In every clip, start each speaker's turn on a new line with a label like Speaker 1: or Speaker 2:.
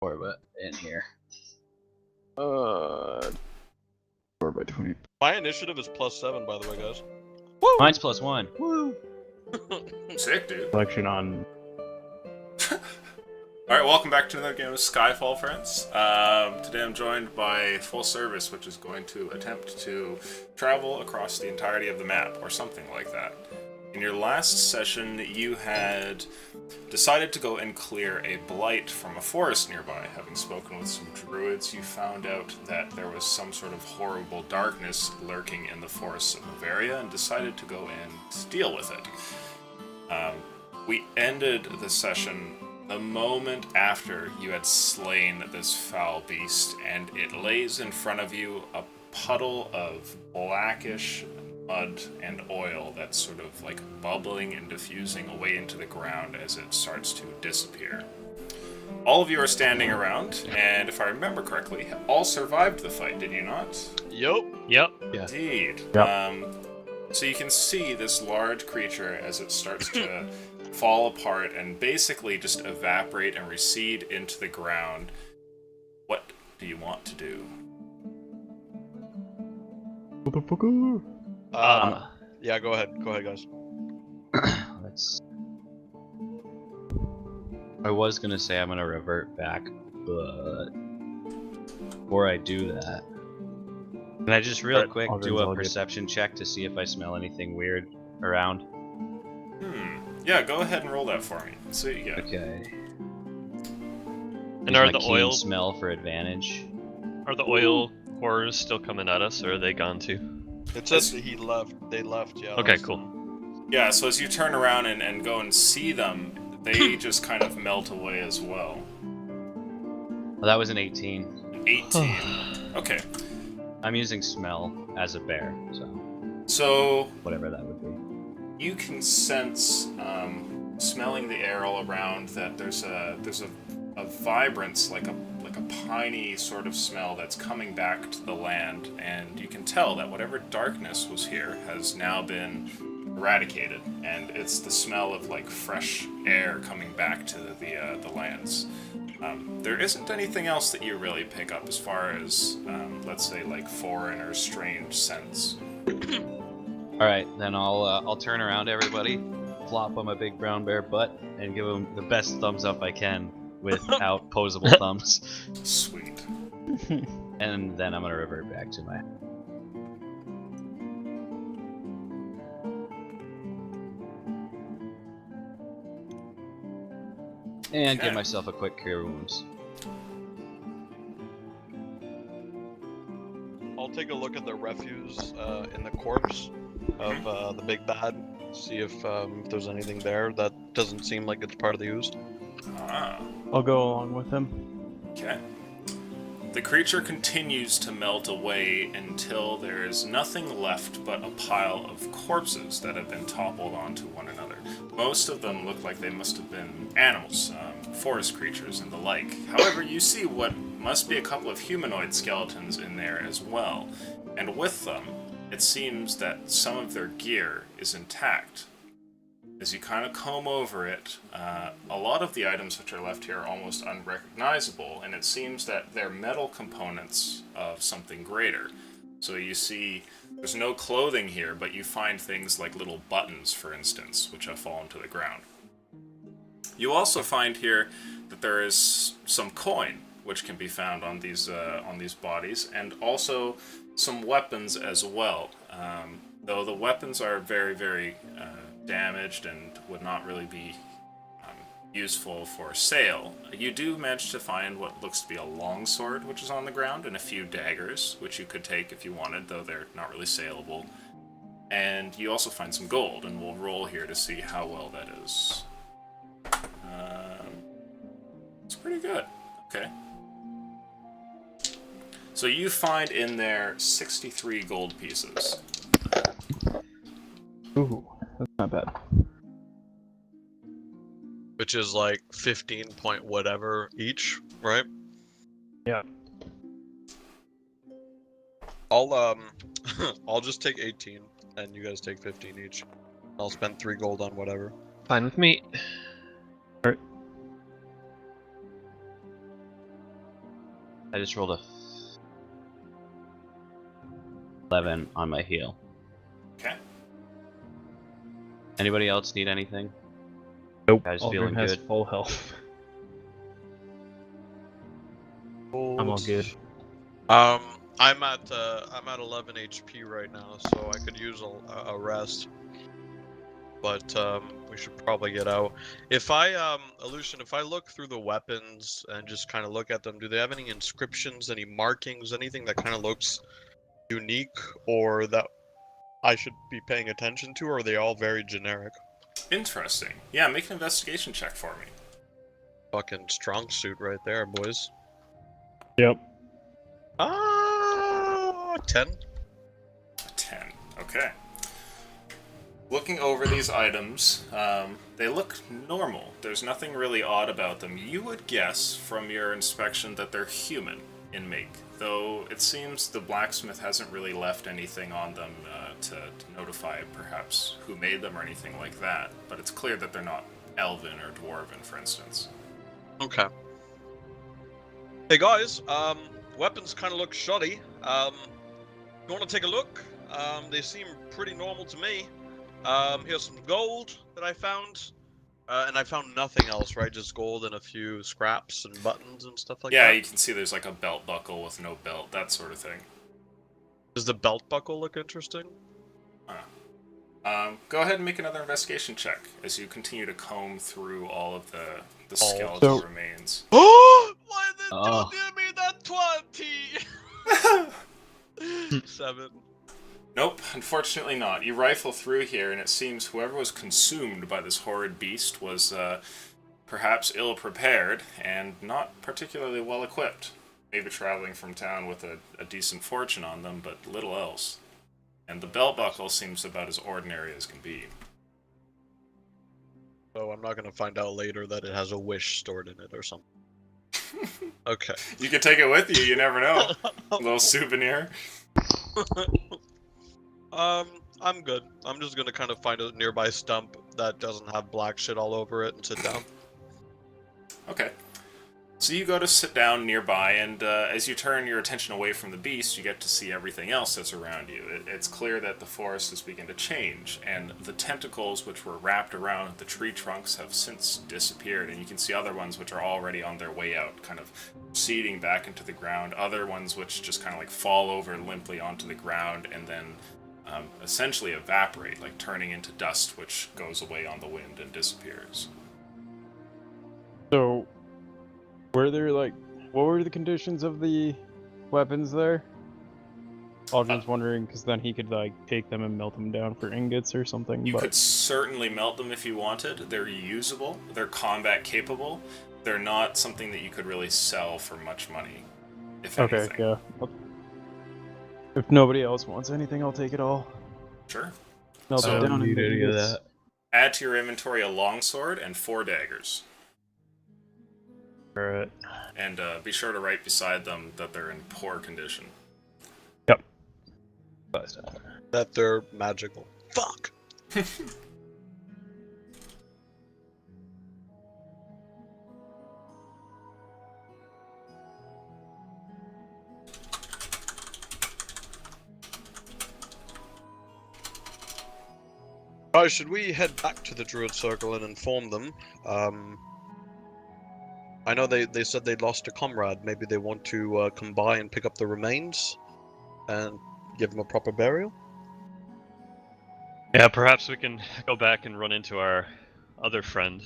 Speaker 1: Orba in here.
Speaker 2: 4 by 20.
Speaker 3: My initiative is +7, by the way, guys.
Speaker 1: Mine's +1. Woo!
Speaker 4: Sick, dude.
Speaker 2: Selection on.
Speaker 4: Alright, welcome back to another game of Skyfall, friends. Today I'm joined by Full Service, which is going to attempt to travel across the entirety of the map, or something like that. In your last session, you had decided to go and clear a blight from a forest nearby. Having spoken with some druids, you found out that there was some sort of horrible darkness lurking in the forests of Bavaria, and decided to go and deal with it. We ended the session the moment after you had slain this foul beast, and it lays in front of you a puddle of blackish mud and oil that's sort of like bubbling and diffusing away into the ground as it starts to disappear. All of you are standing around, and if I remember correctly, all survived the fight, did you not?
Speaker 3: Yup.
Speaker 5: Yep.
Speaker 4: Indeed.
Speaker 2: Yep.
Speaker 4: So you can see this large creature as it starts to fall apart and basically just evaporate and recede into the ground. What do you want to do?
Speaker 2: Motherfucker!
Speaker 3: Yeah, go ahead. Go ahead, guys.
Speaker 1: Let's. I was gonna say I'm gonna revert back, but before I do that, can I just real quick do a perception check to see if I smell anything weird around?
Speaker 4: Yeah, go ahead and roll that for me. Let's see what you get.
Speaker 1: Okay.
Speaker 5: And
Speaker 1: Use
Speaker 5: are
Speaker 1: my
Speaker 5: the
Speaker 1: keen
Speaker 5: oil
Speaker 1: smell for advantage?
Speaker 5: are the oil horrors still coming at us, or are they gone too?
Speaker 3: It says that he left. They left, yeah.
Speaker 5: Okay, cool.
Speaker 4: Yeah, so as you turn around and go and see them, they just kind of melt away as well.
Speaker 1: Well, that was an 18.
Speaker 4: 18. Okay.
Speaker 1: I'm using smell as a bear, so
Speaker 4: So
Speaker 1: whatever that would be.
Speaker 4: you can sense, smelling the air all around, that there's a vibrance, like a piney sort of smell that's coming back to the land, and you can tell that whatever darkness was here has now been eradicated, and it's the smell of like fresh air coming back to the lands. There isn't anything else that you really pick up as far as, let's say, like foreign or strange scents.
Speaker 1: All right, then I'll turn around, everybody, flop on my big brown bear butt, and give him the best thumbs up I can without posable thumbs.
Speaker 4: Sweet.
Speaker 1: And then I'm gonna revert back to my. And give
Speaker 4: Okay.
Speaker 1: myself a quick cure wounds.
Speaker 3: I'll take a look at the refuse in the corpse of the big bad. See if there's anything there that doesn't seem like it's part of the ooze.
Speaker 4: Ah.
Speaker 2: I'll go along with him.
Speaker 4: Okay. The creature continues to melt away until there is nothing left but a pile of corpses that have been toppled onto one another. Most of them look like they must have been animals, forest creatures and the like. However, you see what must be a couple of humanoid skeletons in there as well. And with them, it seems that some of their gear is intact. As you kind of comb over it, a lot of the items which are left here are almost unrecognizable, and it seems that they're metal components of something greater. So you see, there's no clothing here, but you find things like little buttons, for instance, which have fallen to the ground. You also find here that there is some coin, which can be found on these bodies, and also some weapons as well. Though the weapons are very, very damaged and would not really be useful for sale. You do manage to find what looks to be a longsword, which is on the ground, and a few daggers, which you could take if you wanted, though they're not really saleable. And you also find some gold, and we'll roll here to see how well that is. It's pretty good. Okay. So you find in there 63 gold pieces.
Speaker 2: Ooh, that's not bad.
Speaker 3: Which is like 15 point whatever each, right?
Speaker 2: Yeah.
Speaker 3: I'll I'll just take 18 and you guys take 15 each. I'll spend 3 gold on whatever.
Speaker 5: Fine with me.
Speaker 1: I just rolled a 11 on my heal.
Speaker 4: Okay.
Speaker 1: Anybody else need anything?
Speaker 2: Nope.
Speaker 1: Guys
Speaker 2: Aldrin
Speaker 1: feeling
Speaker 2: has
Speaker 1: good?
Speaker 2: full health. I'm all good.
Speaker 3: I'm at 11 HP right now, so I could use a rest. But we should probably get out. If I Illusion, if I look through the weapons and just kind of look at them, do they have any inscriptions, any markings, anything that kind of looks unique, or that I should be paying attention to, or are they all very generic?
Speaker 4: Interesting. Yeah, make an investigation check for me.
Speaker 3: Fucking strong suit right there, boys.
Speaker 2: Yep.
Speaker 3: 10.
Speaker 4: 10. Okay. Looking over these items, they look normal. There's nothing really odd about them. You would guess from your inspection that they're human in make, though it seems the blacksmith hasn't really left anything on them to notify perhaps who made them or anything like that. But it's clear that they're not elven or dwarven, for instance.
Speaker 3: Okay. Hey guys, weapons kind of look shoddy. You want to take a look? They seem pretty normal to me. Here's some gold that I found. And I found nothing else, right? Just gold and a few scraps and buttons and stuff like that.
Speaker 4: Yeah, you can see there's like a belt buckle with no belt, that sort of thing.
Speaker 3: Does the belt buckle look interesting?
Speaker 4: Go ahead and make another investigation check as you continue to comb through all of the
Speaker 3: Oh.
Speaker 4: skeletal remains.
Speaker 3: Oh! Why did
Speaker 1: Oh.
Speaker 3: you give me that 20? 7.
Speaker 4: Nope, unfortunately not. You rifle through here, and it seems whoever was consumed by this horrid beast was perhaps ill-prepared and not particularly well-equipped. Maybe traveling from town with a decent fortune on them, but little else. And the belt buckle seems about as ordinary as can be.
Speaker 3: So I'm not gonna find out later that it has a wish stored in it or something. Okay.
Speaker 4: You could take it with you, you never know. A little souvenir.
Speaker 3: I'm good. I'm just gonna kind of find a nearby stump that doesn't have black shit all over it and sit down.
Speaker 4: Okay. So you go to sit down nearby, and as you turn your attention away from the beast, you get to see everything else that's around you. It's clear that the forest has begun to change, and the tentacles which were wrapped around the tree trunks have since disappeared, and you can see other ones which are already on their way out, kind of receding back into the ground, other ones which just kind of like fall over limply onto the ground, and then essentially evaporate, like turning into dust which goes away on the wind and disappears.
Speaker 2: So, were there like, what were the conditions of the weapons there? Aldrin's wondering, because then he could like take them and melt them down for ingots or something.
Speaker 4: You
Speaker 2: but...
Speaker 4: could certainly melt them if you wanted. They're usable. They're combat capable. They're not something that you could really sell for much money, if
Speaker 2: Okay,
Speaker 4: anything.
Speaker 2: yeah. If nobody else wants anything, I'll take it all.
Speaker 4: Sure.
Speaker 2: Melt
Speaker 4: So-
Speaker 2: it down
Speaker 1: Need
Speaker 2: and
Speaker 1: any of that?
Speaker 4: Add to your inventory a longsword and 4 daggers.
Speaker 2: Alright.
Speaker 4: And be sure to write beside them that they're in poor condition.
Speaker 2: Yep.
Speaker 3: That they're magical. Fuck! Alright, should we head back to the Druid Circle and inform them? I know they said they lost a comrade. Maybe they want to come by and pick up the remains and give them a proper burial?
Speaker 5: Yeah, perhaps we can go back and run into our other friend.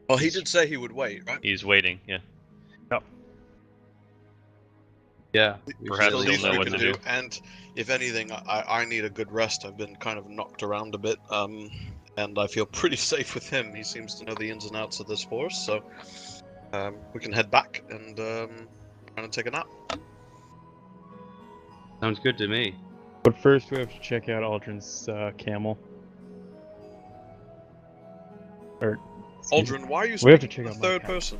Speaker 3: Well, he did say he would wait, right?
Speaker 5: He's waiting, yeah.
Speaker 1: Yeah.
Speaker 5: Perhaps
Speaker 3: The
Speaker 5: he'll
Speaker 3: least
Speaker 5: know
Speaker 3: we
Speaker 5: what
Speaker 3: can
Speaker 5: to
Speaker 3: do.
Speaker 5: do.
Speaker 3: And if anything, I need a good rest. I've been kind of knocked around a bit, and I feel pretty safe with him. He seems to know the ins and outs of this force, so we can head back and kind of take a nap.
Speaker 1: Sounds good to me.
Speaker 2: But first we have to check out Aldrin's camel. Or, excuse me.
Speaker 3: Aldrin, why are you
Speaker 2: We have to
Speaker 3: speaking
Speaker 2: check
Speaker 3: in
Speaker 2: out my
Speaker 3: third
Speaker 2: cat.
Speaker 3: person?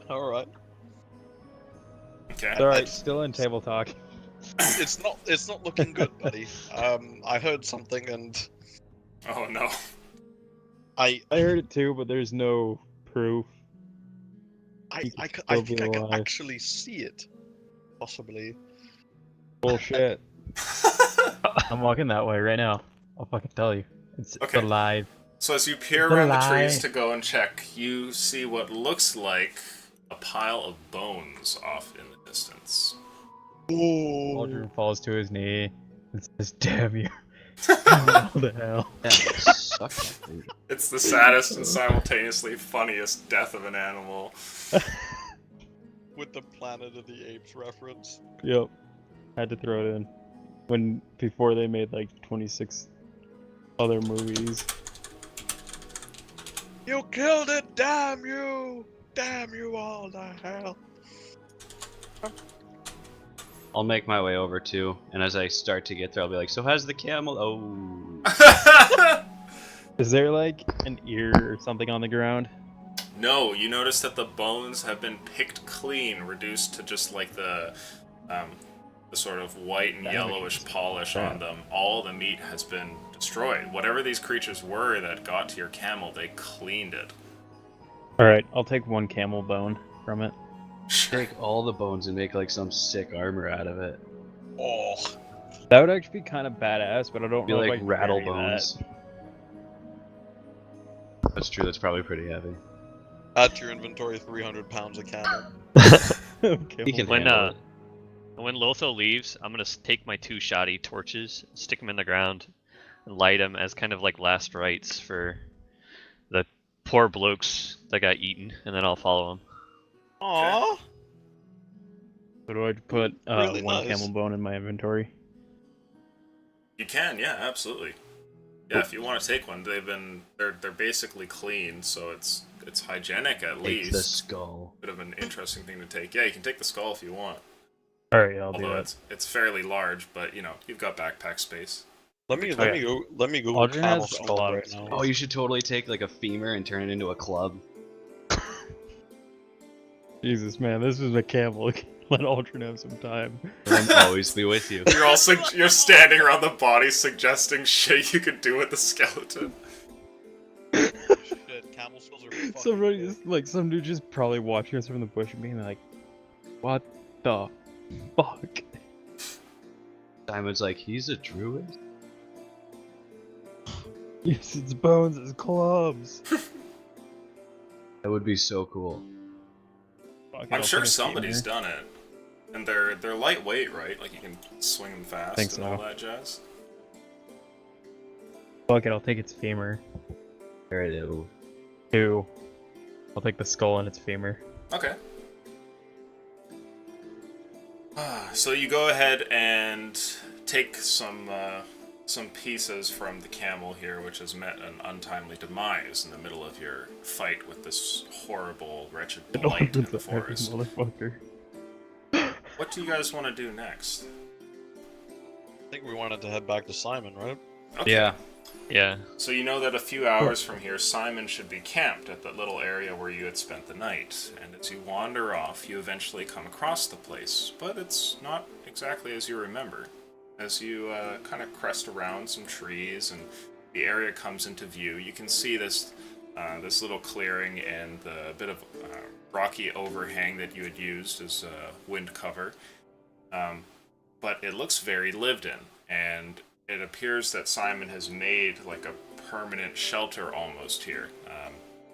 Speaker 3: All right.
Speaker 4: Okay.
Speaker 2: Alright, still in table talk.
Speaker 3: It's not looking good, buddy. I heard something and
Speaker 4: Oh no.
Speaker 3: I
Speaker 2: I heard it too, but there's no proof.
Speaker 3: I,
Speaker 2: He could
Speaker 3: I
Speaker 2: still be
Speaker 3: think I can
Speaker 2: alive.
Speaker 3: actually see it. Possibly.
Speaker 2: Bullshit. I'm walking that way right now. I'll fucking tell you. It's
Speaker 4: Okay.
Speaker 2: alive.
Speaker 4: So as you peer
Speaker 2: It's
Speaker 4: around the
Speaker 2: alive.
Speaker 4: trees to go and check, you see what looks like a pile of bones off in the distance.
Speaker 2: Aldrin falls to his knee and says, "Damn you! What the hell?"
Speaker 1: Yeah, suck that thing.
Speaker 4: It's the saddest and simultaneously funniest death of an animal.
Speaker 3: With the Planet of the Apes reference.
Speaker 2: Yep. Had to throw it in. Before they made like 26 other movies.
Speaker 3: You killed it! Damn you! Damn you all to hell!
Speaker 1: I'll make my way over too, and as I start to get there, I'll be like, "So how's the camel?" Oh,
Speaker 2: Is there like an ear or something on the ground?
Speaker 4: No, you notice that the bones have been picked clean, reduced to just like the sort of white and yellowish polish on them. All the meat has been destroyed. Whatever these creatures were that got to your camel, they cleaned it.
Speaker 2: Alright, I'll take one camel bone from it.
Speaker 1: take all the bones and make like some sick armor out of it.
Speaker 3: Oh.
Speaker 2: That would actually be kind of badass, but I don't
Speaker 1: Be
Speaker 2: know
Speaker 1: like
Speaker 2: if I can
Speaker 1: rattle
Speaker 2: carry
Speaker 1: bones. That's true. That's probably pretty heavy.
Speaker 3: Add to your inventory 300 pounds of camel.
Speaker 2: that.
Speaker 1: He can
Speaker 5: When
Speaker 1: handle it.
Speaker 5: when Lotho leaves, I'm gonna take my 2 shoddy torches, stick them in the ground, and light them as kind of like last rites for the poor blokes that got eaten, and then I'll follow them.
Speaker 3: Aww.
Speaker 2: So do I put
Speaker 3: Really
Speaker 2: one
Speaker 3: nice.
Speaker 2: camel bone in my inventory?
Speaker 4: You can, yeah, absolutely. Yeah, if you want to take one, they're basically clean, so it's hygienic at
Speaker 1: Take
Speaker 4: least.
Speaker 1: the skull.
Speaker 4: Bit of an interesting thing to take. Yeah, you can take the skull if you want.
Speaker 2: Alright, I'll do
Speaker 4: Although
Speaker 2: that.
Speaker 4: it's fairly large, but you know, you've got backpack space.
Speaker 3: Let me
Speaker 2: Okay.
Speaker 3: go
Speaker 2: Aldrin
Speaker 3: camel
Speaker 2: has a
Speaker 3: skull
Speaker 2: lot of
Speaker 3: right now.
Speaker 1: Oh, you should totally take like a femur and turn it into a club.
Speaker 2: Jesus, man, this is a camel. Let Aldrin have some time.
Speaker 1: I'll always be with you.
Speaker 4: You're also you're standing around the body suggesting shit you could do with the skeleton.
Speaker 3: Shit, camel skulls are fucking
Speaker 2: Somebody
Speaker 3: good.
Speaker 2: just, like, some dude just probably watching us from the bush and being like, "What the fuck?"
Speaker 1: Simon's like, he's a druid?
Speaker 2: Use its bones as clubs.
Speaker 1: That would be so cool.
Speaker 2: Fuck it,
Speaker 4: I'm
Speaker 2: I'll
Speaker 4: sure
Speaker 2: take a
Speaker 4: somebody's
Speaker 2: femur.
Speaker 4: done it. And they're lightweight, right? Like you can swing them fast
Speaker 2: Think
Speaker 4: and all
Speaker 2: so.
Speaker 4: that jazz.
Speaker 2: Fuck it, I'll take its femur.
Speaker 1: There it is.
Speaker 2: 2. I'll take the skull and its femur.
Speaker 4: Okay. So you go ahead and take some pieces from the camel here, which has met an untimely demise in the middle of your fight with this horrible, wretched blight in the forest.
Speaker 2: Motherfucker.
Speaker 4: What do you guys want to do next?
Speaker 3: I think we wanted to head back to Simon, right?
Speaker 4: Okay.
Speaker 1: Yeah.
Speaker 5: Yeah.
Speaker 4: So you know that a few hours from here, Simon should be camped at that little area where you had spent the night. And as you wander off, you eventually come across the place, but it's not exactly as you remember. As you kind of crest around some trees and the area comes into view, you can see this little clearing and the bit of rocky overhang that you had used as wind cover. But it looks very lived in, and it appears that Simon has made like a permanent shelter almost here.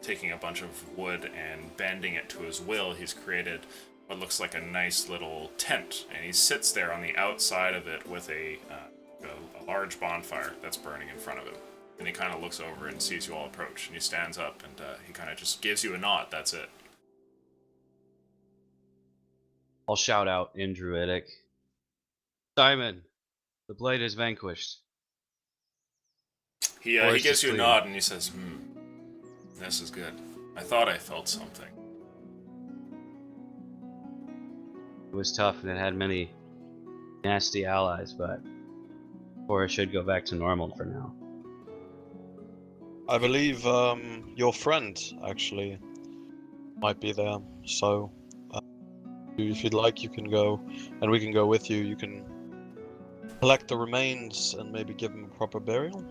Speaker 4: Taking a bunch of wood and bending it to his will, he's created what looks like a nice little tent, and he sits there on the outside of it with a large bonfire that's burning in front of him. And he kind of looks over and sees you all approach, and he stands up and he kind of just gives you a nod. That's it.
Speaker 1: I'll shout out in Druidic. Simon, the blade is vanquished.
Speaker 4: He
Speaker 1: Forest
Speaker 4: gives
Speaker 1: is
Speaker 4: you a
Speaker 1: clear.
Speaker 4: nod and he says, this is good. I thought I felt something.
Speaker 1: It was tough and it had many nasty allies, but Forest should go back to normal for now.
Speaker 3: I believe your friend actually might be there. So if you'd like, you can go, and we can go with you. You can collect the remains and maybe give them a proper burial.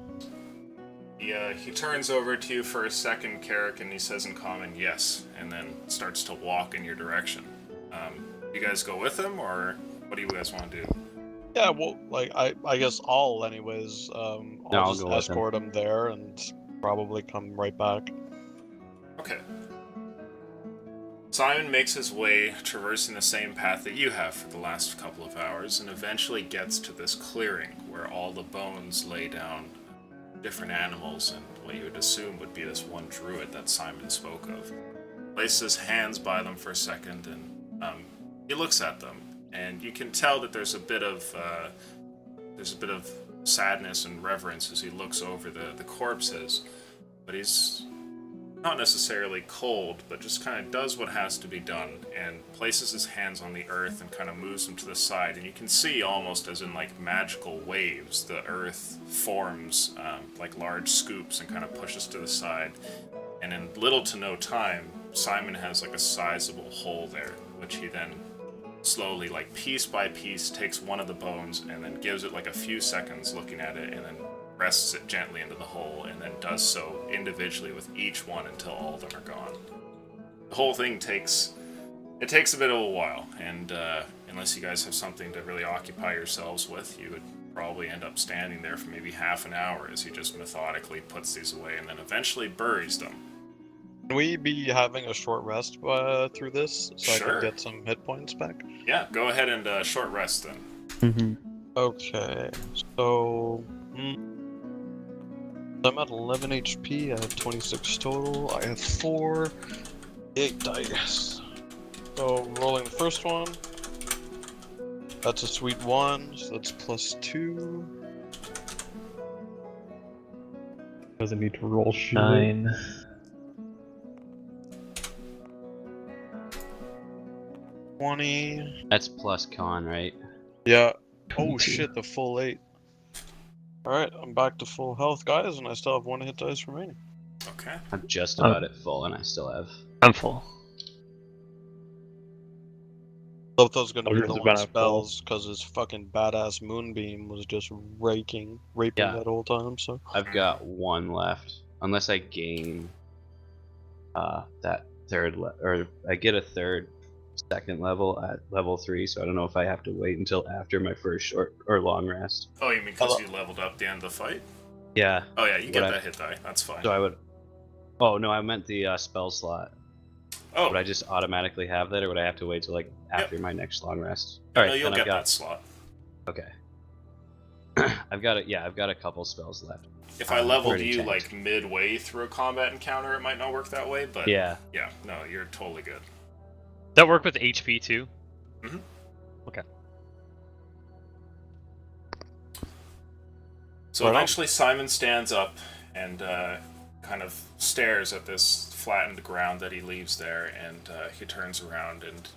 Speaker 4: He turns over to you for a second, Carrick, and he says in common, yes, and then starts to walk in your direction. You guys go with him, or what do you guys want to do?
Speaker 3: Yeah, well, like I guess I'll anyways. I'll just
Speaker 1: go with him.
Speaker 3: escort him there and probably come right back.
Speaker 4: Okay. Simon makes his way, traversing the same path that you have for the last couple of hours, and eventually gets to this clearing where all the bones lay down different animals and what you would assume would be this one druid that Simon spoke of. Places his hands by them for a second, and he looks at them, and you can tell that there's a bit of sadness and reverence as he looks over the corpses, but he's not necessarily cold, but just kind of does what has to be done and places his hands on the earth and kind of moves them to the side. And you can see, almost as in like magical waves, the earth forms like large scoops and kind of pushes to the side. And in little to no time, Simon has like a sizable hole there, which he then slowly, like piece by piece, takes one of the bones and then gives it like a few seconds looking at it and then rests it gently into the hole, and then does so individually with each one until all of them are gone. The whole thing takes a bit of a while, and unless you guys have something to really occupy yourselves with, you would probably end up standing there for maybe half an hour as he just methodically puts these away and then eventually buries them.
Speaker 3: Can we be having a short rest through this so I
Speaker 4: Sure.
Speaker 3: can get some hit points back?
Speaker 4: Yeah, go ahead and short rest then.
Speaker 2: Mm-hmm.
Speaker 3: Okay, so I'm at 11 HP, I have 26 total, I have 8 dice. So rolling the first one, that's a sweet 1, so that's +2.
Speaker 2: Doesn't need to roll shit.
Speaker 5: 9.
Speaker 3: $20.
Speaker 1: That's plus con, right?
Speaker 3: Yeah. Oh
Speaker 5: 22.
Speaker 3: shit, the full 8. Alright, I'm back to full health, guys, and I still have 1 hit dice remaining.
Speaker 4: Okay.
Speaker 1: I'm just about at full, and I still have.
Speaker 5: I'm full.
Speaker 3: Lotho's gonna be
Speaker 2: Aldrin's
Speaker 3: the
Speaker 2: about
Speaker 3: one
Speaker 2: at full.
Speaker 3: spells because his fucking badass moonbeam was just raping
Speaker 1: Yeah.
Speaker 3: that whole time. So
Speaker 1: I've got 1 left, unless I gain that third or I get a second level at level 3. So I don't know if I have to wait until after my first short or long rest.
Speaker 4: Oh, you mean because you leveled up the end of the fight?
Speaker 1: Yeah.
Speaker 4: Oh yeah, you get
Speaker 1: But
Speaker 4: that hit die. That's fine.
Speaker 1: So I would. Oh no, I meant the spell slot.
Speaker 4: Oh,
Speaker 1: Would I just automatically have that, or would I have to wait till like after my next long rest?
Speaker 4: no,
Speaker 1: All right,
Speaker 4: you'll
Speaker 1: then
Speaker 4: get
Speaker 1: I've got.
Speaker 4: that slot.
Speaker 1: Okay. I've got it. Yeah, I've got a couple spells left.
Speaker 4: If I leveled
Speaker 1: already
Speaker 4: you
Speaker 1: checked.
Speaker 4: like midway through a combat encounter, it might not work that way, but
Speaker 1: Yeah.
Speaker 4: yeah, no, you're totally good.
Speaker 5: That work with HP too?
Speaker 4: Mhm.
Speaker 5: Okay.
Speaker 4: So
Speaker 3: Right on.
Speaker 4: eventually Simon stands up and kind of stares at this flattened ground that he leaves there, and he turns around and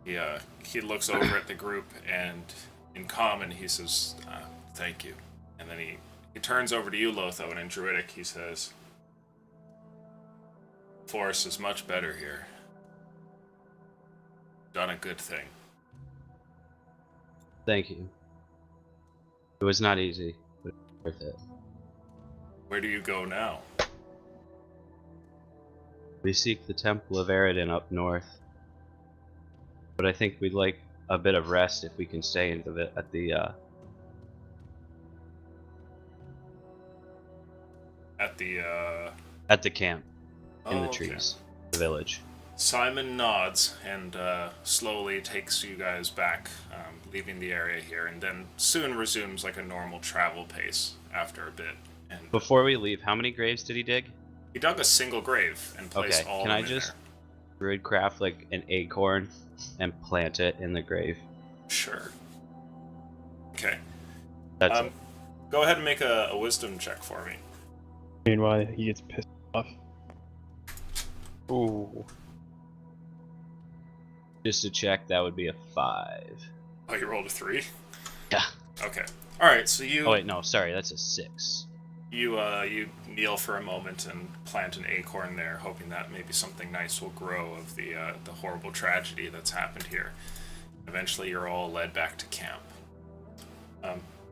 Speaker 4: he looks over at the group, and in common he says, "Thank you," and then he turns over to you, Lotho, and in Druidic he says, "Force is much better here. Done a good thing."
Speaker 1: Thank you. It was not easy, but worth it.
Speaker 4: Where do you go now?
Speaker 1: We seek the Temple of Eridan up north, but I think we'd like a bit of rest if we can stay at the
Speaker 4: At the
Speaker 1: camp in the
Speaker 4: okay.
Speaker 1: trees, the village.
Speaker 4: Simon nods and slowly takes you guys back, leaving the area here, and then soon resumes like a normal travel pace after a bit. And
Speaker 1: Before we leave, how many graves did he dig?
Speaker 4: he dug a single grave and placed
Speaker 1: Okay,
Speaker 4: all
Speaker 1: can
Speaker 4: of
Speaker 1: I
Speaker 4: them in
Speaker 1: just druid craft like an acorn and plant it in the grave?
Speaker 4: there. Sure. Okay.
Speaker 1: That's it.
Speaker 4: Go ahead and make a wisdom check for me.
Speaker 2: Meanwhile, he gets pissed off.
Speaker 3: ooh,
Speaker 1: Just to check, that would be a 5.
Speaker 4: Oh, you rolled a 3?
Speaker 1: Yeah.
Speaker 4: Okay. Alright, so you
Speaker 1: Oh wait, no, sorry, that's a 6.
Speaker 4: you kneel for a moment and plant an acorn there, hoping that maybe something nice will grow of the horrible tragedy that's happened here. Eventually, you're all led back to camp.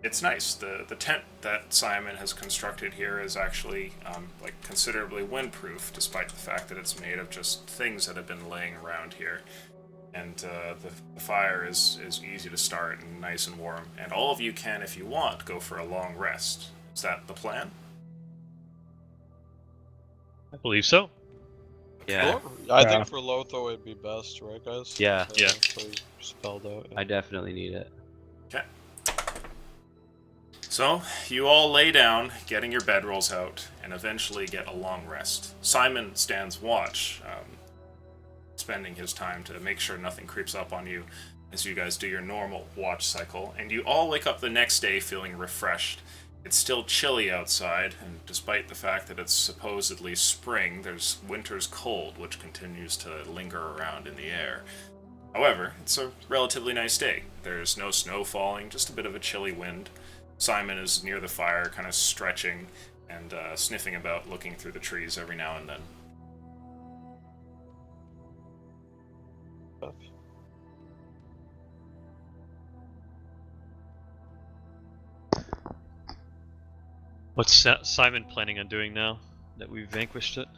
Speaker 4: It's nice. The tent that Simon has constructed here is actually like considerably windproof, despite the fact that it's made of just things that have been laying around here. And the fire is easy to start and nice and warm. And all of you can, if you want, go for a long rest. Is that the plan?
Speaker 5: I believe so.
Speaker 1: Yeah.
Speaker 3: I think for Lotho it'd be best, right, guys?
Speaker 1: Yeah.
Speaker 5: Yeah.
Speaker 3: So spelled out. Yeah.
Speaker 1: I definitely need it.
Speaker 4: Okay. So, you all lay down, getting your bedrolls out, and eventually get a long rest. Simon stands watch, spending his time to make sure nothing creeps up on you as you guys do your normal watch cycle, and you all wake up the next day feeling refreshed. It's still chilly outside, and despite the fact that it's supposedly spring, there's winter's cold, which continues to linger around in the air. However, it's a relatively nice day. There's no snow falling, just a bit of a chilly wind. Simon is near the fire, kind of stretching and sniffing about, looking through the trees every now and then.
Speaker 5: What's Simon planning on doing now that we've vanquished it?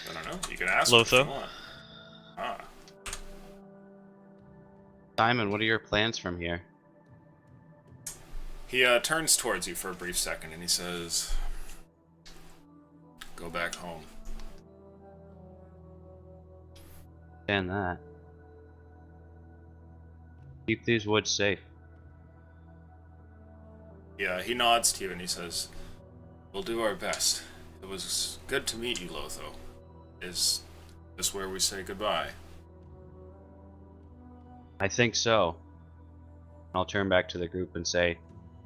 Speaker 4: I don't know. You can ask
Speaker 5: Lotho?
Speaker 4: if you want. Ah.
Speaker 1: Simon, what are your plans from here?
Speaker 4: He turns towards you for a brief second and he says, "Go back home."
Speaker 1: Understand that. Keep these woods safe.
Speaker 4: Yeah, he nods to you and he says, "We'll do our best. It was good to meet you, Lotho. Is this where we say goodbye?"
Speaker 1: I think so. I'll turn back to the group and say,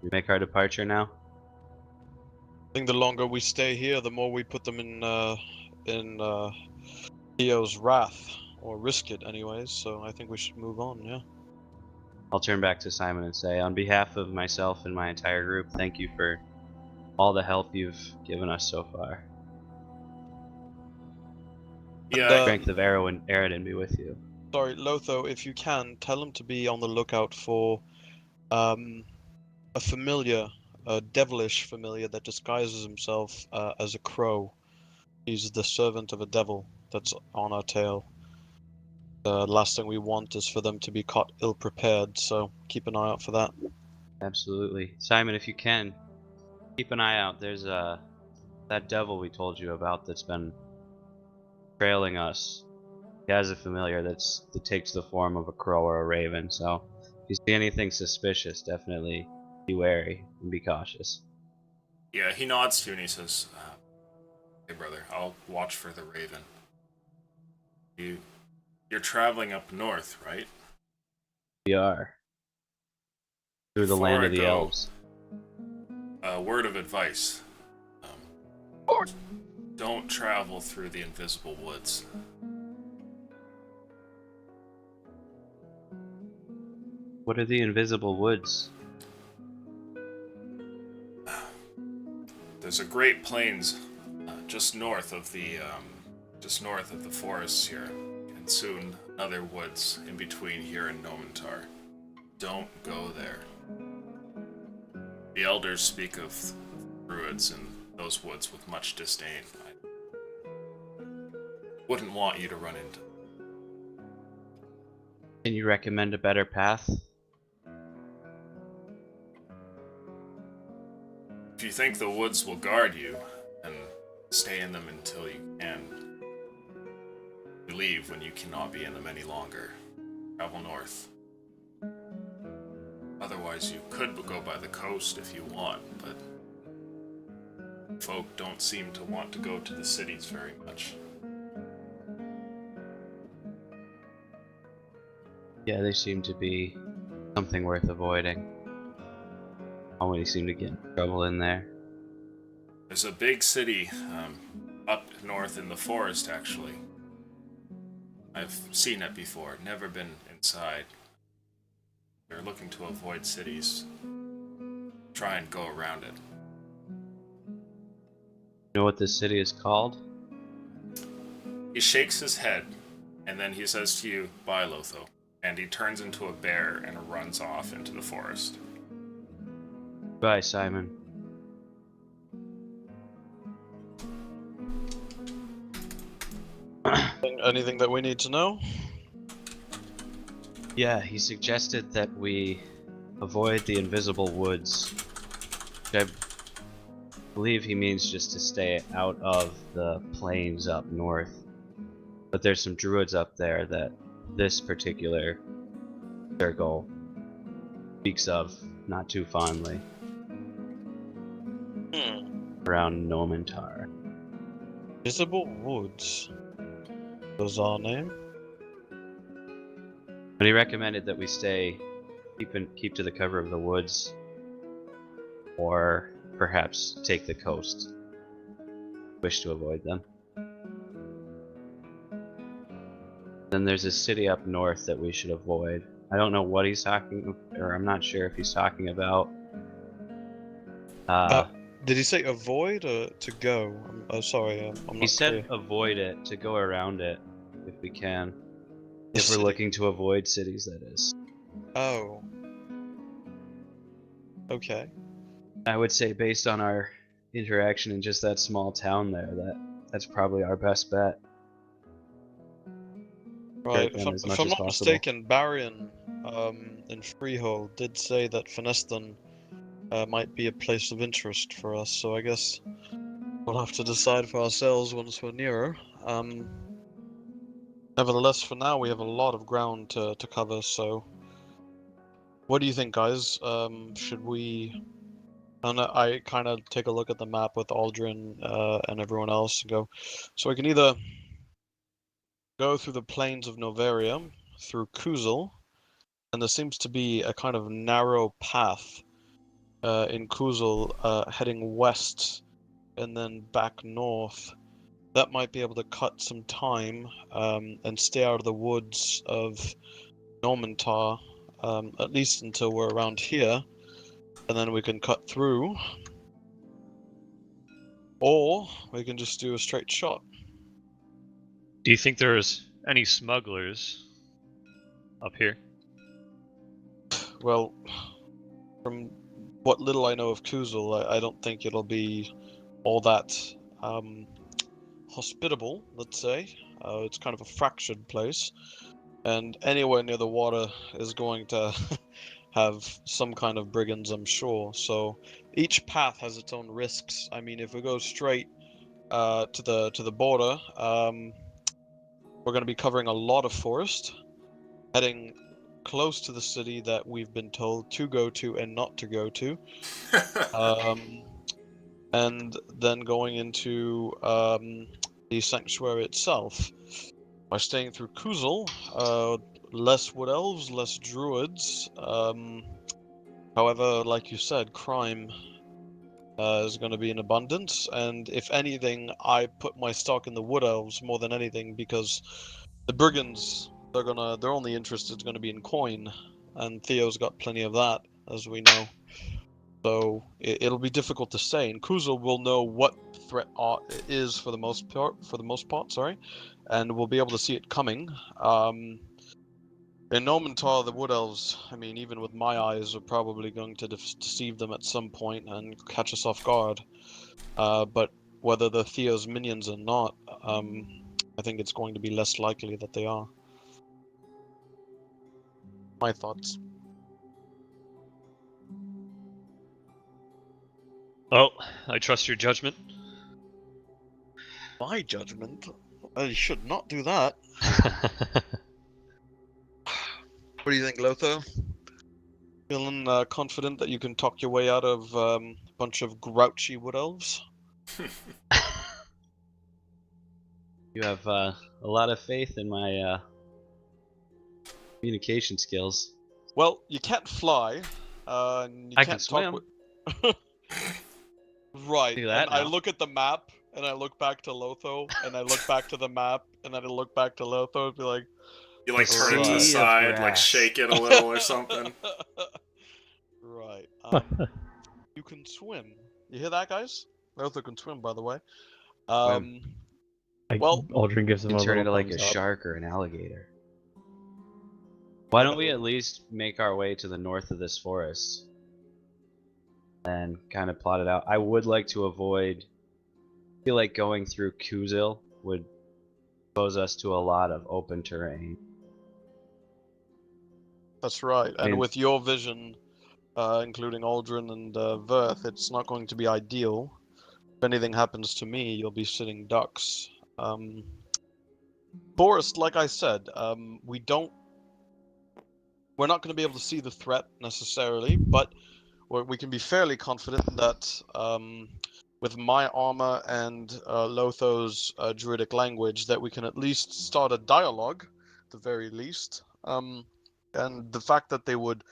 Speaker 1: we make our departure now?
Speaker 3: I think the longer we stay here, the more we put them in Theo's wrath, or risk it anyways, so I think we should move on, yeah.
Speaker 1: I'll turn back to Simon and say, on behalf of myself and my entire group, thank you for all the help you've given us so far.
Speaker 4: Yeah,
Speaker 3: And,
Speaker 1: Strength of Aridin be with you.
Speaker 3: Sorry, Lotho, if you can, tell him to be on the lookout for a familiar, a devilish familiar that disguises himself as a crow. He's the servant of a devil that's on our tail. The last thing we want is for them to be caught ill-prepared, so keep an eye out for that.
Speaker 1: Absolutely. Simon, if you can, keep an eye out. There's that devil we told you about that's been trailing us. He has a familiar that takes the form of a crow or a raven, so if you see anything suspicious, definitely be wary and be cautious.
Speaker 4: yeah, he nods to you and he says, "Hey brother, I'll watch for the raven. You're traveling up north, right?"
Speaker 1: We are. Through the
Speaker 4: Before
Speaker 1: land
Speaker 4: I
Speaker 1: of the
Speaker 4: go,
Speaker 1: elves.
Speaker 4: A word of advice. Don't travel through the invisible woods.
Speaker 1: What are the invisible woods?
Speaker 4: There's a great plains just north of the forests here, and soon other woods in between here and Nomentar. Don't go there. The elders speak of druids in those woods with much disdain. I wouldn't want you to run into them.
Speaker 1: Can you recommend a better path?
Speaker 4: If you think the woods will guard you, then stay in them until you can. You leave when you cannot be in them any longer. Travel north. Otherwise, you could go by the coast if you want, but folk don't seem to want to go to the cities very much.
Speaker 1: Yeah, they seem to be something worth avoiding. Always seem to get in trouble in there.
Speaker 4: There's a big city up north in the forest, actually. I've seen it before, never been inside. They're looking to avoid cities. Try and go around it.
Speaker 1: You know what this city is called?
Speaker 4: He shakes his head, and then he says to you, "Bye, Lotho." And he turns into a bear and runs off into the forest.
Speaker 1: Bye, Simon.
Speaker 3: Anything that we need to know?
Speaker 1: Yeah, he suggested that we avoid the invisible woods. Which I believe he means just to stay out of the plains up north. But there's some druids up there that this particular circle speaks of not too fondly. Around Nomentar.
Speaker 3: Visible Woods. Bizarre name.
Speaker 1: But he recommended that we keep to the cover of the woods, or perhaps take the coast. Wish to avoid them. Then there's a city up north that we should avoid. I don't know what he's talking, or I'm not sure if he's talking about.
Speaker 3: Did he say avoid or to go? I'm sorry, I'm not
Speaker 1: He said
Speaker 3: clear.
Speaker 1: avoid it, to go around it, if we can.
Speaker 3: The
Speaker 1: If we're
Speaker 3: city.
Speaker 1: looking to avoid cities, that is.
Speaker 3: Oh. Okay.
Speaker 1: I would say based on our interaction in just that small town there, that's probably our best bet.
Speaker 3: Right.
Speaker 1: them as
Speaker 3: If
Speaker 1: much
Speaker 3: I'm
Speaker 1: as
Speaker 3: not
Speaker 1: possible.
Speaker 3: mistaken, Barian in Freehold did say that Fineston might be a place of interest for us, so I guess we'll have to decide for ourselves once we're nearer. Nevertheless, for now, we have a lot of ground to cover, so what do you think, guys? Should we... And I kind of take a look at the map with Aldrin and everyone else and go, so we can either go through the plains of Noveria, through Kuzul, and there seems to be a kind of narrow path in Kuzul heading west and then back north. That might be able to cut some time and stay out of the woods of Normantar, at least until we're around here, and then we can cut through. Or we can just do a straight shot.
Speaker 5: Do you think there's any smugglers up here?
Speaker 3: Well, from what little I know of Kuzul, I don't think it'll be all that hospitable, let's say. It's kind of a fractured place, and anywhere near the water is going to have some kind of brigands, I'm sure. So each path has its own risks. I mean, if we go straight to the border, we're going to be covering a lot of forest, heading close to the city that we've been told to go to and not to go to, and then going into the sanctuary itself. By staying through Kuzul, less wood elves, less druids. However, like you said, crime is going to be in abundance, and if anything, I put my stock in the wood elves more than anything, because the brigands, their only interest is going to be in coin, and Theo's got plenty of that, as we know. So it'll be difficult to say. And Kuzul will know what threat is for the most part, sorry, and we'll be able to see it coming. In Nomentar, the Wood Elves, I mean, even with my eyes, are probably going to deceive them at some point and catch us off guard. But whether they're Theo's minions or not, I think it's going to be less likely that they are. My thoughts.
Speaker 5: Oh, I trust your judgment.
Speaker 3: My judgment? I should not do that. What do you think, Lothar? Feeling confident that you can talk your way out of a bunch of grouchy wood elves?
Speaker 1: You have a lot of faith in my communication skills.
Speaker 3: Well, you can't fly. And you
Speaker 1: I
Speaker 3: can't
Speaker 1: can swim.
Speaker 3: Right.
Speaker 1: Do that
Speaker 3: And I
Speaker 1: now.
Speaker 3: look at the map, and I look back to Lotho, and I look back to the map, and then I look back to Lotho, and be like,
Speaker 4: You like turn it to the
Speaker 1: Sea of
Speaker 4: side, like
Speaker 1: grass.
Speaker 4: shake it a little or something.
Speaker 3: Right. You can swim. You hear that, guys? Lotho can swim, by the way. Well,
Speaker 2: Aldrin gives him
Speaker 1: You
Speaker 2: a
Speaker 1: can turn
Speaker 2: little
Speaker 1: into like a
Speaker 2: thumbs up.
Speaker 1: shark or an alligator. Why don't we at least make our way to the north of this forest? and kind of plot it out. I would like to avoid. I feel like going through Kuzil would expose us to a lot of open terrain.
Speaker 3: That's right. And
Speaker 1: And-
Speaker 3: with your vision, including Aldrin and Verth, it's not going to be ideal. If anything happens to me, you'll be sitting ducks. Forest, like I said, we're not going to be able to see the threat necessarily, but we can be fairly confident that with my armor and Lotho's druidic language, that we can at least start a dialogue, at the very least. And the fact that they would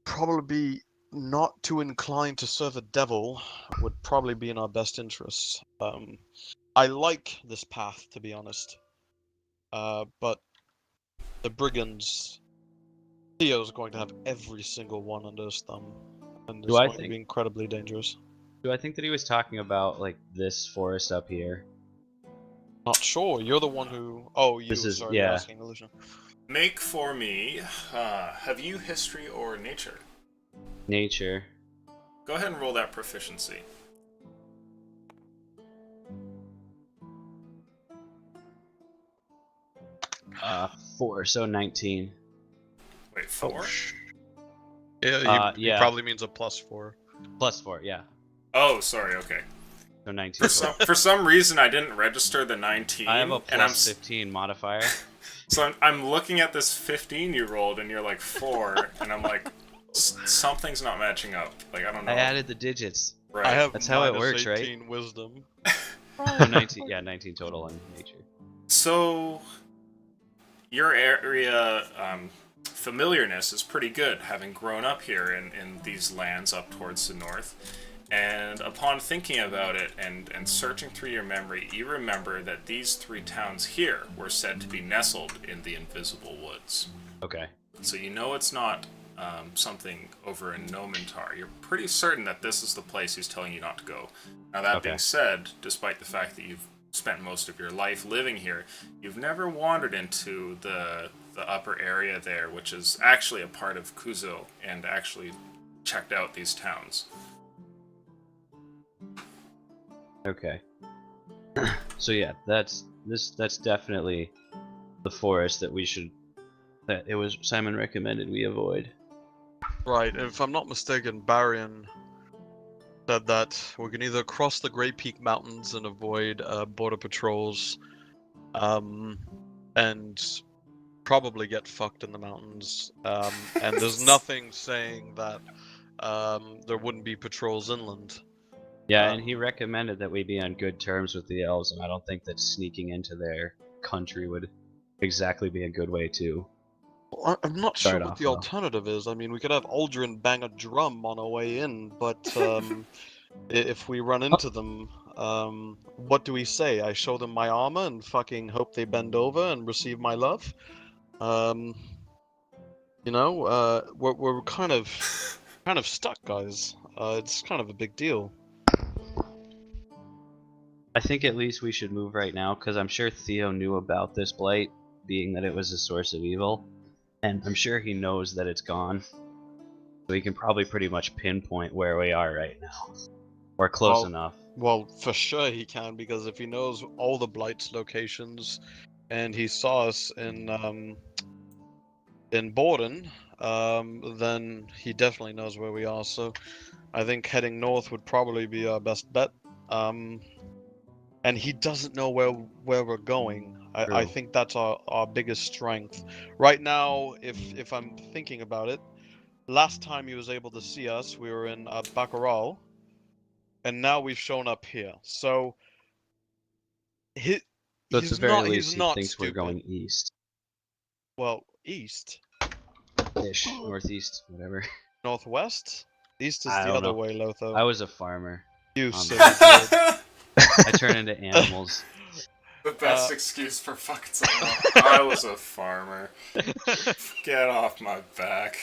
Speaker 3: probably be not too inclined to serve the devil would probably be in our best interests. I like this path, to be honest. But the brigands, Theo's going to have every single one under his thumb, and it's going to be incredibly dangerous.
Speaker 1: Do I think that he was talking about like this forest up here?
Speaker 3: Not sure. You're the one who. Oh, you.
Speaker 1: This is-
Speaker 3: Sorry,
Speaker 1: yeah.
Speaker 3: you're asking Alicia.
Speaker 4: Make for me. Have you history or nature?
Speaker 1: Nature.
Speaker 4: Go ahead and roll that proficiency.
Speaker 1: 4, so 19.
Speaker 4: Wait, 4?
Speaker 3: Yeah, he
Speaker 1: yeah.
Speaker 3: probably means a +4.
Speaker 1: Plus 4, yeah.
Speaker 4: Oh, sorry. Okay.
Speaker 1: So 19.
Speaker 4: For some reason, I didn't register the 19.
Speaker 1: I have a
Speaker 4: and I'm
Speaker 1: plus 15 modifier.
Speaker 4: So I'm looking at this 15 you rolled, and you're like 4, and I'm like, something's not matching up. Like, I don't know.
Speaker 1: I added the digits.
Speaker 4: Right.
Speaker 3: I have
Speaker 1: That's how it works, right?
Speaker 3: 18 wisdom.
Speaker 1: So 19, yeah, 19 total on nature.
Speaker 4: So, your area familiarness is pretty good, having grown up here in these lands up towards the north. And upon thinking about it and searching through your memory, you remember that these 3 towns here were said to be nestled in the Invisible Woods.
Speaker 1: Okay.
Speaker 4: So you know it's not something over in Nomentar. You're pretty certain that this is the place he's telling you not to go. Now that being said, despite the fact that you've spent most of your life living here, you've never wandered into the upper area there, which is actually a part of Kuzil, and actually checked out these towns.
Speaker 1: Okay. So yeah, that's definitely the forest that it was Simon recommended we avoid.
Speaker 3: Right, if I'm not mistaken, Barian said that we can either cross the Great Peak Mountains and avoid border patrols, and probably get fucked in the mountains. And there's nothing saying that there wouldn't be patrols inland.
Speaker 1: Yeah, and he recommended that we be on good terms with the elves, and I don't think that sneaking into their country would exactly be a good way to.
Speaker 3: Well, I'm not sure
Speaker 1: Start
Speaker 3: what
Speaker 1: off,
Speaker 3: the
Speaker 1: though.
Speaker 3: alternative is. I mean, we could have Aldrin bang a drum on our way in, but if we run into them, what do we say? I show them my armor and fucking hope they bend over and receive my love? You know, we're kind of stuck, guys. It's kind of a big deal.
Speaker 1: I think at least we should move right now, because I'm sure Theo knew about this blight, being that it was a source of evil, and I'm sure he knows that it's gone. So he can probably pretty much pinpoint where we are right now. Or close enough.
Speaker 3: Well, for sure he can, because if he knows all the Blight's locations, and he saw us in Borden, then he definitely knows where we are. So I think heading north would probably be our best bet. And he doesn't know where we're going. I think that's our biggest strength. Right now, if I'm thinking about it, last time he was able to see us, we were in Baccaral, and now we've shown up here. So
Speaker 1: So at the
Speaker 3: he's
Speaker 1: very
Speaker 3: not
Speaker 1: least,
Speaker 3: he's
Speaker 1: he
Speaker 3: not
Speaker 1: thinks
Speaker 3: stupid.
Speaker 1: we're going east.
Speaker 3: Well, east,
Speaker 1: Ish, northeast, whatever.
Speaker 3: northwest, east is
Speaker 1: I
Speaker 3: the
Speaker 1: don't
Speaker 3: other
Speaker 1: know.
Speaker 3: way, Lotho.
Speaker 1: I was a farmer.
Speaker 3: You
Speaker 1: um,
Speaker 3: silly kid.
Speaker 1: I turn into animals.
Speaker 4: The best excuse for fucking something up. I was a farmer. Get off my back.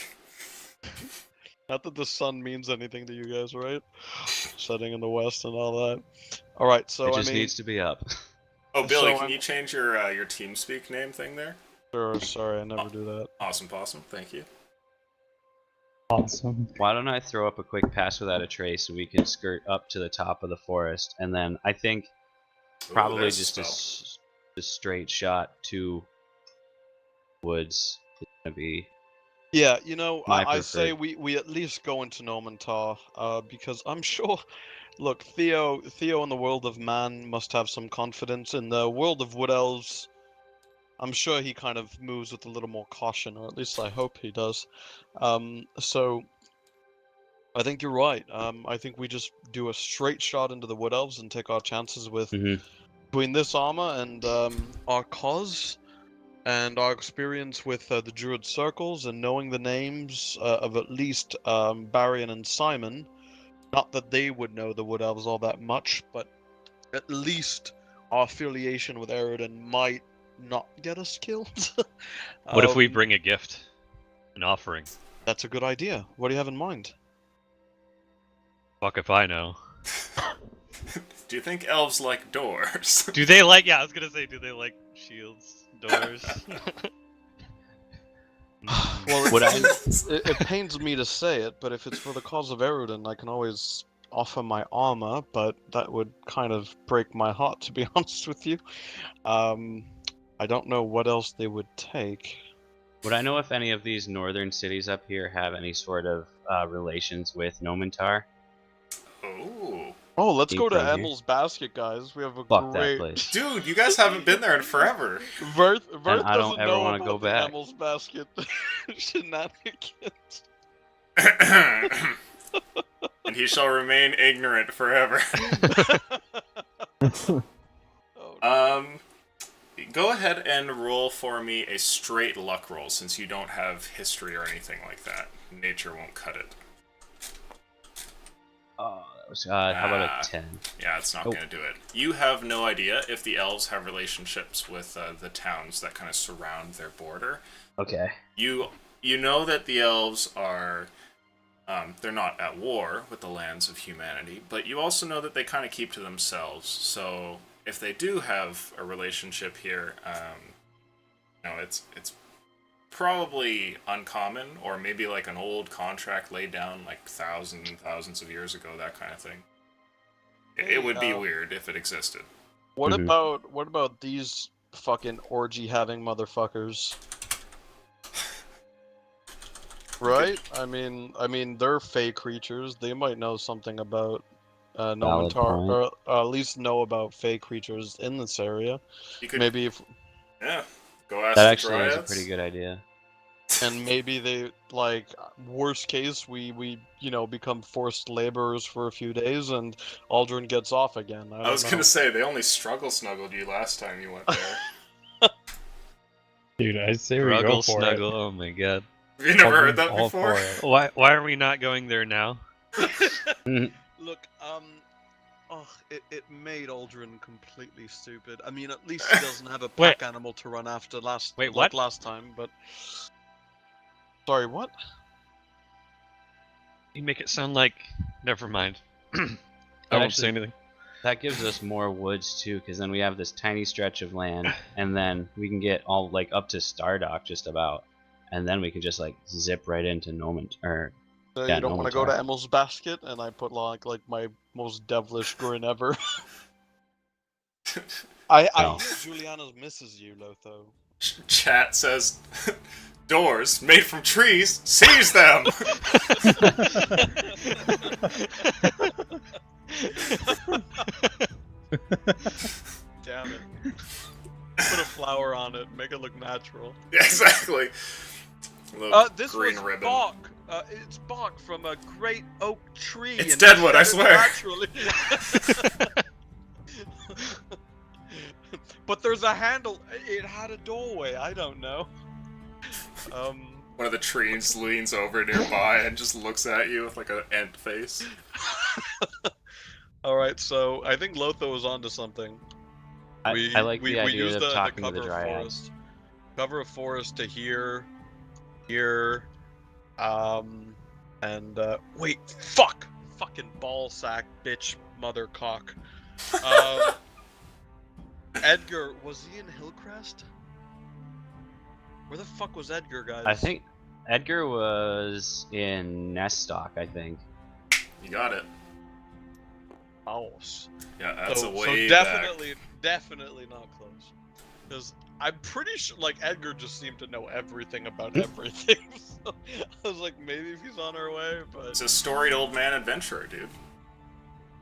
Speaker 3: Not that the sun means anything to you guys, right? Setting in the west and all that. All right, so
Speaker 1: It just
Speaker 3: I mean,
Speaker 1: needs to be up.
Speaker 4: Oh, Billy,
Speaker 3: So
Speaker 4: can you change your TeamSpeak name thing there?
Speaker 3: sure, sorry, I never do that.
Speaker 4: Awesome Possum, thank you.
Speaker 2: Awesome.
Speaker 1: Why don't I throw up a quick pass without a trace so we can skirt up to the top of the forest, and then I think
Speaker 4: Ooh,
Speaker 1: probably
Speaker 4: there's
Speaker 1: just
Speaker 4: spell.
Speaker 1: a straight shot to woods is gonna be.
Speaker 3: Yeah, you know,
Speaker 1: My
Speaker 3: I say
Speaker 1: preferred.
Speaker 3: we at least go into Nomentar, because I'm sure. Look, Theo in the world of man must have some confidence. In the world of wood elves, I'm sure he kind of moves with a little more caution, or at least I hope he does. So I think you're right. I think we just do a straight shot into the wood elves and take our chances with
Speaker 1: Mhm.
Speaker 3: between this armor and our cause. And our experience with the Druid circles and knowing the names of at least Barian and Simon. Not that they would know the Wood Elves all that much, but at least our affiliation with Eridan might not get us killed.
Speaker 5: What if we bring a gift? An offering?
Speaker 3: That's a good idea. What do you have in mind?
Speaker 5: Fuck if I know.
Speaker 4: Do you think elves like doors?
Speaker 5: Do they like, yeah, I was gonna say, do they like shields, doors?
Speaker 3: Well,
Speaker 1: Would I-
Speaker 3: it pains me to say it, but if it's for the cause of Eridan, I can always offer my armor, but that would kind of break my heart, to be honest with you. I don't know what else they would take.
Speaker 1: Would I know if any of these northern cities up here have any sort of relations with Nomentar?
Speaker 4: Oh.
Speaker 3: Oh, let's go to
Speaker 1: From here?
Speaker 3: Emel's Basket, guys. We have a
Speaker 1: Fuck that
Speaker 3: great.
Speaker 1: place.
Speaker 4: Dude, you guys haven't been there in forever.
Speaker 3: Verth
Speaker 1: And I don't
Speaker 3: doesn't
Speaker 1: ever
Speaker 3: know
Speaker 1: wanna
Speaker 3: about
Speaker 1: go
Speaker 3: the
Speaker 1: back.
Speaker 3: Emel's Basket shenanigans.
Speaker 4: And he shall remain ignorant forever.
Speaker 3: Oh,
Speaker 4: Go ahead and roll for me a straight luck roll, since you don't have history or anything like that. Nature won't cut it.
Speaker 1: Oh, that was how about
Speaker 4: Ah.
Speaker 1: a 10?
Speaker 4: Yeah, it's not
Speaker 1: Oh.
Speaker 4: going to do it. You have no idea if the elves have relationships with the towns that kind of surround their border.
Speaker 1: Okay.
Speaker 4: You know that the elves are they're not at war with the lands of humanity, but you also know that they kind of keep to themselves. So if they do have a relationship here, it's probably uncommon, or maybe like an old contract laid down like thousands and thousands of years ago, that kind of thing. It would be weird if it existed.
Speaker 3: what
Speaker 1: Mhm.
Speaker 3: about these fucking orgy having motherfuckers? Right? I mean, they're fey creatures. They might know something about
Speaker 1: Valid
Speaker 3: Nomentar,
Speaker 1: point.
Speaker 3: or at least know about fey creatures in this area.
Speaker 4: You could,
Speaker 3: Maybe if,
Speaker 4: yeah, go ask
Speaker 1: That
Speaker 4: the
Speaker 1: actually is a
Speaker 4: dryads.
Speaker 1: pretty good idea.
Speaker 3: and maybe they like worst case we become forced laborers for a few days and Aldrin gets off again. I
Speaker 4: was
Speaker 3: don't
Speaker 4: gonna
Speaker 3: know.
Speaker 4: say they only struggle snuggled you last time you went there.
Speaker 2: Dude, I say we go
Speaker 5: Struggle,
Speaker 2: for
Speaker 5: snuggle, oh my god.
Speaker 4: Have you never
Speaker 2: Aldrin's
Speaker 4: heard that
Speaker 2: all
Speaker 4: before?
Speaker 2: for it.
Speaker 5: Why are we not going there now?
Speaker 3: Look, it made Aldrin completely stupid. I mean, at least he doesn't have a
Speaker 2: Wait.
Speaker 3: pack animal to run after
Speaker 5: Wait,
Speaker 3: like
Speaker 5: what?
Speaker 3: last time, but sorry, what?
Speaker 5: You make it sound like... Never mind. I
Speaker 1: But
Speaker 5: won't say
Speaker 1: actually,
Speaker 5: anything.
Speaker 1: that gives us more woods too, because then we have this tiny stretch of land, and then we can get all like up to Stardock just about, and then we can just like zip right into
Speaker 3: So
Speaker 1: Yeah,
Speaker 3: you don't want to go to
Speaker 1: Nomentar.
Speaker 3: Emel's Basket, and I put like my most devilish grin ever. I
Speaker 1: No.
Speaker 3: hear Juliana's misses you, Lotho.
Speaker 4: Chat says, doors made from trees, seize them!
Speaker 3: Damn it. Put a flower on it, make it look natural.
Speaker 4: Yeah, exactly. Little
Speaker 3: This
Speaker 4: green
Speaker 3: was
Speaker 4: ribbon.
Speaker 3: bark. It's bark from a great oak tree.
Speaker 4: It's
Speaker 3: and
Speaker 4: deadwood, I
Speaker 3: shed it
Speaker 4: swear.
Speaker 3: Naturally. But there's a handle. It had a doorway. I don't know.
Speaker 4: One of the trees leans over nearby and just looks at you with like an ant face.
Speaker 3: All right, so I think Lotho was onto something.
Speaker 1: I like the idea
Speaker 3: used
Speaker 1: of talking to the
Speaker 3: cover of
Speaker 1: dryads.
Speaker 3: forest. Cover of forest to here, and wait, fucking ball sack, bitch, mother cock. Edgar, was he in Hillcrest? Where the fuck was Edgar, guys?
Speaker 1: I think Edgar was in Nestock, I think.
Speaker 4: You got it.
Speaker 3: House.
Speaker 4: Yeah, that's a
Speaker 3: So
Speaker 4: way
Speaker 3: definitely not close. Because I'm pretty sure, like, Edgar just seemed to know everything about everything. So I was like, maybe if he's on our way, but
Speaker 4: It's a storied old man adventurer, dude.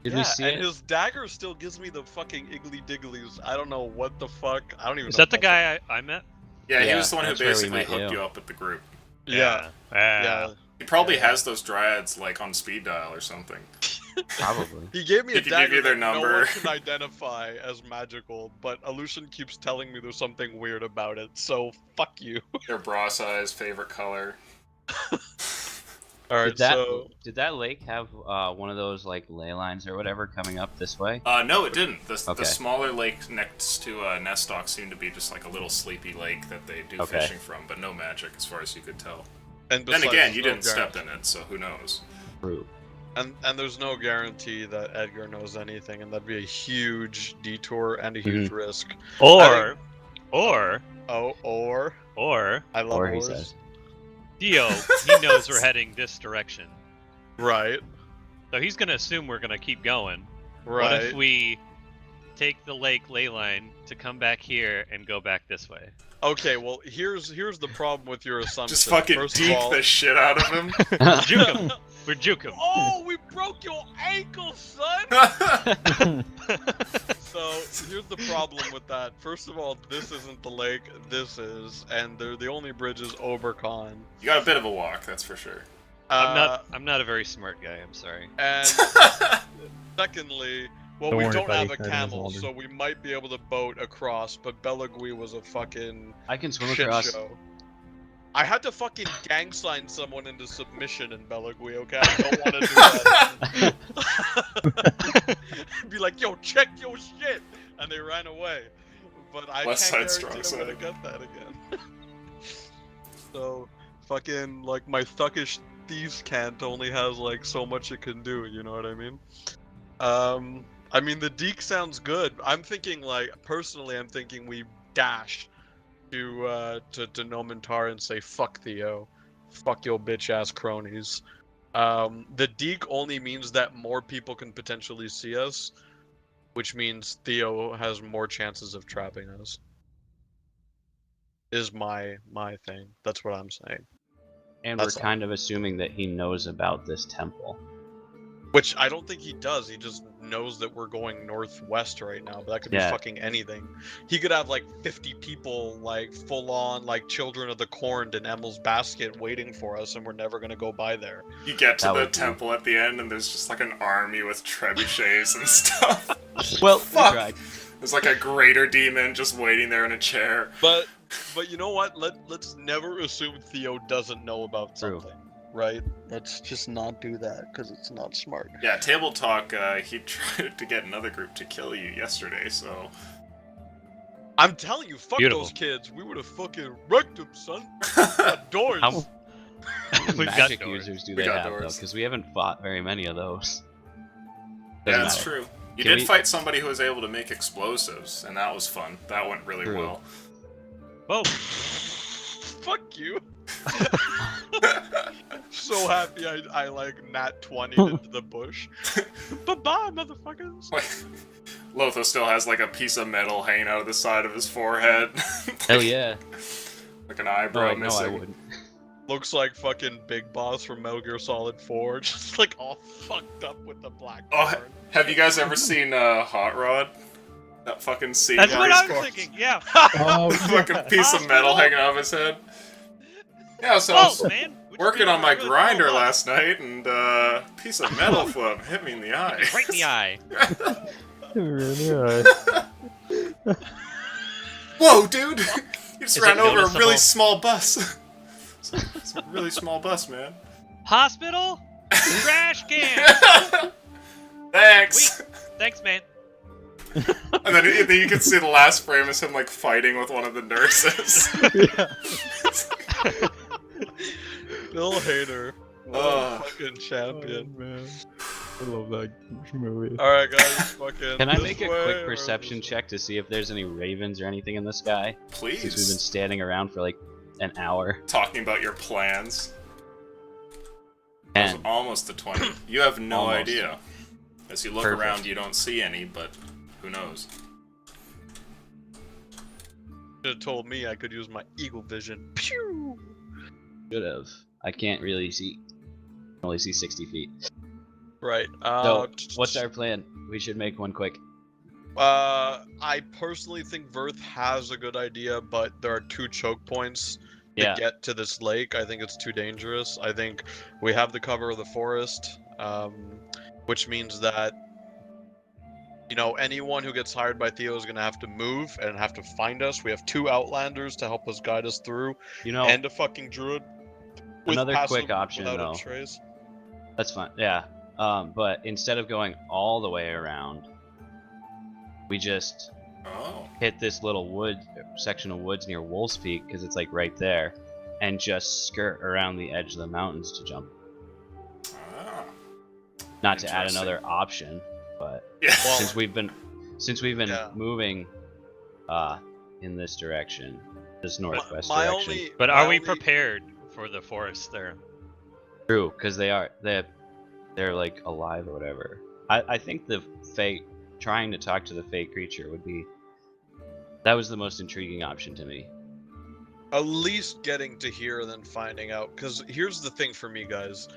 Speaker 1: Did
Speaker 3: yeah,
Speaker 1: we see
Speaker 3: and
Speaker 1: it?
Speaker 3: his dagger still gives me the fucking iggly digglies. I don't know what the fuck. I don't even.
Speaker 5: Is
Speaker 3: know
Speaker 5: that the
Speaker 3: what
Speaker 5: guy I met?
Speaker 4: Yeah, he
Speaker 1: Yeah,
Speaker 4: was the one who
Speaker 1: that's where we
Speaker 4: basically
Speaker 1: met
Speaker 4: hooked
Speaker 1: you.
Speaker 4: you up with the group.
Speaker 3: Yeah,
Speaker 5: Yeah.
Speaker 4: He probably
Speaker 3: Yeah.
Speaker 4: has those dryads like on speed dial or something.
Speaker 1: Probably.
Speaker 3: He gave me
Speaker 4: He
Speaker 3: a
Speaker 4: can give
Speaker 3: dagger
Speaker 4: you their
Speaker 3: that no
Speaker 4: number.
Speaker 3: one can identify as magical, but Aleutian keeps telling me there's something weird about it. So fuck you.
Speaker 4: Their bra size, favorite color.
Speaker 3: All right,
Speaker 1: Did that
Speaker 3: so
Speaker 1: did that lake have one of those like ley lines or whatever coming up this way?
Speaker 4: No, it didn't. The
Speaker 1: Okay.
Speaker 4: smaller lake next to Nestock seemed to be just like a little sleepy lake that they do
Speaker 1: Okay.
Speaker 4: fishing from, but no magic as far as you could tell.
Speaker 3: and
Speaker 4: Then
Speaker 3: besides,
Speaker 4: again, you
Speaker 3: no
Speaker 4: didn't step in it, so who knows?
Speaker 1: True.
Speaker 3: And there's no guarantee that Edgar knows anything, and that'd be a huge detour and a huge risk.
Speaker 5: Or
Speaker 3: Or I love
Speaker 1: Or he
Speaker 3: ors.
Speaker 1: says.
Speaker 5: Dio, he knows we're heading this direction.
Speaker 3: Right,
Speaker 5: So he's gonna assume we're gonna keep going. What
Speaker 3: right.
Speaker 5: if we take the lake ley line to come back here and go back this way?
Speaker 3: Okay, well here's the problem with your assumption.
Speaker 4: Just fucking
Speaker 3: First of
Speaker 4: deke
Speaker 3: all,
Speaker 4: the shit out of him.
Speaker 5: Juke him! We're juke him!
Speaker 3: Oh, we broke your ankle, son! So here's the problem with that. First of all, this isn't the lake. This is, and the only bridge is Oberkon.
Speaker 4: You got a bit of a walk, that's for sure.
Speaker 5: I'm not a very smart guy, I'm sorry.
Speaker 3: And secondly, well,
Speaker 2: Don't
Speaker 3: we
Speaker 2: worry,
Speaker 3: don't
Speaker 2: buddy,
Speaker 3: have a
Speaker 2: Cardinals
Speaker 3: camel,
Speaker 2: Aldrin.
Speaker 3: so we might be able to boat across. But Belagui was a fucking
Speaker 1: I can swim
Speaker 3: shit
Speaker 1: across.
Speaker 3: show. I had to fucking gang sign someone into submission in Belagui. Okay, I don't want to do that. Be like, yo, check your shit, and they ran away. But I
Speaker 4: West
Speaker 3: can't
Speaker 4: Side
Speaker 3: guarantee
Speaker 4: Strong
Speaker 3: I'm gonna get that again. So, fucking like my thuckish thieves cant only has like so much it can do. You know what I mean? I mean the deke sounds good. I'm thinking like personally, I'm thinking we dash to Nomentar and say fuck Theo, fuck your bitch ass cronies. The deke only means that more people can potentially see us, which means Theo has more chances of trapping us. Is my thing. That's what I'm saying.
Speaker 1: And
Speaker 3: That's
Speaker 1: we're
Speaker 3: all.
Speaker 1: kind of assuming that he knows about this temple.
Speaker 3: Which I don't think he does. He just knows that we're going northwest right now, but that could be
Speaker 1: Yeah.
Speaker 3: fucking anything. He could have like 50 people, like full on, like Children of the Corn in Emil's basket waiting for us, and we're never gonna go by there.
Speaker 4: You get to
Speaker 1: That
Speaker 4: the
Speaker 1: would be-
Speaker 4: temple at the end, and there's just like an army with trebuchets and stuff.
Speaker 1: Well,
Speaker 4: Fuck.
Speaker 1: we tried.
Speaker 4: There's like a greater demon just waiting there in a chair.
Speaker 3: But you know what? Let's never assume Theo doesn't know about
Speaker 1: True.
Speaker 3: something, right? Let's just not do that because it's not smart.
Speaker 4: Yeah, Table Talk, he tried to get another group to kill you yesterday, so...
Speaker 3: I'm telling you, fuck
Speaker 5: Beautiful.
Speaker 3: those kids. We would have fucking wrecked them, son. Got doors.
Speaker 1: How
Speaker 5: We've got
Speaker 1: magic
Speaker 5: doors.
Speaker 1: users do
Speaker 4: We
Speaker 1: they
Speaker 4: got
Speaker 1: have though?
Speaker 4: doors.
Speaker 1: Because we haven't fought very many of those.
Speaker 4: Yeah,
Speaker 1: Doesn't
Speaker 4: that's
Speaker 1: matter.
Speaker 4: true. You
Speaker 1: Can
Speaker 4: did
Speaker 1: we-
Speaker 4: fight somebody who was able to make explosives, and that was fun. That went really
Speaker 1: True.
Speaker 4: well.
Speaker 5: Whoa!
Speaker 3: Fuck you. So happy I like nat 20 into the bush. Bye-bye, motherfuckers.
Speaker 4: Lotho still has like a piece of metal hanging out of the side of his forehead.
Speaker 1: Hell yeah.
Speaker 4: Like an
Speaker 1: No,
Speaker 4: eyebrow
Speaker 1: I
Speaker 4: missing.
Speaker 1: wouldn't.
Speaker 3: Looks like fucking Big Boss from Metal Gear Solid 4, just like all fucked up with the black
Speaker 4: Oh,
Speaker 3: card.
Speaker 4: have you guys ever seen Hot Rod? That fucking scene
Speaker 5: That's
Speaker 4: where
Speaker 5: what
Speaker 4: he's
Speaker 5: I was
Speaker 4: got
Speaker 5: thinking, yeah!
Speaker 2: Oh,
Speaker 4: a fucking piece of metal
Speaker 5: Hospital?
Speaker 4: hanging out of his head. Yeah, so I was
Speaker 5: Oh, man! Which
Speaker 4: working
Speaker 5: one
Speaker 4: on my
Speaker 5: really
Speaker 4: grinder
Speaker 5: cool
Speaker 4: last night, and a piece of metal flip hit me in the eye.
Speaker 5: Right in the eye.
Speaker 4: Whoa, dude! You just
Speaker 5: Is
Speaker 4: ran
Speaker 5: it
Speaker 4: over a
Speaker 5: noticeable?
Speaker 4: really small bus. It's a really small bus, man.
Speaker 5: Hospital? Trash can!
Speaker 4: Thanks!
Speaker 5: Thanks, man.
Speaker 4: And then you can see the last frame is him like fighting with one of the nurses.
Speaker 3: Bill Hader. What a
Speaker 4: Ugh.
Speaker 3: fucking champion.
Speaker 2: man. I love that movie.
Speaker 3: Alright, guys, fucking.
Speaker 1: Can I
Speaker 3: this
Speaker 1: make a
Speaker 3: way
Speaker 1: quick
Speaker 3: or
Speaker 1: perception
Speaker 3: this-
Speaker 1: check to see if there's any ravens or anything in the sky? Since we've been
Speaker 4: Please.
Speaker 1: standing around for like an hour.
Speaker 4: Talking about your plans. That was
Speaker 1: And
Speaker 4: almost the 20. You have no
Speaker 1: Almost.
Speaker 4: idea. As you look
Speaker 1: Perfect.
Speaker 4: around, you don't see any, but who knows?
Speaker 3: Should have told me I could use my eagle vision. Pew!
Speaker 1: should have. I can't really see. Only see 60 feet.
Speaker 3: Right.
Speaker 1: So, what's our plan? We should make one quick.
Speaker 3: I personally think Verth has a good idea, but there are 2 choke points to
Speaker 1: Yeah.
Speaker 3: get to this lake. I think it's too dangerous. I think we have the cover of the forest, which means that, you know, anyone who gets hired by Theo is going to have to move and have to find us. We have 2 Outlanders to help us guide us through,
Speaker 1: You know,
Speaker 3: and a fucking druid. with
Speaker 1: another
Speaker 3: passive
Speaker 1: quick option,
Speaker 3: without a
Speaker 1: though.
Speaker 3: trace.
Speaker 1: That's fine. Yeah. But instead of going all the way around, we just
Speaker 4: Oh.
Speaker 1: hit this little section of woods near Wolf's Peak because it's like right there, and just skirt around the edge of the mountains to jump.
Speaker 4: Ah.
Speaker 1: Not to add
Speaker 4: Interesting.
Speaker 1: another option, but
Speaker 4: Yeah.
Speaker 3: Well,
Speaker 1: since we've been
Speaker 3: Yeah.
Speaker 1: moving in this direction, this northwest
Speaker 3: my
Speaker 1: direction.
Speaker 3: only,
Speaker 5: But
Speaker 3: my
Speaker 5: are we
Speaker 3: only-
Speaker 5: prepared for the forest there?
Speaker 1: True, because they're like alive or whatever. I think the fake trying to talk to the fake creature would be that was the most intriguing option to me.
Speaker 3: At least getting to here and then finding out. Because here's the thing for me, guys.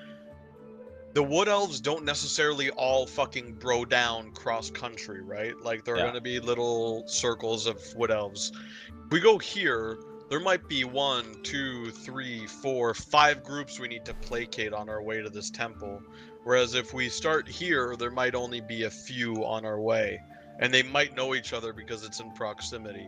Speaker 3: The Wood Elves don't necessarily all fucking bro down cross country, right? Like, there are
Speaker 1: Yeah.
Speaker 3: going to be little circles of Wood Elves. If we go here, there might be 1, 2, 3, 4, 5 groups we need to placate on our way to this temple. Whereas if we start here, there might only be a few on our way. And they might know each other because it's in proximity.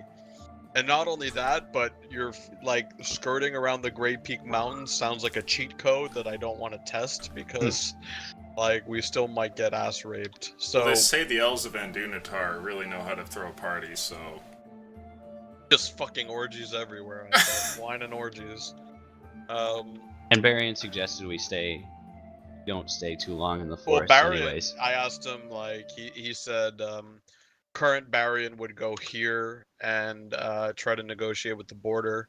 Speaker 3: And not only that, but you're like skirting around the Great Peak Mountains sounds like a cheat code that I don't want to test because like we still might get ass raped. So
Speaker 4: They say the elves of Andunatar really know how to throw parties, so
Speaker 3: just fucking orgies everywhere. I bet. Wine and orgies.
Speaker 1: And Barian suggested we don't stay too long in the
Speaker 3: Well,
Speaker 1: forest
Speaker 3: Barian,
Speaker 1: anyways.
Speaker 3: I asked him like he said current Barian would go here and try to negotiate with the border.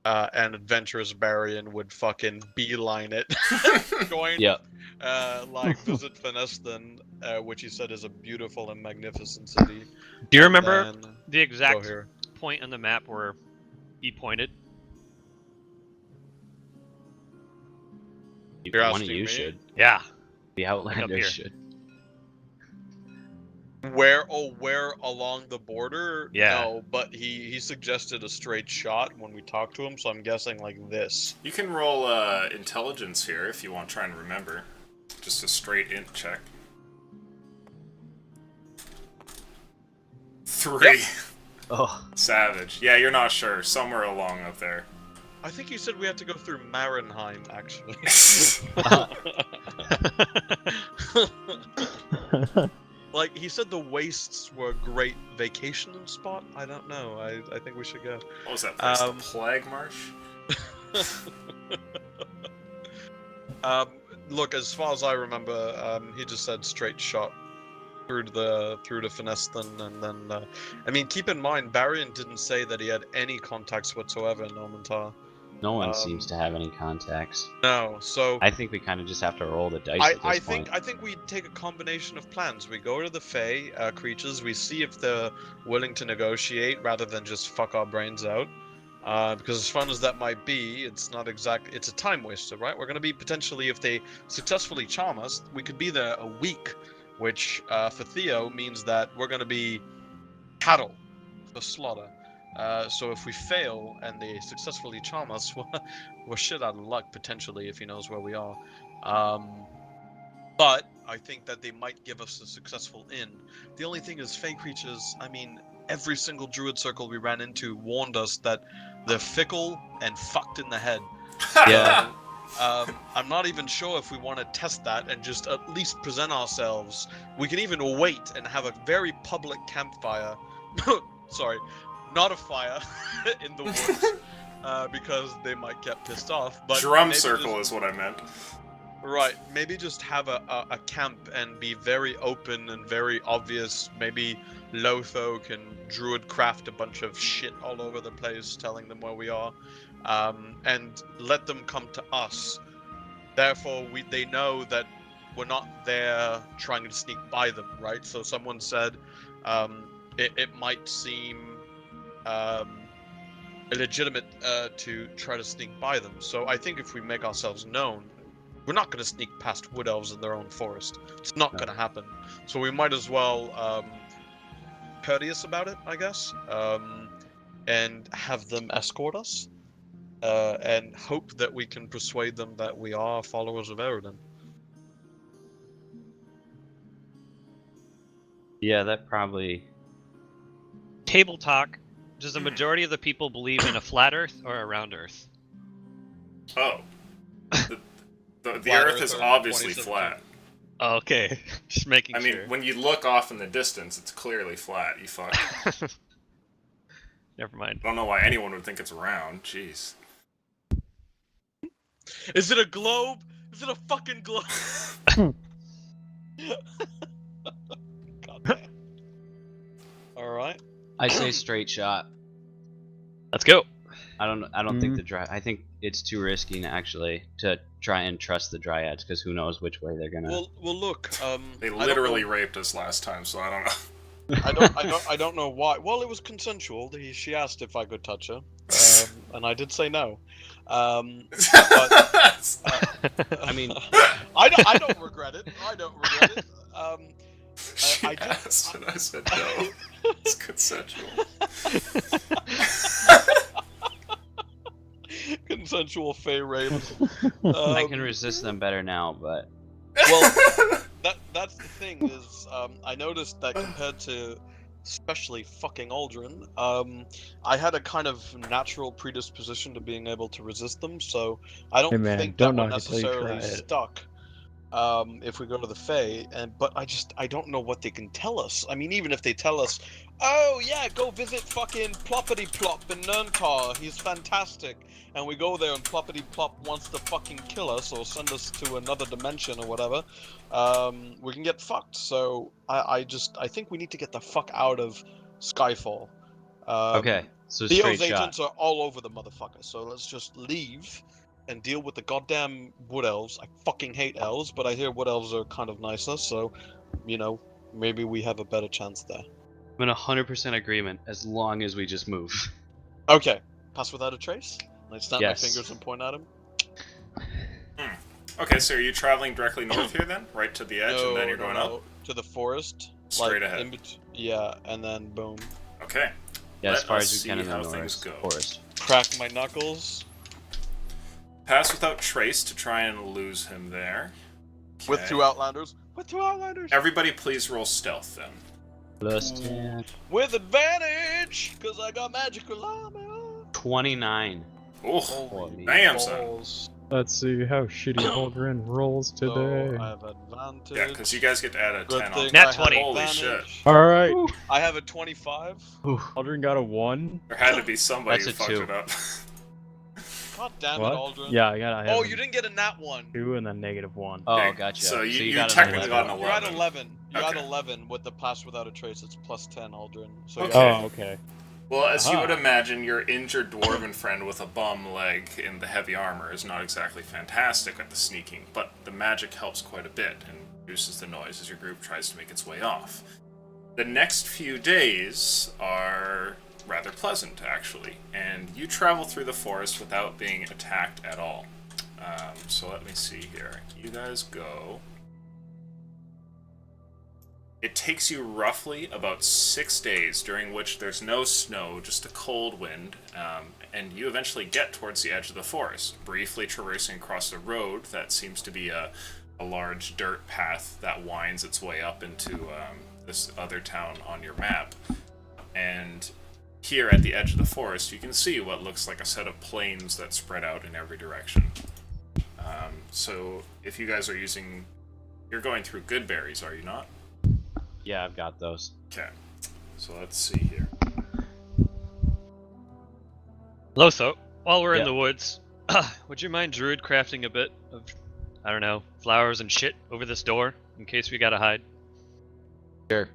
Speaker 3: And adventurous Barian would fucking beeline it, going
Speaker 1: Yep.
Speaker 3: like visit Fineston, which he said is a beautiful and magnificent city.
Speaker 5: Do you
Speaker 3: and
Speaker 5: remember
Speaker 3: then
Speaker 5: the
Speaker 3: go
Speaker 5: exact
Speaker 3: here.
Speaker 5: point on the map where he pointed?
Speaker 3: You're
Speaker 1: One of
Speaker 3: asking
Speaker 1: you
Speaker 3: me?
Speaker 1: should.
Speaker 5: Yeah.
Speaker 1: The Outlanders
Speaker 5: here.
Speaker 1: should.
Speaker 3: Where along the border?
Speaker 5: Yeah.
Speaker 3: No, but he suggested a straight shot when we talked to him, so I'm guessing like this.
Speaker 4: you can roll intelligence here if you want to try and remember. Just a straight int check. 3.
Speaker 1: Oh,
Speaker 4: Savage. Yeah, you're not sure. Somewhere along up there.
Speaker 3: I think he said we had to go through Marenheim, actually. Like, he said the wastes were a great vacation spot. I don't know. I think we should go.
Speaker 4: What was that place?
Speaker 3: Um,
Speaker 4: The Plague Marsh?
Speaker 3: Look, as far as I remember, he just said straight shot through to Fineston, and then I mean, keep in mind, Barian didn't say that he had any contacts whatsoever in Normantar.
Speaker 1: no one seems to have any contacts.
Speaker 3: No, so
Speaker 1: I think we kind of just have to roll the dice at this
Speaker 3: I
Speaker 1: point.
Speaker 3: think we take a combination of plans. We go to the Fae creatures, we see if they're willing to negotiate rather than just fuck our brains out. Because as fun as that might be, it's not exact. It's a time waster, right? We're going to be potentially, if they successfully charm us, we could be there a week, which for Theo means that we're going to be cattle for slaughter. So if we fail and they successfully charm us, we're shit out of luck potentially if he knows where we are. But I think that they might give us a successful in. The only thing is, Fae creatures, I mean, every single druid circle we ran into warned us that they're fickle and fucked in the head.
Speaker 1: Yeah.
Speaker 3: I'm not even sure if we want to test that and just at least present ourselves. We can even wait and have a very public campfire. Sorry, not a fire in the woods, because they might get pissed off. But
Speaker 4: Drum
Speaker 3: maybe
Speaker 4: circle
Speaker 3: just-
Speaker 4: is what I meant.
Speaker 3: Right, maybe just have a camp and be very open and very obvious. Maybe Lotho can druid craft a bunch of shit all over the place, telling them where we are, and let them come to us. Therefore, they know that we're not there trying to sneak by them, right? So someone said it might seem illegitimate to try to sneak by them. So I think if we make ourselves known, we're not going to sneak past wood elves in their own forest. It's not going to happen. So we might as well courteous about it, I guess, and have them escort us, and hope that we can persuade them that we are followers of Eridan.
Speaker 1: Yeah, that probably.
Speaker 5: Table talk. Does the majority of the people believe in a flat Earth or a round Earth?
Speaker 4: Oh. The
Speaker 3: Flat
Speaker 4: Earth
Speaker 3: Earth
Speaker 4: is
Speaker 3: or
Speaker 4: obviously
Speaker 3: 27.
Speaker 4: flat.
Speaker 5: Oh, okay, just making
Speaker 4: I mean,
Speaker 5: sure.
Speaker 4: when you look off in the distance, it's clearly flat. You fuck.
Speaker 5: Never mind.
Speaker 4: I don't know why anyone would think it's round. Jeez.
Speaker 3: Is it a globe? Is it a fucking globe? God damn. Alright.
Speaker 1: I say straight shot.
Speaker 5: Let's go.
Speaker 1: I don't think the dry. I think it's too risky actually to try and trust the dryads because who knows which way they're gonna.
Speaker 3: Well, look.
Speaker 4: They literally raped us last time, so I don't know.
Speaker 3: I don't know why. Well, it was consensual. She asked if I could touch her, and I did say no.
Speaker 1: I mean,
Speaker 3: I don't regret it. I don't regret it.
Speaker 4: She
Speaker 3: I did-
Speaker 4: asked, and I said no. It's consensual.
Speaker 3: Consensual fey rape.
Speaker 1: I can resist them better now, but
Speaker 3: Well, that's the thing is, I noticed that compared to, especially fucking Aldrin, I had a kind of natural predisposition to being able to resist them, so I don't
Speaker 2: Hey man,
Speaker 3: think
Speaker 2: don't
Speaker 3: that we're
Speaker 2: knock it till you
Speaker 3: necessarily
Speaker 2: try it.
Speaker 3: stuck. If we go to the Fae, but I don't know what they can tell us. I mean, even if they tell us, oh yeah, go visit fucking Ploppity Plop in Nerntar, he's fantastic, and we go there and Ploppity Plop wants to fucking kill us or send us to another dimension or whatever, we can get fucked. So I think we need to get the fuck out of Skyfall.
Speaker 1: okay. So
Speaker 3: Theo's
Speaker 1: straight shot.
Speaker 3: agents are all over the motherfucker, so let's just leave and deal with the goddamn wood elves. I fucking hate elves, but I hear wood elves are kind of nicer, so, you know, maybe we have a better chance there.
Speaker 1: I'm in 100% agreement as long as we just move.
Speaker 3: Okay, pass without a trace. I snap
Speaker 1: Yes.
Speaker 3: my fingers and point at him.
Speaker 4: Okay, so are you traveling directly north here then? Right to the edge, and then you're going up?
Speaker 3: to the forest.
Speaker 4: Straight
Speaker 3: like,
Speaker 4: ahead.
Speaker 3: Yeah, and then boom.
Speaker 4: Okay.
Speaker 1: Yeah, as
Speaker 4: Let
Speaker 1: far
Speaker 4: us
Speaker 1: as we can
Speaker 4: see
Speaker 1: in the
Speaker 4: how
Speaker 1: north
Speaker 4: things go.
Speaker 1: forest.
Speaker 3: Crack my knuckles.
Speaker 4: Pass without trace to try and lose him there.
Speaker 3: With
Speaker 4: Okay.
Speaker 3: 2 Outlanders. With 2 Outlanders!
Speaker 4: Everybody please roll stealth then.
Speaker 1: Plus 10.
Speaker 3: With advantage! Because I got magical armor!
Speaker 1: 29.
Speaker 4: Oh,
Speaker 3: Holy
Speaker 4: damn, son.
Speaker 3: balls.
Speaker 2: Let's see how shitty Aldrin rolls today.
Speaker 3: So I have advantage.
Speaker 4: Yeah, because you guys get to add a
Speaker 3: Good
Speaker 4: 10
Speaker 3: thing
Speaker 4: on.
Speaker 5: Nat
Speaker 3: I have
Speaker 5: 20.
Speaker 4: Holy
Speaker 3: advantage.
Speaker 2: Alright,
Speaker 3: I have a 25.
Speaker 2: Aldrin got a 1.
Speaker 4: There had to be somebody
Speaker 1: That's
Speaker 4: who
Speaker 1: a
Speaker 4: fucked
Speaker 1: 2.
Speaker 4: it up.
Speaker 3: God damn
Speaker 2: What?
Speaker 3: it, Aldrin.
Speaker 2: Yeah, I
Speaker 3: Oh,
Speaker 2: have
Speaker 3: you didn't get a nat 1.
Speaker 2: 2 and then -1.
Speaker 1: Oh,
Speaker 4: Okay,
Speaker 1: gotcha.
Speaker 4: so you
Speaker 1: got an
Speaker 4: technically
Speaker 1: 11.
Speaker 4: got an
Speaker 3: You're at
Speaker 4: 11.
Speaker 3: 11. You're at
Speaker 4: Okay.
Speaker 3: 11 with the pass without a trace. It's plus 10, Aldrin. So
Speaker 4: Okay.
Speaker 3: yeah.
Speaker 2: Oh, okay.
Speaker 4: Well, as you
Speaker 2: Aha.
Speaker 4: would imagine, your injured dwarven friend with a bum leg in the heavy armor is not exactly fantastic at the sneaking, but the magic helps quite a bit and reduces the noise as your group tries to make its way off. The next few days are rather pleasant, actually, and you travel through the forest without being attacked at all. So let me see here. You guys go. It takes you roughly about 6 days, during which there's no snow, just a cold wind, and you eventually get towards the edge of the forest, briefly traversing across a road that seems to be a large dirt path that winds its way up into this other town on your map. And here at the edge of the forest, you can see what looks like a set of plains that spread out in every direction. So if you guys are using... You're going through good berries, are you not?
Speaker 1: Yeah, I've got those.
Speaker 4: Okay, so let's see here.
Speaker 5: Lotho, while we're
Speaker 1: Yeah.
Speaker 5: in the woods, would you mind druid crafting a bit of, I don't know, flowers and shit over this door in case we gotta hide?
Speaker 1: Sure.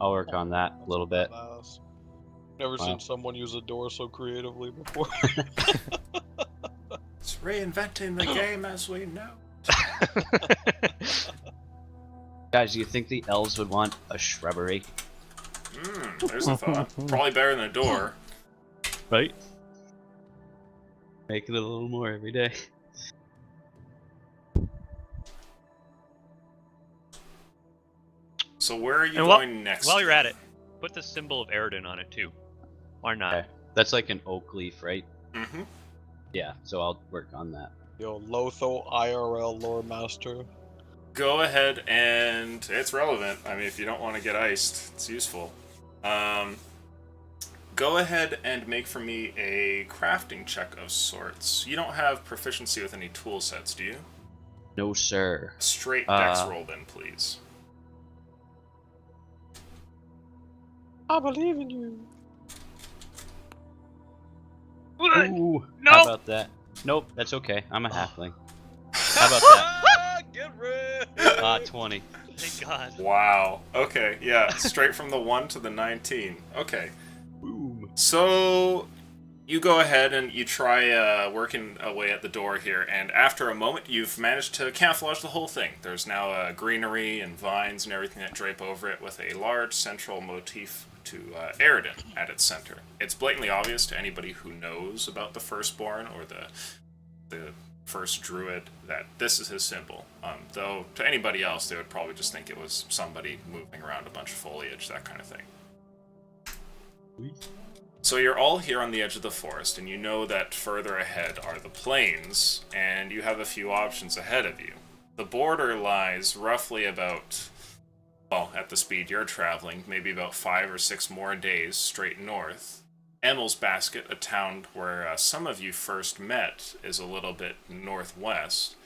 Speaker 1: I'll work on that a little bit.
Speaker 3: Badass. Never
Speaker 1: Wow.
Speaker 3: seen someone use a door so creatively before.
Speaker 4: It's reinventing the game as we know.
Speaker 1: Guys, do you think the elves would want a shrubbery?
Speaker 4: There's a thought. Probably better than a door.
Speaker 1: Right? Make it a little more every day.
Speaker 4: So where are you
Speaker 5: And
Speaker 4: going next?
Speaker 5: While you're at it, put the symbol of Eridan on it too. Why not?
Speaker 1: Okay. That's like an oak leaf, right?
Speaker 4: Mm-hmm.
Speaker 1: Yeah, so I'll work on that.
Speaker 3: Yo, Lotho IRL lore master.
Speaker 4: Go ahead and it's relevant. I mean, if you don't want to get iced, it's useful. Go ahead and make for me a crafting check of sorts. You don't have proficiency with any tool sets, do you?
Speaker 1: No, sir.
Speaker 4: Straight dex roll then, please.
Speaker 3: I believe in you.
Speaker 1: Ooh,
Speaker 5: No!
Speaker 1: How about that? Nope, that's okay. I'm a halfling. How about that?
Speaker 3: Get rid.
Speaker 1: 20.
Speaker 5: Thank God.
Speaker 4: Wow. Okay, yeah. Straight from the 1 to the 19. Okay.
Speaker 1: Boom.
Speaker 4: So you go ahead and you try working away at the door here, and after a moment, you've managed to camouflage the whole thing. There's now greenery and vines and everything that drape over it, with a large central motif to Eridan at its center. It's blatantly obvious to anybody who knows about the Firstborn or the first druid that this is his symbol. Though to anybody else, they would probably just think it was somebody moving around a bunch of foliage, that kind of thing. So you're all here on the edge of the forest, and you know that further ahead are the plains, and you have a few options ahead of you. The border lies roughly about, well, at the speed you're traveling, maybe about 5 or 6 more days straight north. Emil's Basket, a town where some of you first met, is a little bit northwest,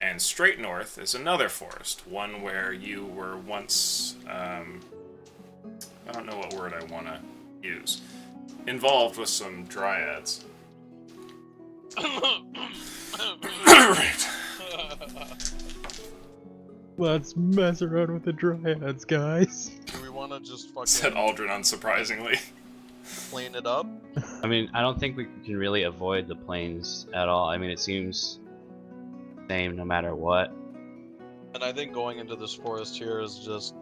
Speaker 4: and straight north is another forest, one where you were once, I don't know what word I want to use, involved with some dryads. Right.
Speaker 2: Let's mess around with the dryads, guys.
Speaker 3: Do we want to just
Speaker 4: Said
Speaker 3: fucking
Speaker 4: Aldrin unsurprisingly.
Speaker 3: clean it up?
Speaker 1: I mean, I don't think we can really avoid the plains at all. I mean, it seems same no matter what.
Speaker 3: And I think going into this forest here is just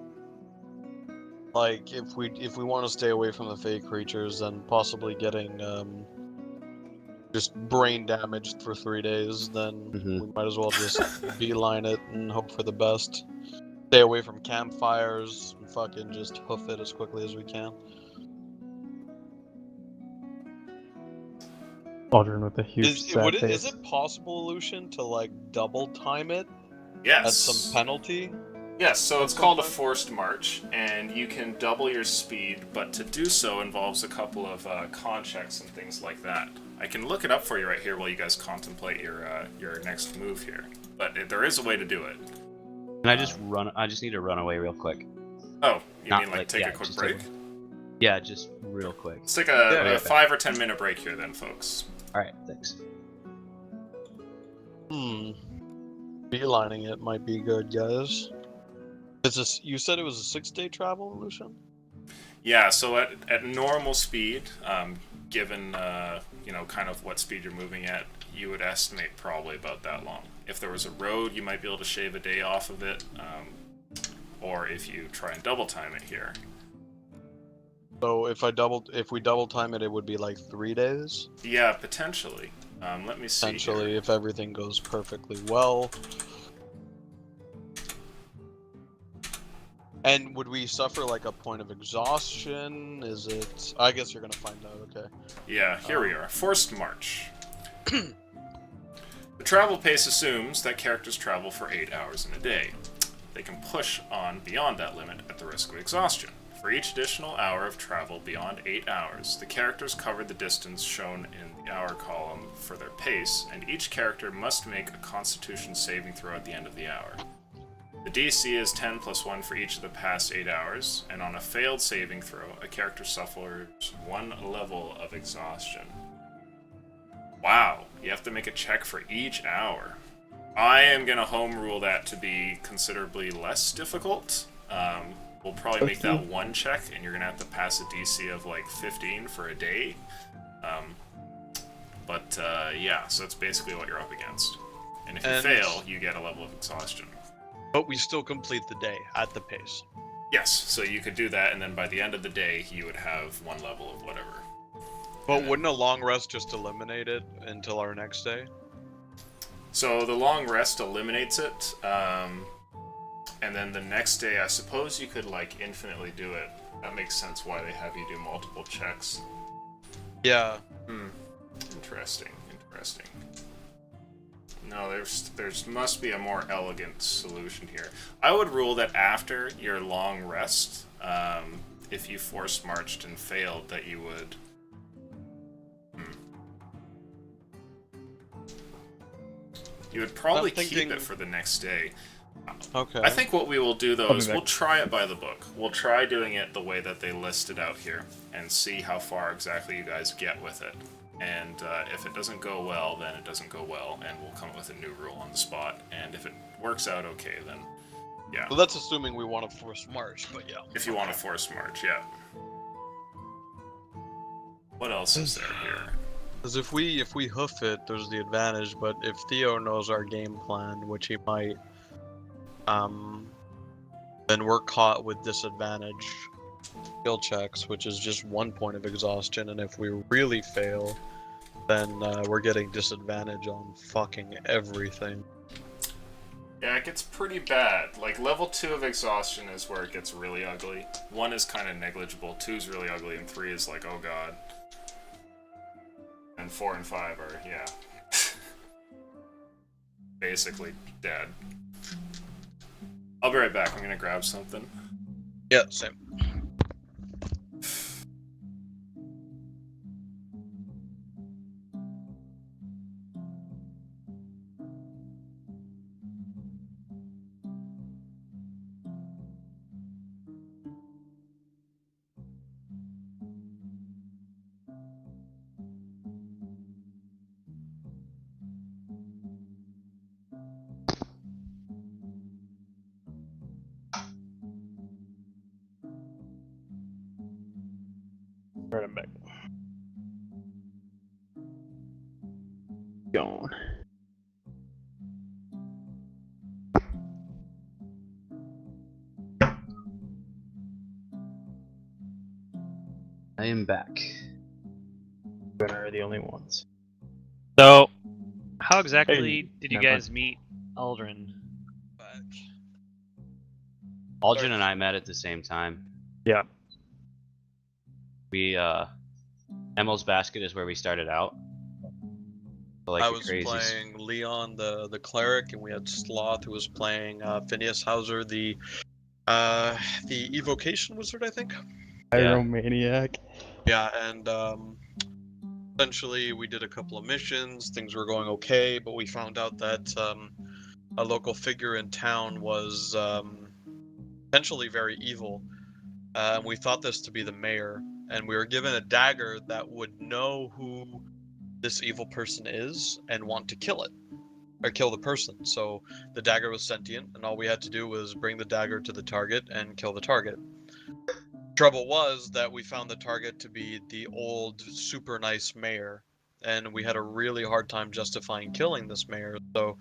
Speaker 3: like if we want to stay away from the fake creatures, then possibly getting just brain damaged for 3 days, then
Speaker 1: Mhm.
Speaker 3: we might as well just beeline it and hope for the best. Stay away from campfires and fucking just hoof it as quickly as we can.
Speaker 2: Aldrin with a huge sad
Speaker 3: Is
Speaker 2: face.
Speaker 3: it possible, Lucian, to like double time it
Speaker 4: Yes.
Speaker 3: at some penalty?
Speaker 4: Yes, so it's called a forced march, and you can double your speed, but to do so involves a couple of con checks and things like that. I can look it up for you right here while you guys contemplate your next move here, but there is a way to do it.
Speaker 1: Can I just run? I just need to run away real quick.
Speaker 4: Oh, you
Speaker 1: Not
Speaker 4: mean like
Speaker 1: like-
Speaker 4: take
Speaker 1: yeah,
Speaker 4: a quick
Speaker 1: just
Speaker 4: break?
Speaker 1: Yeah, just real quick.
Speaker 4: Let's take
Speaker 3: Yeah,
Speaker 4: a
Speaker 1: yeah.
Speaker 4: 5 or 10 minute break here then, folks.
Speaker 1: Alright, thanks.
Speaker 3: Beelining it might be good, guys. You said it was a 6-day travel, Lucian?
Speaker 4: Yeah, so at normal speed, given kind of what speed you're moving at, you would estimate probably about that long. If there was a road, you might be able to shave a day off of it, or if you try and double time it here.
Speaker 3: So if we double time it, it would be like 3 days.
Speaker 4: Yeah, potentially. Let me see.
Speaker 3: Essentially,
Speaker 4: here.
Speaker 3: if everything goes perfectly well. And would we suffer like a point of exhaustion? Is it? I guess you're gonna find out. Okay.
Speaker 4: Yeah, here we are. Forced march. The travel pace assumes that characters travel for 8 hours in a day. They can push on beyond that limit at the risk of exhaustion. For each additional hour of travel beyond 8 hours, the characters cover the distance shown in the hour column for their pace, and each character must make a Constitution saving throw at the end of the hour. The DC is 10 plus 1 for each of the past 8 hours, and on a failed saving throw, a character suffers 1 level of exhaustion. Wow, you have to make a check for each hour. I am going to home rule that to be considerably less difficult, we'll probably make that one check, and you're gonna have to pass a DC of like 15 for a day. Yeah, so that's basically what you're up against. And if you fail, you get a level of exhaustion.
Speaker 3: But we still complete the day at the pace.
Speaker 4: Yes, so you could do that, and then by the end of the day, you would have one level of whatever.
Speaker 3: But wouldn't a long rest just eliminate it until our next day?
Speaker 4: So the long rest eliminates it, and then the next day, I suppose you could like infinitely do it. That makes sense why they have you do multiple checks.
Speaker 3: Yeah.
Speaker 4: Interesting. No, there's must be a more elegant solution here. I would rule that after your long rest, if you force marched and failed, that you would. You would probably keep it for the next day.
Speaker 3: Okay.
Speaker 4: I think what we will do, though, is we'll try it by the book. We'll try doing it the way that they listed out here, and see how far exactly you guys get with it. And if it doesn't go well, then it doesn't go well, and we'll come up with a new rule on the spot. And if it works out okay, then yeah.
Speaker 3: Well, that's assuming we want to force march, but yeah.
Speaker 4: If you want to force march, yeah. What else is there here?
Speaker 3: Because if we hoof it, there's the advantage. But if Theo knows our game plan, which he might, then we're caught with disadvantage skill checks, which is just 1 point of exhaustion. And if we really fail, then we're getting disadvantage on fucking everything.
Speaker 4: Yeah, it gets pretty bad. Like, level 2 of exhaustion is where it gets really ugly. 1 is kind of negligible, 2 is really ugly, and 3 is like, oh god. And 4 and 5 are, yeah. Basically dead. I'll be right back, I'm gonna grab something.
Speaker 3: Yeah, same.
Speaker 2: Right, I'm back. Gone.
Speaker 1: I am back.
Speaker 2: Gunner are the only ones.
Speaker 5: So, how exactly
Speaker 2: Hey,
Speaker 5: did you
Speaker 2: never
Speaker 5: guys meet Aldrin?
Speaker 1: Aldrin and I met at the same time.
Speaker 2: Yeah.
Speaker 1: We, Emel's Basket is where we started out. Like
Speaker 3: I was playing Leon, the cleric, and we had Sloth, who was playing Phineas Hauser, the evocation wizard, I think.
Speaker 2: Pyromaniac.
Speaker 3: Yeah, and essentially we did a couple of missions. Things were going okay, but we found out that a local figure in town was potentially very evil. We thought this to be the mayor, and we were given a dagger that would know who this evil person is and want to kill it, or kill the person. So the dagger was sentient, and all we had to do was bring the dagger to the target and kill the target. Trouble was that we found the target to be the old, super nice mayor, and we had a really hard time justifying killing this mayor. So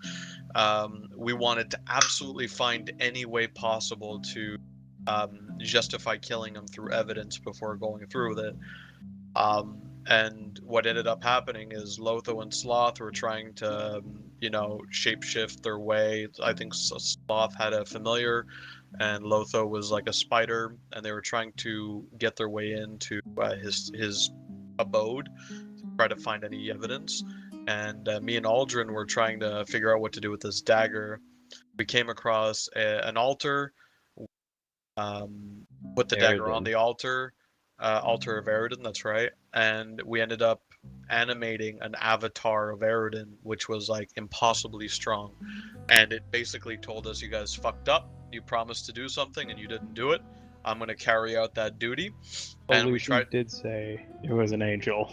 Speaker 3: we wanted to absolutely find any way possible to justify killing him through evidence before going through with it. And what ended up happening is Lotho and Sloth were trying to, shapeshift their way. I think Sloth had a familiar, and Lotho was like a spider, and they were trying to get their way into his abode to try to find any evidence. And me and Aldrin were trying to figure out what to do with this dagger. We came across an altar. Put the dagger on the altar. Altar of Eridan, that's right. And we ended up animating an avatar of Eridan, which was like impossibly strong. And it basically told us, you guys fucked up. You promised to do something and you didn't do it. I'm going to carry out that duty. And we tried.
Speaker 2: Did say it was an angel.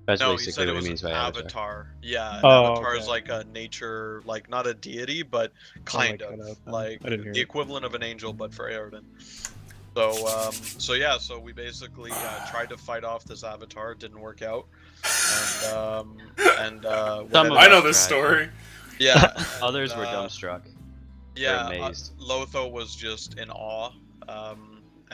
Speaker 1: That's
Speaker 3: No, he
Speaker 1: basically
Speaker 3: said it
Speaker 1: what
Speaker 3: was
Speaker 1: he means
Speaker 3: an
Speaker 1: by avatar.
Speaker 3: avatar. Yeah, an
Speaker 2: Oh,
Speaker 3: avatar is
Speaker 2: okay.
Speaker 3: like a nature, like not a deity, but kind
Speaker 2: cut
Speaker 3: of
Speaker 2: out then.
Speaker 3: like
Speaker 2: I didn't hear
Speaker 3: the
Speaker 2: it.
Speaker 3: equivalent of an angel, but for Aerodin. So yeah, so we basically tried to fight off this avatar. It didn't work out, and what
Speaker 1: Some
Speaker 3: ended
Speaker 1: of
Speaker 4: I
Speaker 3: up-
Speaker 4: know
Speaker 1: us
Speaker 4: this
Speaker 1: tried.
Speaker 4: story.
Speaker 3: Yeah,
Speaker 1: Others
Speaker 3: and,
Speaker 1: were dumbstruck.
Speaker 3: Yeah,
Speaker 1: amazed.
Speaker 3: Lotho was just in awe.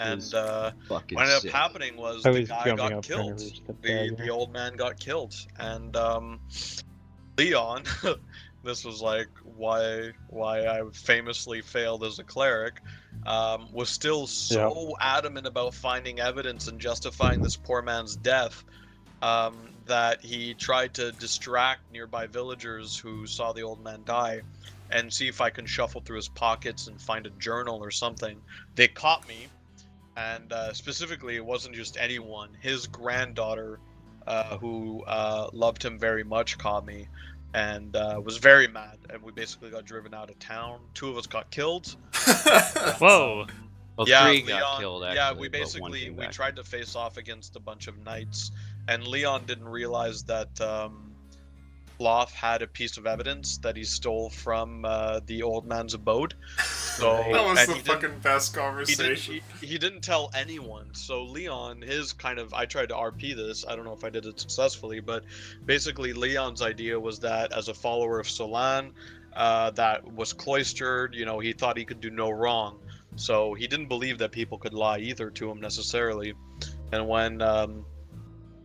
Speaker 3: And
Speaker 1: was
Speaker 3: what
Speaker 1: Fucking
Speaker 3: ended up
Speaker 1: sick.
Speaker 3: happening was
Speaker 2: I
Speaker 3: the
Speaker 2: was
Speaker 3: guy
Speaker 2: jumping
Speaker 3: got
Speaker 2: up trying to
Speaker 3: killed.
Speaker 2: reach the
Speaker 3: The
Speaker 2: dagger.
Speaker 3: old man got killed, and Leon. This was like why I famously failed as a cleric. Was still so adamant about finding evidence and justifying this poor man's death that he tried to distract nearby villagers who saw the old man die and see if I can shuffle through his pockets and find a journal or something. They caught me, and specifically, it wasn't just anyone. His granddaughter, who loved him very much, caught me and was very mad, and we basically got driven out of town. 2 of us got killed.
Speaker 5: Whoa!
Speaker 1: Well,
Speaker 3: Yeah,
Speaker 1: 3 got
Speaker 3: Leon-
Speaker 1: killed actually.
Speaker 3: Yeah,
Speaker 1: but
Speaker 3: we
Speaker 1: one
Speaker 3: basically
Speaker 1: came
Speaker 3: we
Speaker 1: back.
Speaker 3: tried to face off against a bunch of knights, and Leon didn't realize that Sloth had a piece of evidence that he stole from the old man's abode. So
Speaker 4: That was
Speaker 3: and
Speaker 4: the
Speaker 3: he didn't-
Speaker 4: fucking best
Speaker 3: he
Speaker 4: conversation.
Speaker 3: didn't, he didn't tell anyone. So Leon, his kind of, I tried to RP this. I don't know if I did it successfully, but basically Leon's idea was that as a follower of Solan, that was cloistered, you know, he thought he could do no wrong. So he didn't believe that people could lie either to him necessarily. And when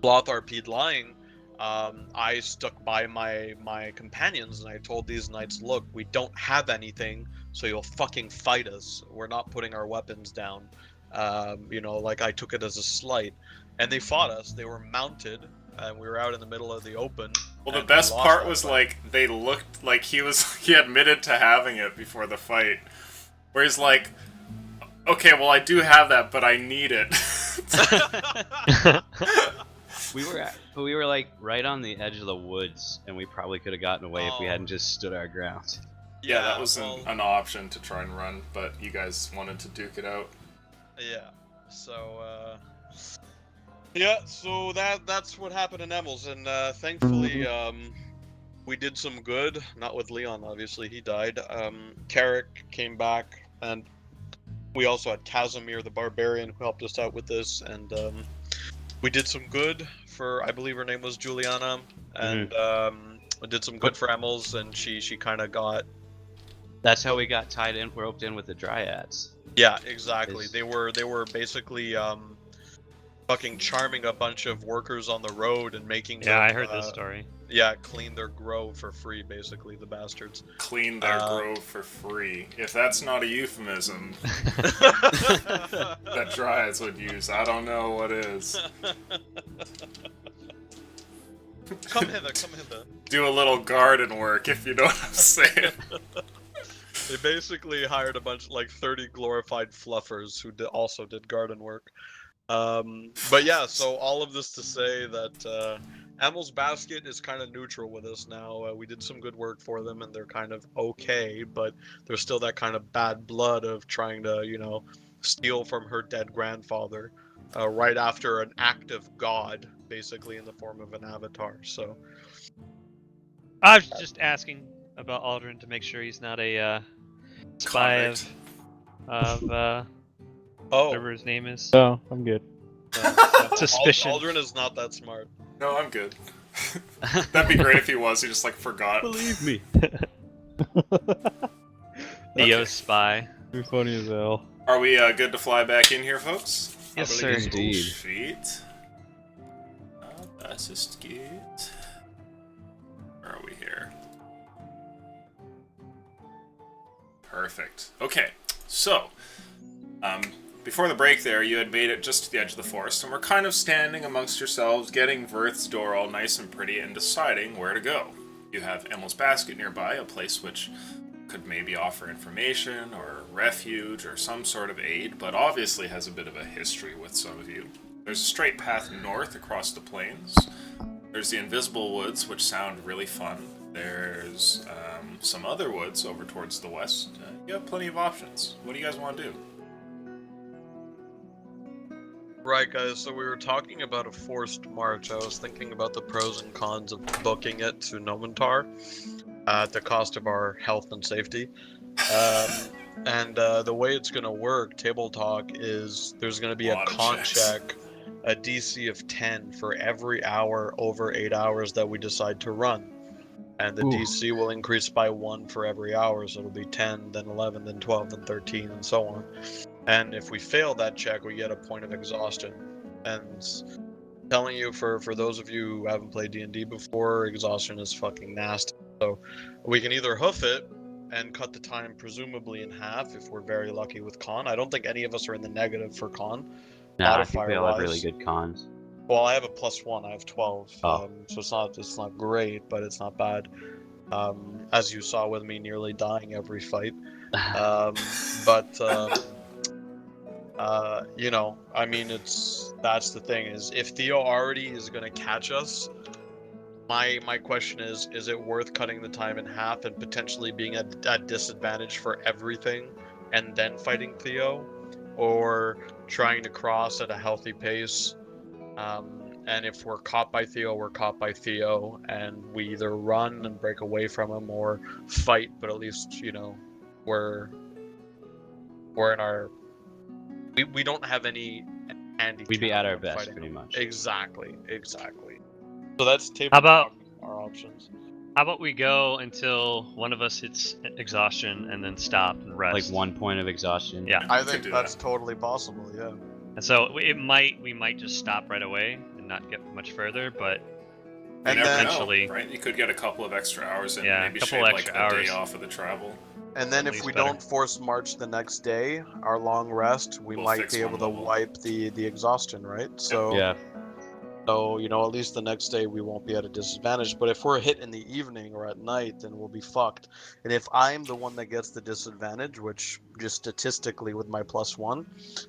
Speaker 3: Sloth RP'd lying, I stuck by my companions and I told these knights, look, we don't have anything, so you'll fucking fight us. We're not putting our weapons down. You know, like I took it as a slight. And they fought us. They were mounted, and we were out in the middle of the open.
Speaker 4: Well, the
Speaker 3: and we
Speaker 4: best
Speaker 3: lost
Speaker 4: part
Speaker 3: that
Speaker 4: was
Speaker 3: fight.
Speaker 4: like they looked like he admitted to having it before the fight, where he's like, "Okay, well I do have that, but I need it."
Speaker 1: We were like right on the edge of the woods, and we probably could have gotten away if we
Speaker 3: Oh.
Speaker 1: hadn't just stood our ground.
Speaker 4: Yeah, that was
Speaker 3: well,
Speaker 4: an option to try and run, but you guys wanted to duke it out.
Speaker 3: Yeah. So yeah, so that's what happened in Emmels, and thankfully we did some good. Not with Leon, obviously, he died. Carrick came back, and we also had Casimir the Barbarian who helped us out with this, and we did some good for, I believe her name was Juliana, and we did some good for Emmels, and she kind of got.
Speaker 1: That's how we got tied in, roped in with the Dryads.
Speaker 3: Yeah, exactly.
Speaker 1: Is-
Speaker 3: They were basically fucking charming a bunch of workers on the road and making
Speaker 5: Yeah,
Speaker 3: them,
Speaker 5: I heard this story.
Speaker 3: Yeah, clean their grove for free, basically, the bastards.
Speaker 4: Clean their grove for free. If that's not a euphemism that Dryads would use, I don't know what is.
Speaker 3: Come hither, come hither.
Speaker 4: Do a little garden work, if you know what I'm saying.
Speaker 3: They basically hired a bunch, like 30 glorified fluffers who also did garden work. But yeah, so all of this to say that Emil's Basket is kind of neutral with us now. We did some good work for them, and they're kind of okay, but there's still that kind of bad blood of trying to, you know, steal from her dead grandfather right after an act of God, basically in the form of an avatar. So
Speaker 5: I was just asking about Aldrin to make sure he's not a spy
Speaker 4: Convict.
Speaker 5: of
Speaker 3: oh,
Speaker 5: whatever his name is.
Speaker 2: Oh, I'm good.
Speaker 5: Suspicion.
Speaker 3: Aldrin is not that smart.
Speaker 4: No, I'm good. That'd be great if he was. He just like forgot.
Speaker 1: Believe me.
Speaker 5: Theo spy.
Speaker 2: You're funny as hell.
Speaker 4: Are we good to fly back in here, folks?
Speaker 5: Yes,
Speaker 3: I
Speaker 5: sir.
Speaker 3: believe
Speaker 1: Indeed.
Speaker 4: Sweet. Das ist gut. Where are we here? Perfect. Okay, so before the break there, you had made it just to the edge of the forest, and we're kind of standing amongst yourselves, getting Verth's door all nice and pretty, and deciding where to go. You have Emil's Basket nearby, a place which could maybe offer information or refuge or some sort of aid, but obviously has a bit of a history with some of you. There's a straight path north across the plains. There's the Invisible Woods, which sound really fun. There's some other woods over towards the west. You have plenty of options. What do you guys want to do?
Speaker 3: Right, guys, so we were talking about a forced march. I was thinking about the pros and cons of booking it to Nomentar at the cost of our health and safety. And the way it's going to work, Table Talk, is there's going to be a con check, a DC of 10 for every hour over 8 hours that we decide to run. And the DC will increase by 1 for every hour, so it'll be 10, then 11, then 12, then 13, and so on. And if we fail that check, we get a point of exhaustion. And telling you, for those of you who haven't played D&D before, exhaustion is fucking nasty. So we can either hoof it and cut the time presumably in half if we're very lucky with con. I don't think any of us are in the negative for con.
Speaker 1: Nah, I think we all have really good cons.
Speaker 3: Well, I have a +1. I have 12.
Speaker 1: Oh.
Speaker 3: So it's not great, but it's not bad. As you saw with me nearly dying every fight. You know, I mean, that's the thing, is if Theo already is gonna catch us, my question is it worth cutting the time in half and potentially being at disadvantage for everything and then fighting Theo, or trying to cross at a healthy pace? And if we're caught by Theo, we're caught by Theo, and we either run and break away from him or fight, but at least, you know, we're in our... We don't have any handy...
Speaker 1: We'd be at our best,
Speaker 3: fighting.
Speaker 1: pretty much.
Speaker 3: Exactly. So that's table
Speaker 5: How about-
Speaker 3: talk, our options.
Speaker 5: How about we go until one of us hits exhaustion and then stop and rest?
Speaker 1: Like 1 point of exhaustion.
Speaker 5: Yeah.
Speaker 3: I
Speaker 4: We could
Speaker 3: think
Speaker 4: do
Speaker 3: that's
Speaker 4: that.
Speaker 3: totally possible, yeah.
Speaker 5: And so we might just stop right away and not get much further, but
Speaker 4: You
Speaker 3: And
Speaker 4: never
Speaker 3: then-
Speaker 5: Potentially.
Speaker 4: know, right? You could get a couple of extra hours and
Speaker 5: Yeah,
Speaker 4: maybe
Speaker 5: a couple
Speaker 4: shave like
Speaker 5: extra
Speaker 4: a
Speaker 5: hours.
Speaker 4: day off of the travel.
Speaker 3: And then
Speaker 5: At
Speaker 3: if
Speaker 5: least
Speaker 3: we
Speaker 5: better.
Speaker 3: don't force march the next day, our long rest, we
Speaker 4: We'll
Speaker 3: might
Speaker 4: fix
Speaker 3: be able
Speaker 4: one
Speaker 3: to
Speaker 4: level.
Speaker 3: wipe the exhaustion, right? So
Speaker 1: Yeah.
Speaker 3: So, you know, at least the next day we won't be at a disadvantage. But if we're hit in the evening or at night, then we'll be fucked. And if I'm the one that gets the disadvantage, which just statistically with my +1,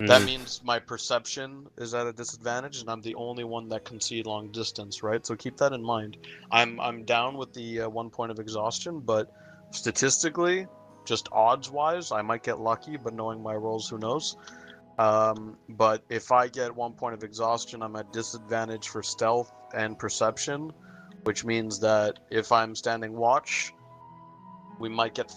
Speaker 3: that means my perception is at a disadvantage, and I'm the only one that can see long distance, right? So keep that in mind. I'm down with the 1 point of exhaustion, but statistically, just odds-wise, I might get lucky, but knowing my rolls, who knows? But if I get 1 point of exhaustion, I'm at disadvantage for stealth and perception, which means that if I'm standing watch, we might get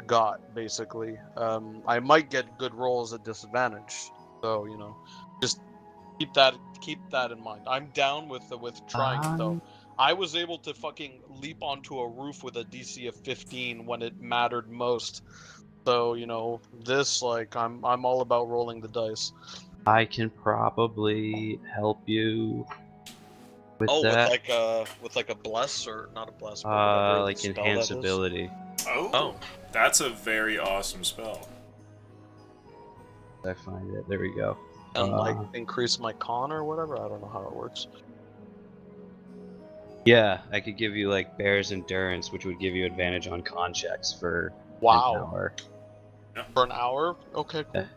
Speaker 3: got, basically. I might get good rolls at disadvantage, so, you know, just keep that in mind. I'm down with trying it, though. I was able to fucking leap onto a roof with a DC of 15 when it mattered most. So, you know, this, like, I'm all about rolling the dice.
Speaker 1: I can probably help you with that.
Speaker 3: with like a bless, or not a bless, but whatever
Speaker 1: Like
Speaker 3: spell that
Speaker 1: enhance
Speaker 3: is.
Speaker 1: ability.
Speaker 3: Oh.
Speaker 4: That's a very awesome spell.
Speaker 1: I find it. There we go.
Speaker 3: And like increase my con or whatever. I don't know how it works.
Speaker 1: Yeah, I could give you like Bear's Endurance, which would give you advantage on con checks for an
Speaker 3: Wow.
Speaker 1: hour.
Speaker 3: For an hour? Okay, cool.
Speaker 1: Yeah.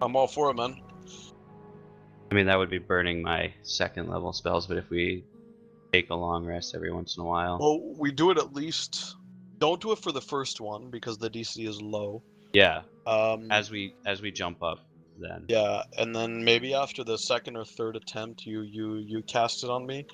Speaker 3: I'm all for it, man.
Speaker 1: I mean, that would be burning my second level spells, but if we take a long rest every once in a while.
Speaker 3: Well, we do it at least. Don't do it for the first one because the DC is low.
Speaker 1: Yeah,
Speaker 3: Um,
Speaker 1: as we jump up, then.
Speaker 3: Yeah, and then maybe after the second or third attempt, you cast it on me,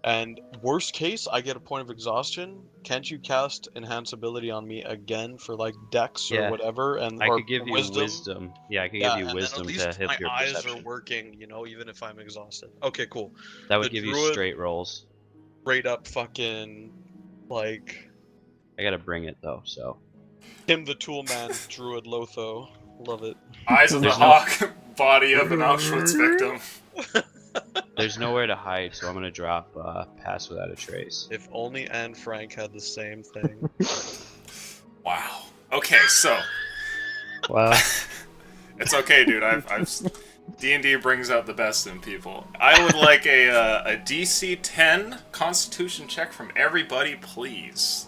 Speaker 3: and worst case, I get a point of exhaustion. Can't you cast enhance ability on me again for like Dex or
Speaker 1: Yeah.
Speaker 3: whatever? And
Speaker 1: I
Speaker 3: or
Speaker 1: could give you wisdom. Yeah, I could
Speaker 3: Yeah,
Speaker 1: give you
Speaker 3: and
Speaker 1: wisdom
Speaker 3: then
Speaker 1: to
Speaker 3: at
Speaker 1: hit
Speaker 3: least
Speaker 1: your
Speaker 3: my eyes
Speaker 1: perception.
Speaker 3: are working, you know, even if I'm exhausted. Okay, cool.
Speaker 1: That would
Speaker 3: the
Speaker 1: give you
Speaker 3: druid-
Speaker 1: straight rolls.
Speaker 3: Straight up fucking like
Speaker 1: I gotta bring it though, so.
Speaker 3: Tim the Tool Man, Druid Lotho. Love it.
Speaker 4: Eyes of the
Speaker 1: There's no-
Speaker 4: hawk, body of an Auschwitz victim.
Speaker 1: There's nowhere to hide, so I'm gonna drop Pass Without a Trace.
Speaker 3: If only Anne Frank had the same thing.
Speaker 4: Wow. Okay, so
Speaker 2: Wow.
Speaker 4: it's okay, dude. I've D&D brings out the best in people. I would like a DC 10 Constitution check from everybody, please.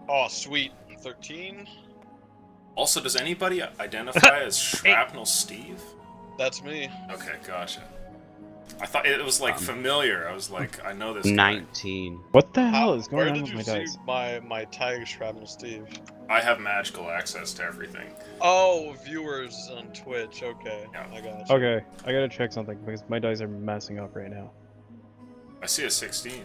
Speaker 3: Oh, sweet. 13?
Speaker 4: Also, does anybody identify as Shrapnel Steve?
Speaker 3: That's me.
Speaker 4: Okay, gotcha. I thought it was like familiar. I was like, I know this guy.
Speaker 1: 19.
Speaker 2: What the hell is
Speaker 3: Where
Speaker 2: going on
Speaker 3: did
Speaker 2: with
Speaker 3: you
Speaker 2: my
Speaker 3: see
Speaker 2: dice?
Speaker 3: my tag, Shrapnel Steve?
Speaker 4: I have magical access to everything.
Speaker 3: Oh, viewers on Twitch. Okay,
Speaker 4: Yeah.
Speaker 3: I got you.
Speaker 2: Okay, I gotta check something because my dice are messing up right now.
Speaker 4: I see a 16.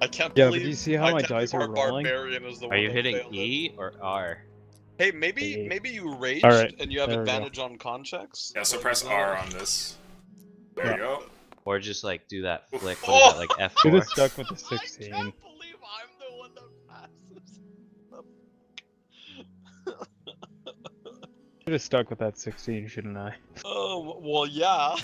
Speaker 3: I can't
Speaker 2: Yeah, but
Speaker 3: believe.
Speaker 2: do you see how
Speaker 3: I
Speaker 2: my
Speaker 3: can't
Speaker 2: dice
Speaker 3: believe
Speaker 2: are
Speaker 3: our
Speaker 2: rolling?
Speaker 3: Barbarian is the
Speaker 1: Are
Speaker 3: one
Speaker 1: you
Speaker 3: that
Speaker 1: hitting
Speaker 3: failed it.
Speaker 1: E or R?
Speaker 3: Hey, maybe
Speaker 2: E.
Speaker 3: you raged
Speaker 2: Alright,
Speaker 3: and you have
Speaker 2: there we go.
Speaker 3: advantage on con checks.
Speaker 4: Yeah, so
Speaker 3: Like,
Speaker 4: press
Speaker 3: is that
Speaker 4: R
Speaker 3: a-
Speaker 4: on this. There
Speaker 2: Yeah.
Speaker 4: you go.
Speaker 1: Or just like do that flick?
Speaker 3: Oh!
Speaker 1: What is that, like F4?
Speaker 2: Should have stuck with the
Speaker 3: I
Speaker 2: 16.
Speaker 3: can't believe I'm the one that passes.
Speaker 2: Should have stuck with that 16, shouldn't I?
Speaker 3: Oh well, yeah.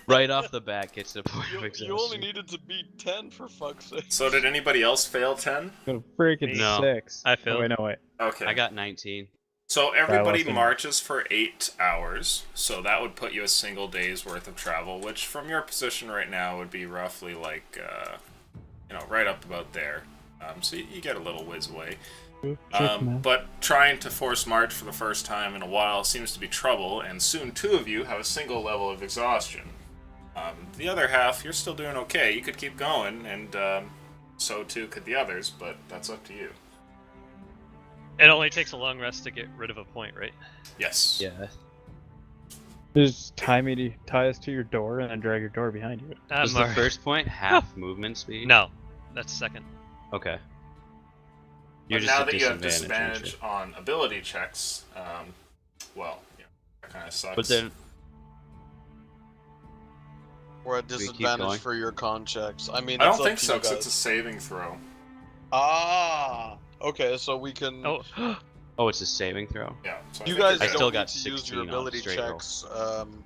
Speaker 1: Right off the bat gets a point of
Speaker 3: You only
Speaker 1: exhaustion.
Speaker 3: needed to beat 10 for fuck's sake.
Speaker 4: So did anybody else fail 10?
Speaker 2: Gonna freaking
Speaker 1: No.
Speaker 2: 6.
Speaker 5: I
Speaker 2: Oh,
Speaker 5: failed.
Speaker 2: wait, no, wait.
Speaker 4: Okay.
Speaker 1: I got 19.
Speaker 4: So everybody
Speaker 2: less than-
Speaker 4: marches for 8 hours, so that would put you a single day's worth of travel, which from your position right now would be roughly like, right up about there. So you get a little ways away. But trying to force march for the first time in a while seems to be trouble, and soon 2 of you have a single level of exhaustion. The other half, you're still doing okay. You could keep going, and so too could the others, but that's up to you.
Speaker 5: It only takes a long rest to get rid of a point, right?
Speaker 4: Yes.
Speaker 1: Yeah.
Speaker 2: Just tie us to your door and then drag your door behind you.
Speaker 1: Was the first point half movement speed?
Speaker 5: No, that's second.
Speaker 1: Okay. You're
Speaker 4: But
Speaker 1: just
Speaker 4: now
Speaker 1: at
Speaker 4: that you have
Speaker 1: disadvantage,
Speaker 4: disadvantage on ability checks, that kind of sucks.
Speaker 1: But then,
Speaker 3: We're at
Speaker 1: we keep
Speaker 3: disadvantage
Speaker 1: going?
Speaker 3: for your con checks. I mean,
Speaker 4: I
Speaker 3: it's
Speaker 4: don't think
Speaker 3: up to
Speaker 4: so,
Speaker 3: you
Speaker 4: because
Speaker 3: guys.
Speaker 4: it's a saving throw.
Speaker 3: Ah, okay, so we can.
Speaker 5: Oh,
Speaker 1: oh, it's a saving throw.
Speaker 4: Yeah. So
Speaker 3: You
Speaker 4: think
Speaker 3: guys
Speaker 1: I
Speaker 4: you're
Speaker 1: still
Speaker 3: don't
Speaker 4: good.
Speaker 3: need
Speaker 1: got
Speaker 3: to use your
Speaker 1: 16 on
Speaker 3: ability
Speaker 1: straight roll.
Speaker 3: checks.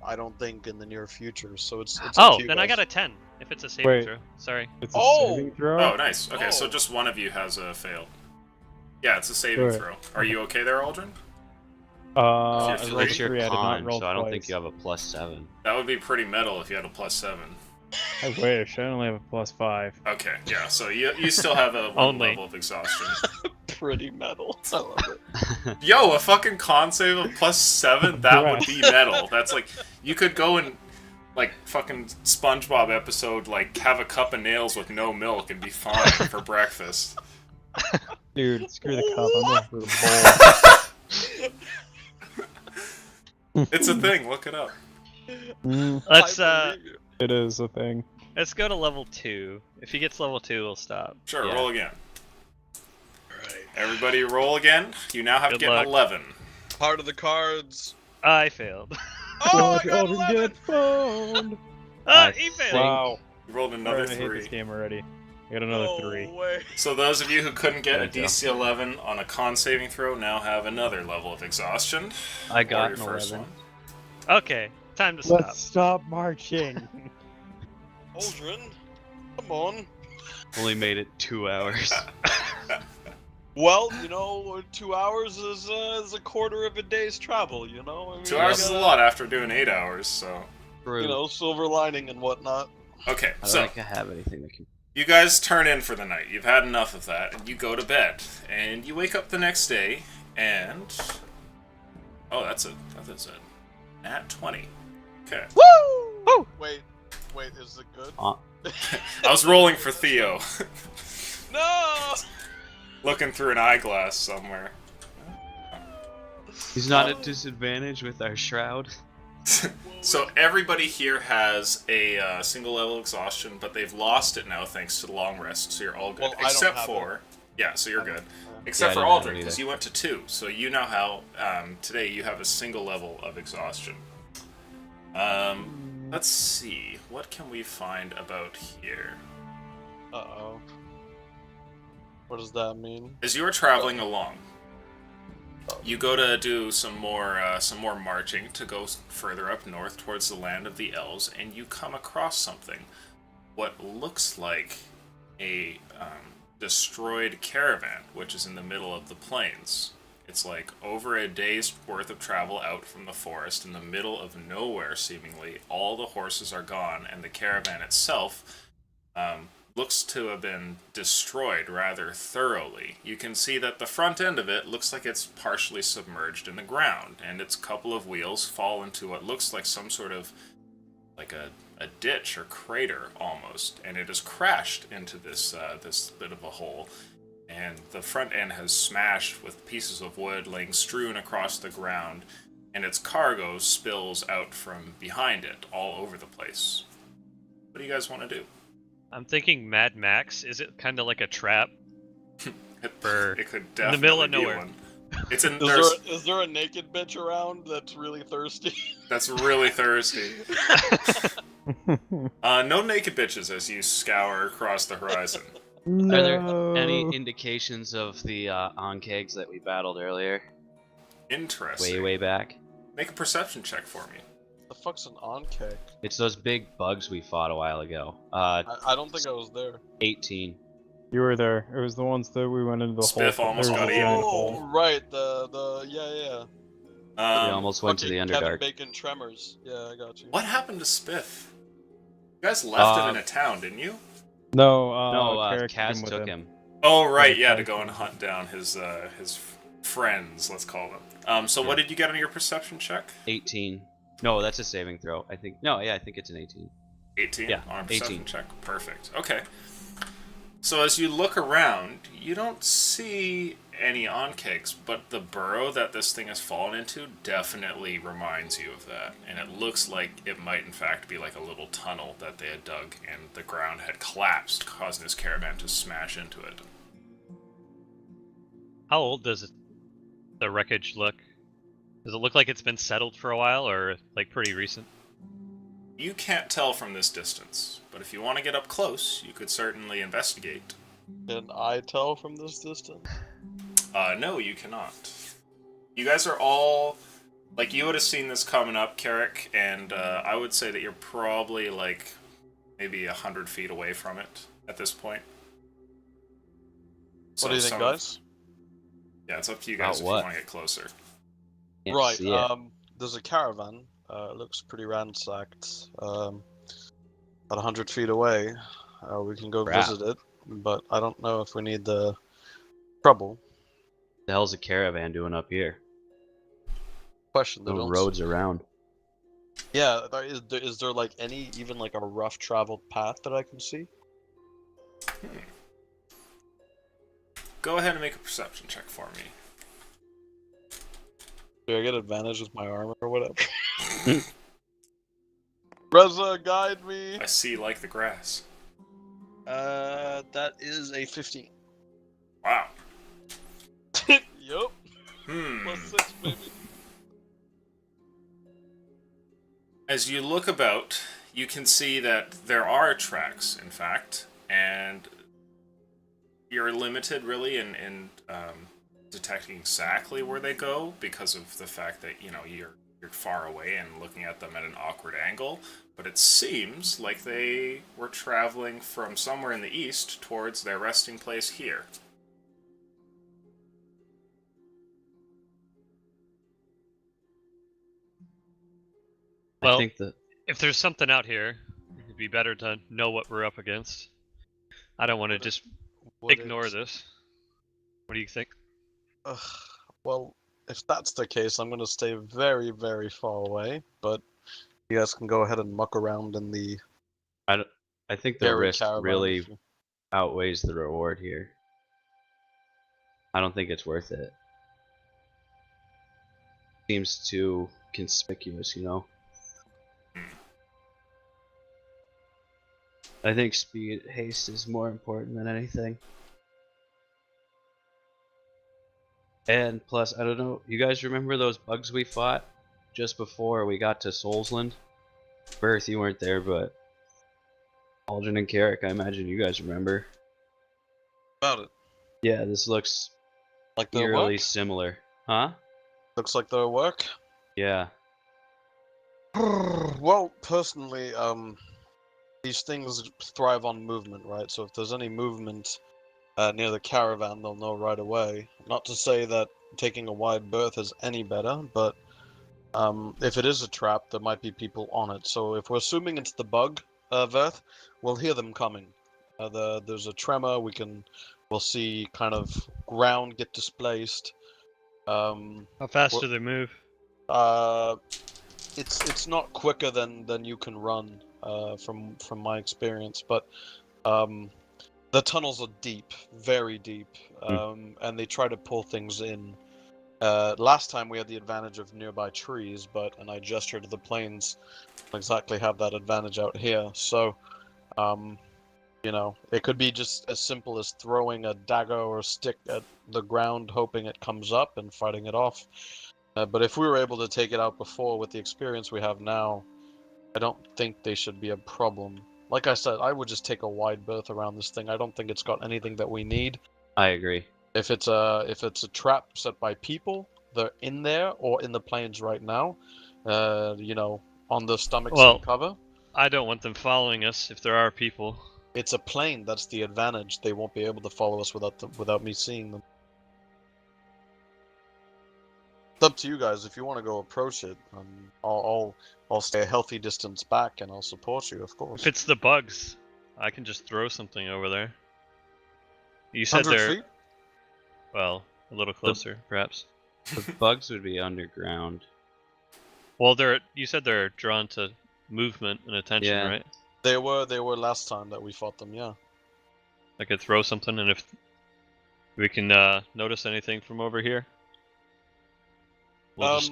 Speaker 3: I don't think in the near future. So it's up
Speaker 5: oh,
Speaker 3: to you
Speaker 5: then I
Speaker 3: guys.
Speaker 5: got a 10 if it's a saving
Speaker 2: Wait.
Speaker 5: throw. Sorry.
Speaker 2: It's a
Speaker 3: Oh!
Speaker 2: saving throw?
Speaker 4: Oh, nice. Okay, so
Speaker 3: Oh.
Speaker 4: just one of you has a fail. Yeah, it's a saving
Speaker 2: Right.
Speaker 4: throw. Are you okay there, Aldrin?
Speaker 2: I
Speaker 4: It's
Speaker 2: rolled
Speaker 1: It's your
Speaker 2: 3, I did not
Speaker 1: con,
Speaker 2: roll
Speaker 1: so I don't
Speaker 2: twice.
Speaker 1: think you have a +7.
Speaker 4: That would be pretty metal if you had a +7.
Speaker 2: I wish. I only have a +5.
Speaker 4: Okay, yeah, so you still have a one
Speaker 5: Only.
Speaker 4: level of exhaustion.
Speaker 3: Pretty metal. I love it.
Speaker 4: Yo, a fucking con save of +7? That would be metal. That's like, you could go and, like, fucking SpongeBob episode, like, have a cup of nails with no milk and be fine for breakfast.
Speaker 2: Dude, screw the cup. I'm going for the bowl.
Speaker 4: It's a thing, look it up.
Speaker 5: Let's
Speaker 3: I believe you.
Speaker 2: It is a thing.
Speaker 5: let's go to level 2. If he gets level 2, we'll stop.
Speaker 4: Sure,
Speaker 1: Yeah.
Speaker 4: roll again.
Speaker 3: Alright.
Speaker 4: Everybody roll again. You now have
Speaker 5: Good
Speaker 4: to get
Speaker 5: luck.
Speaker 4: an 11.
Speaker 3: Part of the cards.
Speaker 5: I failed.
Speaker 3: Oh, I
Speaker 2: Watch
Speaker 3: got
Speaker 2: Aldrin
Speaker 3: 11!
Speaker 2: get boned!
Speaker 5: Ah,
Speaker 1: I
Speaker 5: he failed.
Speaker 2: Wow.
Speaker 4: You rolled
Speaker 2: I'm
Speaker 4: another
Speaker 2: starting to hate
Speaker 4: 3.
Speaker 2: this game already. I got another
Speaker 3: No
Speaker 2: 3.
Speaker 3: way.
Speaker 4: So those of you who couldn't get a
Speaker 1: There you go.
Speaker 4: DC 11 on a con saving throw now have another level of exhaustion.
Speaker 1: I
Speaker 4: Or
Speaker 1: got
Speaker 4: your
Speaker 1: an
Speaker 4: first
Speaker 1: 11.
Speaker 4: one.
Speaker 5: Okay, time to stop.
Speaker 2: Let's stop marching.
Speaker 3: Aldrin, come on.
Speaker 1: Only made it 2 hours.
Speaker 3: Well, 2 hours is a quarter of a day's travel. I mean,
Speaker 4: 2 hours is a lot after doing 8 hours, so.
Speaker 1: True.
Speaker 3: Silver lining and whatnot.
Speaker 4: Okay,
Speaker 1: I
Speaker 4: so
Speaker 1: don't think I have anything that can.
Speaker 4: you guys turn in for the night. You've had enough of that, and you go to bed. And you wake up the next day, and. Oh, that's a nat 20. Okay.
Speaker 3: Woo! Wait, is it good?
Speaker 4: I was rolling for Theo.
Speaker 3: No!
Speaker 4: Looking through an eyeglass somewhere.
Speaker 1: He's not at disadvantage with our shroud.
Speaker 4: So everybody here has a single level exhaustion, but they've lost it now thanks to the long rest, so you're all good.
Speaker 3: Well, I don't
Speaker 4: Except
Speaker 3: have
Speaker 4: for... Yeah, so you're
Speaker 3: I don't-
Speaker 4: good. Except
Speaker 1: Yeah,
Speaker 4: for
Speaker 1: I don't have
Speaker 4: Aldrin,
Speaker 1: it
Speaker 4: because
Speaker 1: either.
Speaker 4: you went to 2, so you now have... today you have a single level of exhaustion. Let's see. What can we find about here?
Speaker 3: Uh-oh. What does that mean?
Speaker 4: As you are traveling along, you go to do some more marching to go further up north towards the land of the elves, and you come across something. What looks like a destroyed caravan, which is in the middle of the plains. It's like over a day's worth of travel out from the forest in the middle of nowhere, seemingly. All the horses are gone, and the caravan itself looks to have been destroyed rather thoroughly. You can see that the front end of it looks like it's partially submerged in the ground, and its couple of wheels fall into what looks like some sort of like a a ditch or crater almost, and it has crashed into this this bit of a hole. And the front end has smashed with pieces of wood laying strewn across the ground, and its cargo spills out from behind it all over the place. What do you guys want to do?
Speaker 5: I'm thinking Mad Max. Is it kind of like a trap?
Speaker 4: It could definitely
Speaker 5: in the middle of
Speaker 4: be
Speaker 5: nowhere.
Speaker 4: one. It's in
Speaker 3: Is there a naked bitch around that's really thirsty?
Speaker 4: That's really thirsty. No naked bitches as you scour across the horizon.
Speaker 2: No.
Speaker 1: Are there any indications of the onkegs that we battled earlier?
Speaker 4: Interesting.
Speaker 1: Way back?
Speaker 4: Make a perception check for me.
Speaker 3: The fuck's an onkeg?
Speaker 1: It's those big bugs we fought a while ago.
Speaker 3: I don't think I was there.
Speaker 1: 18.
Speaker 2: You were there. It was the ones that we went into the
Speaker 4: Spiff
Speaker 2: hole.
Speaker 4: almost
Speaker 2: there was
Speaker 4: got
Speaker 2: a
Speaker 4: eaten.
Speaker 2: giant
Speaker 3: Oh,
Speaker 2: hole.
Speaker 3: right. The yeah.
Speaker 1: We almost went to the
Speaker 3: Fucking Kevin
Speaker 1: Underdark.
Speaker 3: Bacon Tremors. Yeah, I got you.
Speaker 4: What happened to Spiff? You guys left him
Speaker 1: Uh,
Speaker 4: in a town, didn't you?
Speaker 2: No,
Speaker 1: No,
Speaker 2: Carrick
Speaker 1: Kaz
Speaker 2: came with
Speaker 1: took him.
Speaker 4: Oh right,
Speaker 2: Yeah,
Speaker 4: yeah, to go and hunt down his friends, let's call them. So what did you get on your perception check?
Speaker 1: 18. No, that's a saving throw. I think. No, yeah, I think it's an 18.
Speaker 4: 18
Speaker 1: Yeah,
Speaker 4: on a perception
Speaker 1: 18.
Speaker 4: check. Perfect. Okay. So as you look around, you don't see any onkegs, but the burrow that this thing has fallen into definitely reminds you of that. And it looks like it might in fact be like a little tunnel that they had dug and the ground had collapsed, causing this caravan to smash into it.
Speaker 5: How old does the wreckage look? Does it look like it's been settled for a while, or like pretty recent?
Speaker 4: You can't tell from this distance, but if you want to get up close, you could certainly investigate.
Speaker 3: Can I tell from this distance?
Speaker 4: No, you cannot. You guys are all, like, you would have seen this coming up, Carrick, and I would say that you're probably, like, maybe 100 feet away from it at this point.
Speaker 3: What do you think, guys?
Speaker 4: Yeah, it's up to you guys if
Speaker 1: About what?
Speaker 4: you want to get closer.
Speaker 1: Can't
Speaker 3: Right.
Speaker 1: see it.
Speaker 3: There's a caravan. It looks pretty ransacked. About 100 feet away. We can go
Speaker 1: Crap.
Speaker 3: visit it, but I don't know if we need the trouble.
Speaker 1: The hell's a caravan doing up here?
Speaker 3: Question. They
Speaker 1: No
Speaker 3: don't-
Speaker 1: roads around.
Speaker 3: Yeah. Is there like even like a rough traveled path that I can see?
Speaker 4: Go ahead and make a perception check for me.
Speaker 3: Do I get advantage with my armor or whatever? Reza, guide me.
Speaker 4: I see like the grass.
Speaker 3: That is a 15.
Speaker 4: Wow.
Speaker 3: Yup. Plus 6, baby.
Speaker 4: As you look about, you can see that there are tracks, in fact, and you're limited really in detecting exactly where they go because of the fact that you're far away and looking at them at an awkward angle. But it seems like they were traveling from somewhere in the east towards their resting place here.
Speaker 5: Well,
Speaker 1: I think that
Speaker 5: if there's something out here, it'd be better to know what we're up against. I don't want to just ignore this. What do you think?
Speaker 3: Well, if that's the case, I'm gonna stay very, very far away. But you guys can go ahead and muck around in the
Speaker 1: I think the
Speaker 3: berry
Speaker 1: risk
Speaker 3: caravan.
Speaker 1: really
Speaker 3: if you-
Speaker 1: outweighs the reward here. I don't think it's worth it. Seems too conspicuous, I think haste is more important than anything. And plus, I don't know, you guys remember those bugs we fought just before we got to Soulsland? Birth, you weren't there, but Aldrin and Carrick, I imagine you guys remember.
Speaker 3: About it.
Speaker 1: Yeah, this looks
Speaker 3: Like their
Speaker 1: eerily
Speaker 3: work?
Speaker 1: similar. Huh?
Speaker 3: Looks like their work.
Speaker 1: Yeah.
Speaker 3: Well, personally, these things thrive on movement, right? So if there's any movement near the caravan, they'll know right away. Not to say that taking a wide berth is any better, but if it is a trap, there might be people on it. So if we're assuming it's the bug berth, we'll hear them coming. There's a tremor. We'll see kind of ground get displaced.
Speaker 5: How fast
Speaker 3: Well-
Speaker 5: do they move?
Speaker 3: It's not quicker than you can run. from my experience. But the tunnels are deep, very deep, and they try to pull things in. Last time we had the advantage of nearby trees, and I gestured to the plains. Don't exactly have that advantage out here, so you know, it could be just as simple as throwing a dagger or a stick at the ground, hoping it comes up and fighting it off. But if we were able to take it out before with the experience we have now, I don't think they should be a problem. Like I said, I would just take a wide berth around this thing. I don't think it's got anything that we need.
Speaker 1: I agree.
Speaker 3: If it's a trap set by people, they're in there or in the plains right now, you know, on the stomachs and cover.
Speaker 5: I don't want them following us if there are people.
Speaker 3: It's a plane. That's the advantage. They won't be able to follow us without me seeing them. It's up to you guys. If you want to go approach it, I'll stay a healthy distance back and I'll support you, of course.
Speaker 5: If it's the bugs, I can just throw something over there. You said
Speaker 3: 100
Speaker 5: they're
Speaker 3: feet?
Speaker 5: well, a little closer, perhaps.
Speaker 1: The bugs would be underground.
Speaker 5: Well, you said they're drawn to movement and attention,
Speaker 1: Yeah.
Speaker 5: right?
Speaker 3: They were last time that we fought them. Yeah.
Speaker 5: I could throw something, and if we can notice anything from over here, we'll just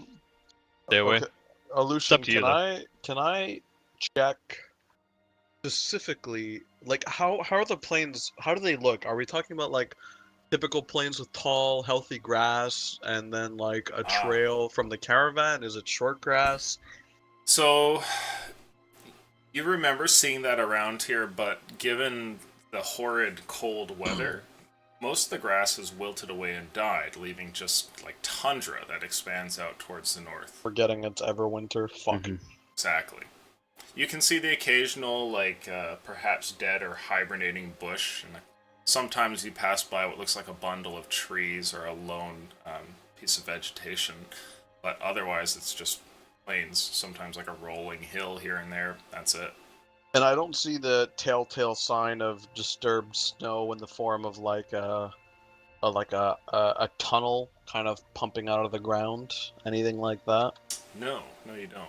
Speaker 5: stay away.
Speaker 3: Okay. Alushan,
Speaker 5: up to you,
Speaker 3: can I check specifically, like, how are the plains? How do they look? Are we talking about like typical plains with tall, healthy grass, and then like a trail from the caravan? Is it short grass?
Speaker 4: So, you remember seeing that around here, but given the horrid cold weather, most of the grass has wilted away and died, leaving just like tundra that expands out towards the north.
Speaker 3: Forgetting it's Everwinter. Fuck.
Speaker 4: Exactly. You can see the occasional, like, perhaps dead or hibernating bush, and sometimes you pass by what looks like a bundle of trees or a lone piece of vegetation, but otherwise it's just plains, sometimes like a rolling hill here and there. That's it.
Speaker 3: And I don't see the telltale sign of disturbed snow in the form of like a tunnel kind of pumping out of the ground, anything like that.
Speaker 4: No, you don't.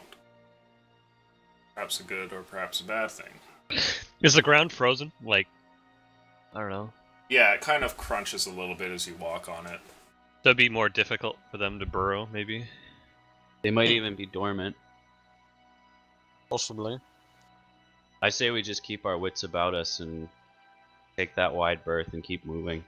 Speaker 4: Perhaps a good or perhaps a bad thing.
Speaker 5: Is the ground frozen? Like, I don't know.
Speaker 4: Yeah, it kind of crunches a little bit as you walk on it.
Speaker 5: That'd be more difficult for them to burrow, maybe.
Speaker 1: They might even be dormant.
Speaker 3: Possibly.
Speaker 1: I say we just keep our wits about us and take that wide berth and keep moving.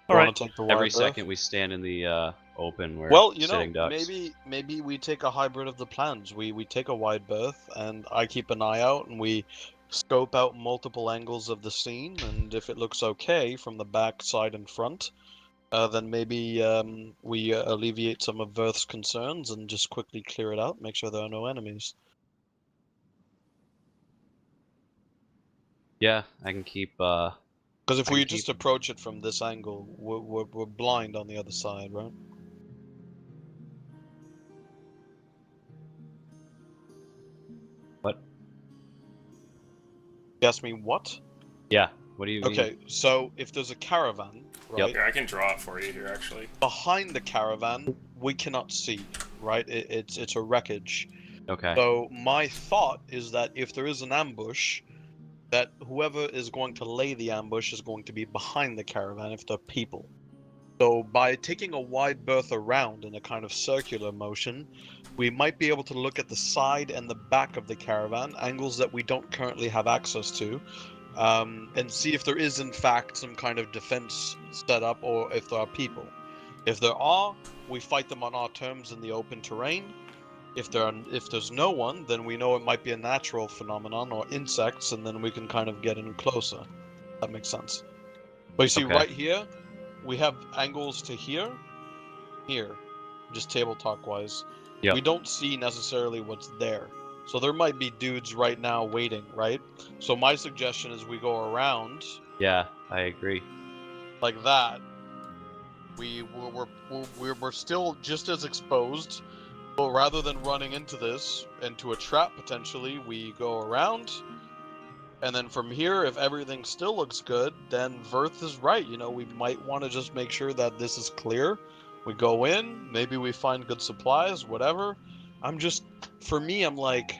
Speaker 5: All right.
Speaker 1: Every second we stand in the open, we're
Speaker 3: Well, you know,
Speaker 1: sitting ducks.
Speaker 3: maybe we take a hybrid of the plans. We take a wide berth, and I keep an eye out, and we scope out multiple angles of the scene. And if it looks okay from the back, side, and front, then maybe we alleviate some of Verth's concerns and just quickly clear it out, make sure there are no enemies.
Speaker 1: Yeah, I can keep.
Speaker 3: Because if
Speaker 1: I
Speaker 3: we
Speaker 1: can
Speaker 3: just
Speaker 1: keep-
Speaker 3: approach it from this angle, we're blind on the other side, right?
Speaker 1: What?
Speaker 3: You asked me what?
Speaker 1: Yeah. What do you mean?
Speaker 3: Okay, so if there's a caravan, right?
Speaker 4: Here, I can draw it for you here, actually.
Speaker 3: Behind the caravan, we cannot see, right? It's a wreckage.
Speaker 1: Okay.
Speaker 3: So my thought is that if there is an ambush, that whoever is going to lay the ambush is going to be behind the caravan if they're people. So by taking a wide berth around in a kind of circular motion, we might be able to look at the side and the back of the caravan, angles that we don't currently have access to, and see if there is in fact some kind of defense set up or if there are people. If there are, we fight them on our terms in the open terrain. If there's no one, then we know it might be a natural phenomenon or insects, and then we can kind of get in closer. That makes sense. But you see,
Speaker 1: Okay.
Speaker 3: right here, we have angles to here, just table talk wise.
Speaker 1: Yep.
Speaker 3: We don't see necessarily what's there. So there might be dudes right now waiting, right? So my suggestion is we go around
Speaker 1: Yeah, I agree.
Speaker 3: like that. We're still just as exposed, but rather than running into a trap potentially, we go around, and then from here, if everything still looks good, then Verth is right. You know, we might want to just make sure that this is clear. We go in, maybe we find good supplies, whatever. For me, I'm like,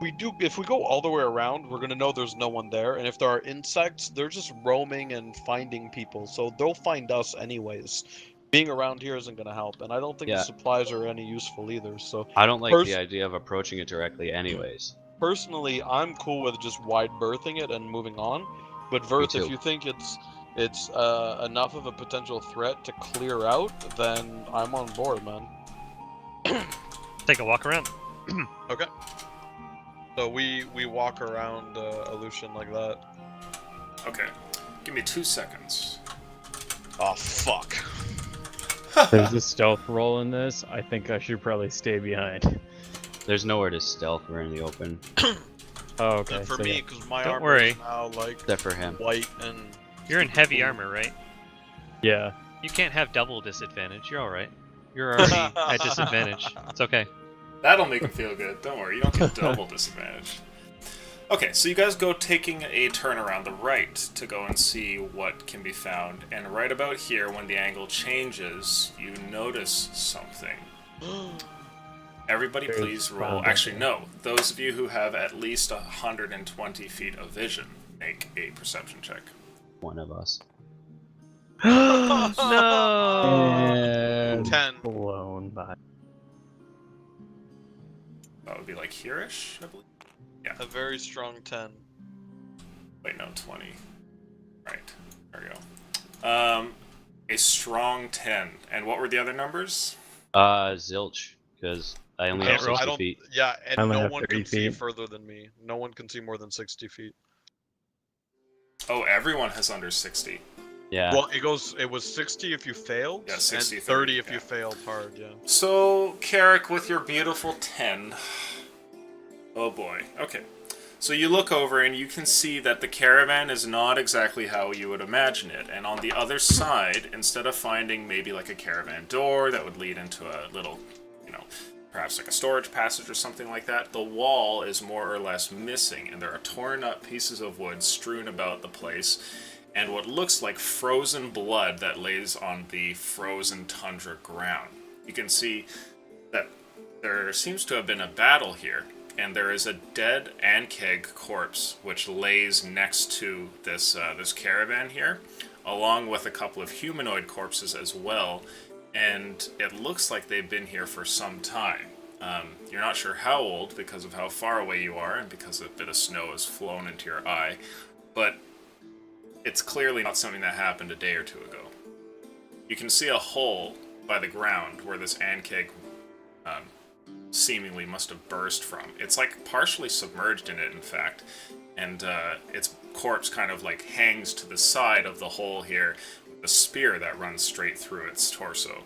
Speaker 3: if we go all the way around, we're gonna know there's no one there, and if there are insects, they're just roaming and finding people, so they'll find us anyways. Being around here isn't gonna help, and I don't think the
Speaker 1: Yeah.
Speaker 3: supplies are any useful either. So
Speaker 1: I don't like the idea of approaching it directly anyways.
Speaker 3: personally, I'm cool with just wide berthing it and moving on. But Verth,
Speaker 1: too.
Speaker 3: if you think it's enough of a potential threat to clear out, then I'm on board, man.
Speaker 5: Take a walk around.
Speaker 3: Okay. So we walk around Aleutian like that.
Speaker 4: Okay. Give me 2 seconds.
Speaker 3: Oh fuck.
Speaker 2: There's a stealth roll in this. I think I should probably stay behind.
Speaker 1: There's nowhere to stealth. We're in the open.
Speaker 2: Oh, okay.
Speaker 3: And for
Speaker 2: so
Speaker 3: me,
Speaker 2: yeah.
Speaker 3: because my
Speaker 5: Don't
Speaker 3: armor
Speaker 5: worry.
Speaker 3: is now like
Speaker 1: Except for him.
Speaker 3: white and
Speaker 5: You're in heavy armor, right?
Speaker 2: Yeah.
Speaker 5: You can't have double disadvantage. You're alright. You're already at disadvantage. It's okay.
Speaker 4: That'll make him feel good. Don't worry, you don't get double disadvantage. Okay, so you guys go taking a turn around the right to go and see what can be found. And right about here, when the angle changes, you notice something. Everybody please roll. Actually, no. Those of you who have at least 120 feet of vision, make a perception check.
Speaker 1: One of us.
Speaker 5: No.
Speaker 2: And
Speaker 3: 10.
Speaker 2: blown by.
Speaker 4: That would be like here-ish, I believe.
Speaker 3: A very strong 10.
Speaker 4: Wait, no, 20. Right. There we go. A strong 10. And what were the other numbers?
Speaker 1: Zilch, because I only have 60 feet.
Speaker 3: Yeah,
Speaker 2: I
Speaker 3: and
Speaker 2: only
Speaker 3: no
Speaker 2: have
Speaker 3: one
Speaker 2: 30
Speaker 3: can see
Speaker 2: feet.
Speaker 3: further than me. No one can see more than 60 feet.
Speaker 4: Oh, everyone has under 60.
Speaker 1: Yeah.
Speaker 3: Well, it was 60 if you failed,
Speaker 4: Yeah, 60,
Speaker 3: and 30 if
Speaker 4: yeah.
Speaker 3: you failed hard, yeah.
Speaker 4: So, Carrick, with your beautiful 10. Oh boy. Okay. So you look over and you can see that the caravan is not exactly how you would imagine it. And on the other side, instead of finding maybe like a caravan door that would lead into a little, perhaps like a storage passage or something like that, the wall is more or less missing. And there are torn up pieces of wood strewn about the place. And what looks like frozen blood that lays on the frozen tundra ground. You can see that there seems to have been a battle here. And there is a dead Ankeg corpse which lays next to this this caravan here, along with a couple of humanoid corpses as well. And it looks like they've been here for some time. You're not sure how old because of how far away you are and because a bit of snow has flown into your eye, but it's clearly not something that happened a day or two ago. You can see a hole by the ground where this Ankeg seemingly must have burst from. It's like partially submerged in it, in fact, and its corpse kind of like hangs to the side of the hole here with a spear that runs straight through its torso.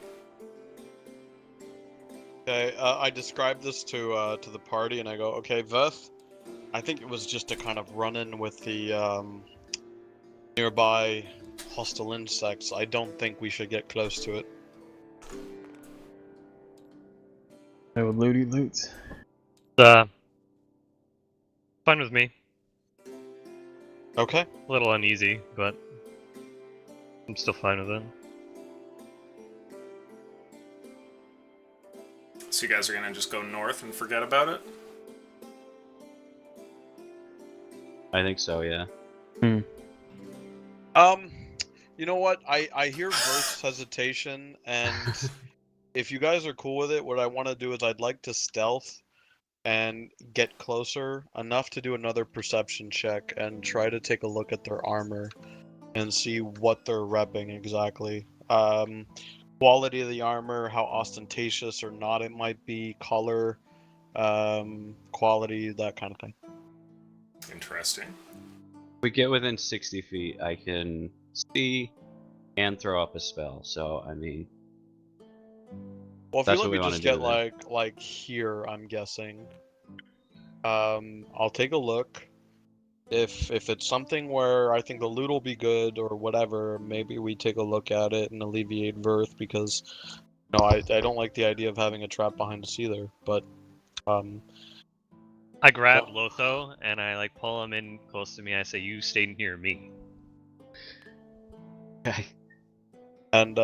Speaker 3: Okay, I described this to the party, and I go, okay, Veth, I think it was just a kind of run-in with the nearby hostile insects. I don't think we should get close to it.
Speaker 2: No looty loots.
Speaker 5: Fine with me.
Speaker 3: Okay.
Speaker 5: A little uneasy, but I'm still fine with it.
Speaker 4: So you guys are gonna just go north and forget about it?
Speaker 1: I think so, yeah.
Speaker 3: You know what? I hear Verth's hesitation, and if you guys are cool with it, what I want to do is I'd like to stealth and get closer enough to do another perception check and try to take a look at their armor and see what they're repping exactly. Quality of the armor, how ostentatious or not it might be, color, quality, that kind of thing.
Speaker 4: Interesting.
Speaker 1: If we get within 60 feet, I can see and throw up a spell, so, I mean...
Speaker 3: Well, if
Speaker 1: That's
Speaker 3: you let
Speaker 1: what we
Speaker 3: me
Speaker 1: wanna
Speaker 3: just
Speaker 1: do
Speaker 3: get
Speaker 1: then.
Speaker 3: like here, I'm guessing. I'll take a look. If it's something where I think the loot will be good or whatever, maybe we take a look at it and alleviate Verth, because I don't like the idea of having a trap behind us either. But
Speaker 5: I grab Lotho and I like pull him in close to me. I say, "You stay near me."
Speaker 1: Okay.
Speaker 3: And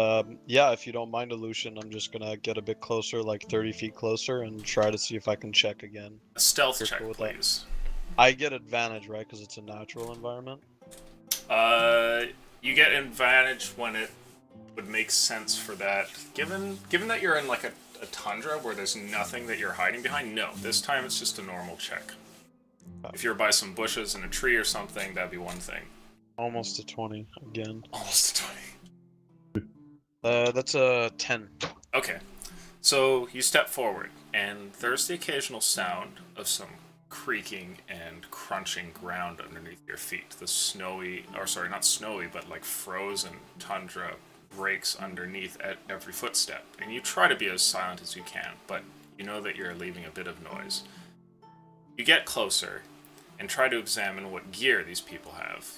Speaker 3: yeah, if you don't mind, Aleutian, I'm just gonna get a bit closer, like 30 feet closer, and try to see if I can check again.
Speaker 4: A stealth
Speaker 3: You're
Speaker 4: check,
Speaker 3: cool with that?
Speaker 4: please.
Speaker 3: I get advantage, right? Because it's a natural environment.
Speaker 4: You get advantage when it would make sense for that. Given that you're in like a tundra where there's nothing that you're hiding behind, no. This time it's just a normal check. If you're by some bushes and a tree or something, that'd be one thing.
Speaker 3: Almost a 20 again.
Speaker 4: Almost a 20.
Speaker 3: That's a 10.
Speaker 4: Okay. So you step forward, and there's the occasional sound of some creaking and crunching ground underneath your feet. The snowy, or sorry, not snowy, but like frozen tundra breaks underneath at every footstep. And you try to be as silent as you can, but you know that you're leaving a bit of noise. You get closer and try to examine what gear these people have.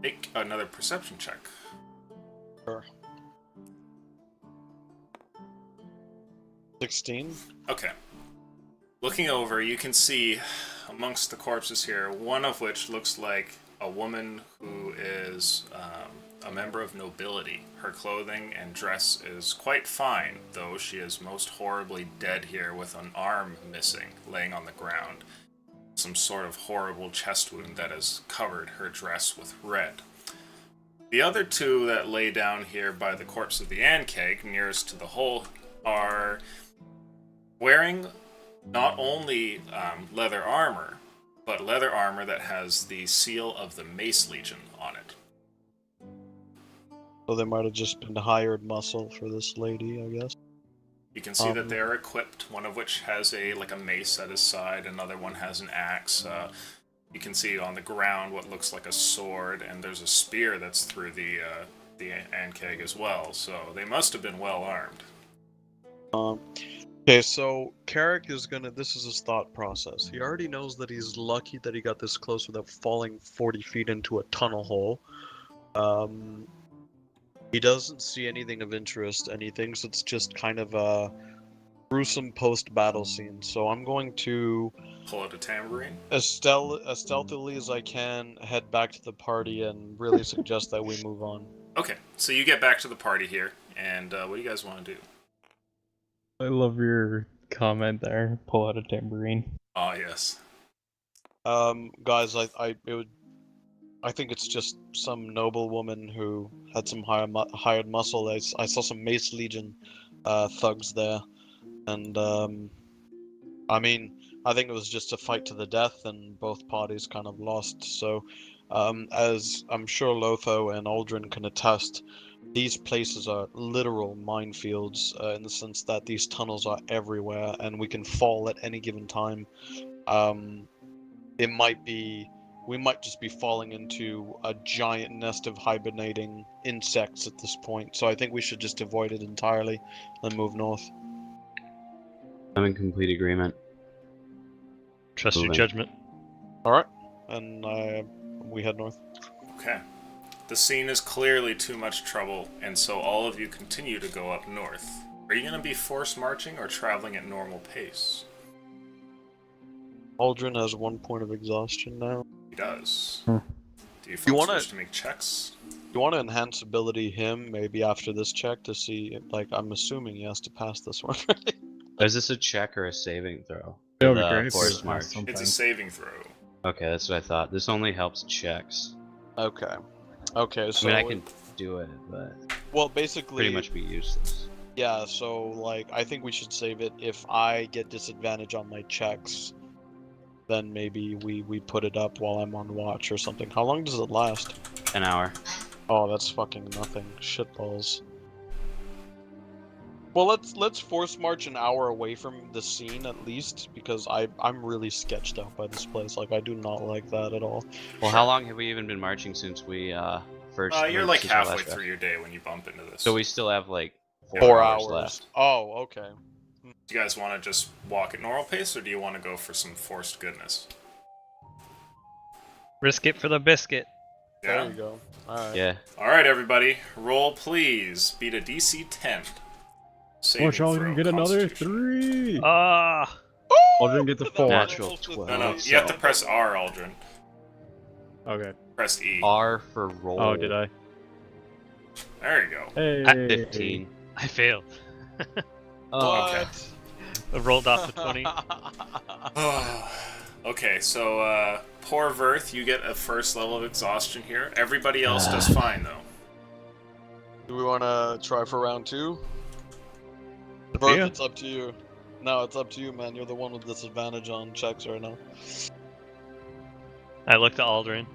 Speaker 4: Make another perception check.
Speaker 3: Sure. 16.
Speaker 4: Okay. Looking over, you can see amongst the corpses here, one of which looks like a woman who is a member of nobility. Her clothing and dress is quite fine, though she is most horribly dead here with an arm missing, laying on the ground. Some sort of horrible chest wound that has covered her dress with red. The other two that lay down here by the corpse of the Ankeg, nearest to the hole, are wearing not only leather armor, but leather armor that has the seal of the Mace Legion on it.
Speaker 3: So they might have just been hired muscle for this lady, I guess.
Speaker 4: You can see that they are equipped, one of which has a mace at his side, another one has an axe. You can see on the ground what looks like a sword, and there's a spear that's through the Ankeg as well, so they must have been well armed.
Speaker 3: Okay, so Carrick is gonna. This is his thought process. He already knows that he's lucky that he got this close without falling 40 feet into a tunnel hole. He doesn't see anything of interest, and he thinks it's just kind of a gruesome post-battle scene. So I'm going to
Speaker 4: Pull out a tambourine.
Speaker 3: as stealthily as I can head back to the party and really suggest that we move on.
Speaker 4: Okay, so you get back to the party here, and what do you guys want to do?
Speaker 2: I love your comment there. Pull out a tambourine.
Speaker 4: Ah, yes.
Speaker 3: Guys, I think it's just some noble woman who had some hired muscle. I saw some Mace Legion thugs there, and I mean, I think it was just a fight to the death, and both parties kind of lost. So, as I'm sure Lotho and Aldrin can attest, these places are literal minefields in the sense that these tunnels are everywhere, and we can fall at any given time. We might just be falling into a giant nest of hibernating insects at this point, so I think we should just avoid it entirely and move north.
Speaker 1: I'm in complete agreement.
Speaker 5: Trust your
Speaker 1: Moving.
Speaker 5: judgment.
Speaker 3: Alright, and we head north.
Speaker 4: Okay. The scene is clearly too much trouble, and so all of you continue to go up north. Are you going to be forced marching or traveling at normal pace?
Speaker 3: Aldrin has 1 point of exhaustion now.
Speaker 4: He does.
Speaker 2: Hmm.
Speaker 4: Do you folks
Speaker 3: wanna-
Speaker 4: wish to make checks?
Speaker 3: You want to enhance ability him maybe after this check to see, like, I'm assuming he has to pass this one, right?
Speaker 1: Is this a check or a saving throw?
Speaker 2: That would be
Speaker 1: The
Speaker 2: great if
Speaker 1: forced
Speaker 2: we
Speaker 1: march.
Speaker 2: passed something.
Speaker 4: It's a saving throw.
Speaker 1: Okay, that's what I thought. This only helps checks.
Speaker 3: Okay. Okay, so...
Speaker 1: I mean, I can do it, but
Speaker 3: Well, basically...
Speaker 1: pretty much be useless.
Speaker 3: Yeah, so, like, I think we should save it. If I get disadvantage on my checks, then maybe we put it up while I'm on watch or something. How long does it last?
Speaker 1: An hour.
Speaker 3: Oh, that's fucking nothing. Shitballs. Well, let's force march an hour away from the scene at least, because I'm really sketched out by this place. Like, I do not like that at all.
Speaker 1: Well, how long have we even been marching since we first?
Speaker 4: You're
Speaker 1: moved
Speaker 4: like
Speaker 1: since our
Speaker 4: halfway
Speaker 1: last
Speaker 4: through
Speaker 1: draft?
Speaker 4: your day when you bump into this.
Speaker 1: So we still have like
Speaker 3: 4 hours
Speaker 1: left.
Speaker 3: Oh, okay.
Speaker 4: Do you guys want to just walk at normal pace, or do you want to go for some forced goodness?
Speaker 5: Risk it for the biscuit.
Speaker 3: There you go. Alright.
Speaker 1: Yeah.
Speaker 4: Alright, everybody. Roll, please. Beat a DC 10. Saving
Speaker 2: Watch Aldrin
Speaker 4: throw,
Speaker 2: get another
Speaker 4: Constitution.
Speaker 2: 3!
Speaker 5: Ah!
Speaker 2: Aldrin gets a 4.
Speaker 1: Natural
Speaker 3: Well,
Speaker 1: 12.
Speaker 4: No, you have to press R, Aldrin.
Speaker 2: Okay.
Speaker 4: Press E.
Speaker 1: R for roll.
Speaker 2: Oh, did I?
Speaker 4: There you go.
Speaker 2: Hey.
Speaker 1: At 15.
Speaker 5: I failed.
Speaker 1: Oh,
Speaker 4: okay.
Speaker 5: I rolled off the 20.
Speaker 4: Okay, so poor Verth, you get a first level of exhaustion here. Everybody else does fine though.
Speaker 3: Do we want to try for round 2?
Speaker 5: Yeah.
Speaker 3: Birth, it's up to you. No, it's up to you, man. You're the one with disadvantage on checks right now.
Speaker 5: I looked at Aldrin.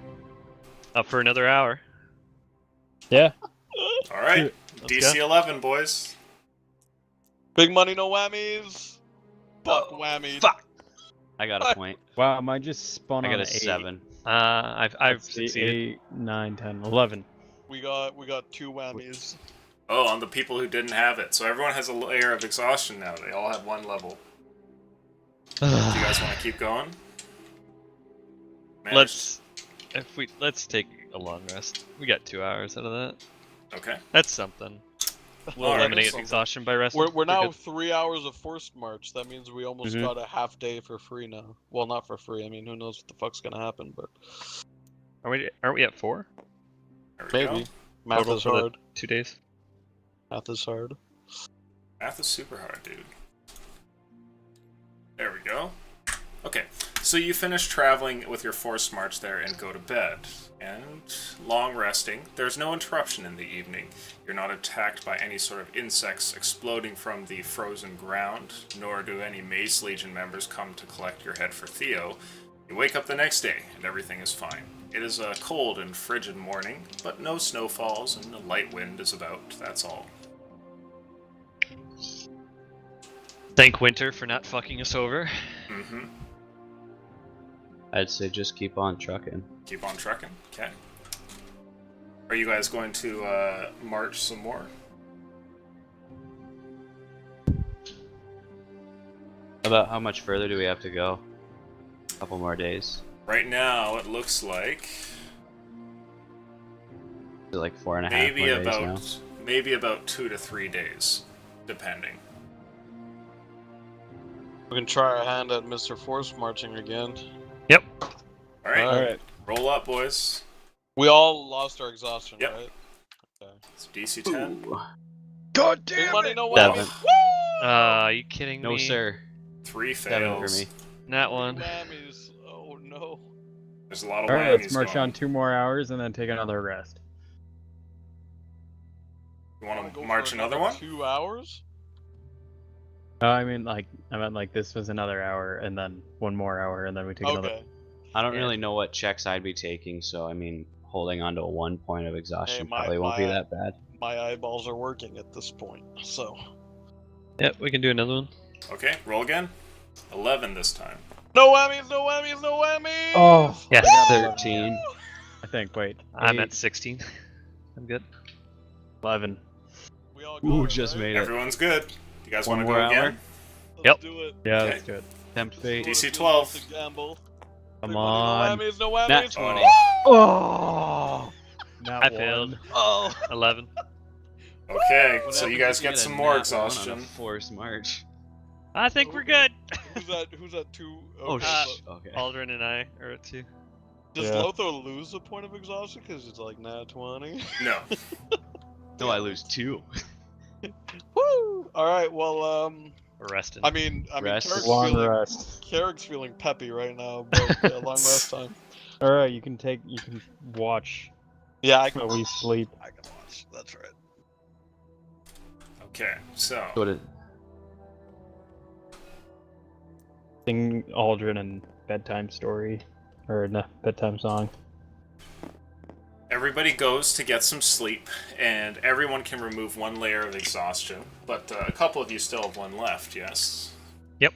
Speaker 5: Up for another hour.
Speaker 2: Yeah.
Speaker 4: All right,
Speaker 5: Let's
Speaker 4: DC
Speaker 5: go.
Speaker 4: 11, boys.
Speaker 3: Big money, no whammies. Fuck whammies.
Speaker 1: fuck! I got a point.
Speaker 2: Wow, mine just spun
Speaker 1: I
Speaker 2: on
Speaker 1: got a
Speaker 2: an 8.
Speaker 1: 7.
Speaker 5: I've
Speaker 2: Let's see,
Speaker 5: succeeded.
Speaker 2: 8, 9, 10, 11.
Speaker 3: We got 2 whammies.
Speaker 4: Oh, on the people who didn't have it. So everyone has a layer of exhaustion now. They all have 1 level. Do you guys want to keep going?
Speaker 5: Let's take a long rest. We got 2 hours out of that.
Speaker 4: Okay.
Speaker 5: That's something. We'll
Speaker 4: Alright,
Speaker 5: eliminate
Speaker 4: so-
Speaker 5: exhaustion by resting.
Speaker 3: We're now
Speaker 5: good.
Speaker 3: 3 hours of forced march. That means we almost
Speaker 2: Mhm.
Speaker 3: got a half day for free now. Well, not for free. I mean, who knows what the fuck's gonna happen, but
Speaker 5: Aren't we at 4?
Speaker 4: There we
Speaker 3: maybe.
Speaker 4: go.
Speaker 3: Math
Speaker 5: Total
Speaker 3: is
Speaker 5: for the
Speaker 3: hard.
Speaker 5: 2 days?
Speaker 3: Math is hard.
Speaker 4: Math is super hard, dude. There we go. Okay, so you finish traveling with your forced march there and go to bed. And long resting. There's no interruption in the evening. You're not attacked by any sort of insects exploding from the frozen ground, nor do any Mace Legion members come to collect your head for Theo. You wake up the next day, and everything is fine. It is a cold and frigid morning, but no snowfalls, and a light wind is about, that's all.
Speaker 5: Thank Winter for not fucking us over.
Speaker 4: Mm-hmm.
Speaker 1: I'd say just keep on trucking.
Speaker 4: Keep on trucking. Okay. Are you guys going to march some more?
Speaker 1: About how much further do we have to go? A couple more days.
Speaker 4: Right now, it looks like
Speaker 1: Is it like 4.5 more
Speaker 4: maybe
Speaker 1: days now?
Speaker 4: about 2 to 3 days, depending.
Speaker 3: We can try our hand at Mr. Force marching again.
Speaker 4: All right,
Speaker 2: Alright.
Speaker 4: roll up, boys.
Speaker 3: We all lost our exhaustion,
Speaker 4: Yep.
Speaker 3: right? Okay.
Speaker 4: It's DC 10.
Speaker 3: God damn money, no
Speaker 1: Seven.
Speaker 3: whammies. Woo!
Speaker 5: Are you kidding
Speaker 1: No,
Speaker 5: me?
Speaker 1: sir.
Speaker 4: 3
Speaker 1: 7 for
Speaker 4: fails.
Speaker 1: me.
Speaker 5: That one.
Speaker 3: Whammies. Oh no.
Speaker 4: There's a lot of
Speaker 2: Alright,
Speaker 4: whammies
Speaker 2: let's march
Speaker 4: going.
Speaker 2: on 2 more hours and then take another rest.
Speaker 4: You want
Speaker 3: Wanna
Speaker 4: to
Speaker 3: go
Speaker 4: march
Speaker 3: for
Speaker 4: another one?
Speaker 3: 2 hours?
Speaker 2: I meant like this was another hour and then 1 more hour and then we take another.
Speaker 3: Okay.
Speaker 1: I don't
Speaker 5: Yeah.
Speaker 1: really know what checks I'd be taking, so I mean, holding on to 1 point of exhaustion
Speaker 3: Hey, my-
Speaker 1: probably won't be
Speaker 3: my-
Speaker 1: that bad.
Speaker 3: My eyeballs are working at this point, so.
Speaker 5: Yep, we can do another one.
Speaker 4: Okay, roll again. 11 this time.
Speaker 3: No whammies, no whammies, no whammies!
Speaker 2: Oh,
Speaker 5: Yes.
Speaker 1: I got 13.
Speaker 2: I think. Wait,
Speaker 5: I'm
Speaker 2: 8,
Speaker 5: at 16. I'm good.
Speaker 2: 11.
Speaker 3: We all got
Speaker 1: Ooh,
Speaker 3: it,
Speaker 1: just
Speaker 3: right?
Speaker 1: made it.
Speaker 4: Everyone's good. You guys
Speaker 1: One
Speaker 4: want to
Speaker 1: more
Speaker 4: go
Speaker 1: hour?
Speaker 4: again?
Speaker 3: Let's
Speaker 5: Yep.
Speaker 3: do it.
Speaker 2: Yeah,
Speaker 4: Okay.
Speaker 2: let's do it.
Speaker 1: Tempt fate.
Speaker 4: DC
Speaker 3: Let's
Speaker 4: 12.
Speaker 3: just gamble.
Speaker 2: Come
Speaker 3: Big
Speaker 2: on.
Speaker 3: money, no whammies, no
Speaker 1: Nat
Speaker 3: whammies.
Speaker 1: 20.
Speaker 2: Oh! Not
Speaker 5: I failed.
Speaker 1: Oh!
Speaker 5: 11.
Speaker 4: Okay,
Speaker 1: What
Speaker 4: so you
Speaker 1: happens
Speaker 4: guys
Speaker 1: if
Speaker 4: get
Speaker 1: had
Speaker 4: some
Speaker 1: a
Speaker 4: more
Speaker 1: nat one on a
Speaker 4: exhaustion.
Speaker 1: Forced march.
Speaker 5: I think we're
Speaker 3: Okay.
Speaker 5: good.
Speaker 3: Who's at 2?
Speaker 1: Oh,
Speaker 3: Okay,
Speaker 1: shh.
Speaker 3: but
Speaker 1: Okay.
Speaker 5: Aldrin and I are at 2.
Speaker 3: Does
Speaker 2: Yeah.
Speaker 3: Lothar lose a point of exhaustion because it's like nat 20?
Speaker 4: No.
Speaker 1: No, I lose 2.
Speaker 3: Woo! Alright, well,
Speaker 5: We're resting.
Speaker 3: I mean,
Speaker 1: Rest.
Speaker 3: Carrick's
Speaker 2: Long
Speaker 3: feeling,
Speaker 2: rest.
Speaker 3: Carrick's feeling peppy right now, but yeah, long rest time.
Speaker 2: Alright, you can watch
Speaker 3: Yeah, I
Speaker 2: while we sleep.
Speaker 3: I can watch. That's right.
Speaker 4: Okay, so
Speaker 1: So did
Speaker 2: Sing Aldrin and bedtime story. Or no, bedtime song.
Speaker 4: everybody goes to get some sleep, and everyone can remove 1 layer of exhaustion, but a couple of you still have 1 left, yes?
Speaker 2: Yeah.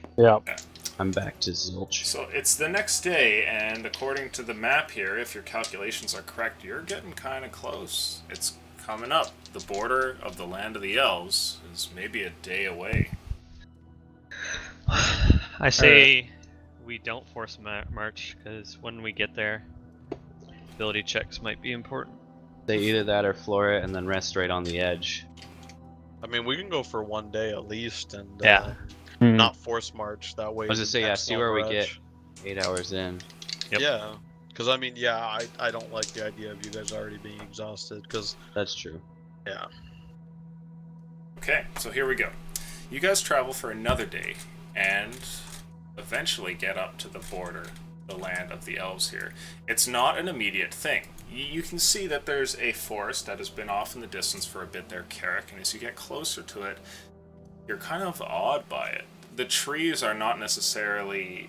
Speaker 1: I'm back to zilch.
Speaker 4: So it's the next day, and according to the map here, if your calculations are correct, you're getting kind of close. It's coming up. The border of the land of the elves is maybe a day away.
Speaker 5: I say we don't force march because when we get there, ability checks might be important.
Speaker 1: They either that or floor it and then rest right on the edge.
Speaker 3: I mean, we can go for 1 day at least, and
Speaker 5: Yeah.
Speaker 3: not force march that way.
Speaker 1: I was gonna say, yeah,
Speaker 3: next
Speaker 1: see where we
Speaker 3: long
Speaker 1: get
Speaker 3: rest.
Speaker 1: 8 hours in.
Speaker 5: Yep.
Speaker 3: Yeah, because I mean, yeah, I don't like the idea of you guys already being exhausted. Because
Speaker 1: That's true.
Speaker 3: Yeah.
Speaker 4: Okay, so here we go. You guys travel for another day, and eventually get up to the border, the land of the elves here. It's not an immediate thing. You can see that there's a forest that has been off in the distance for a bit there, Carrick, and as you get closer to it, you're kind of awed by it. The trees are not necessarily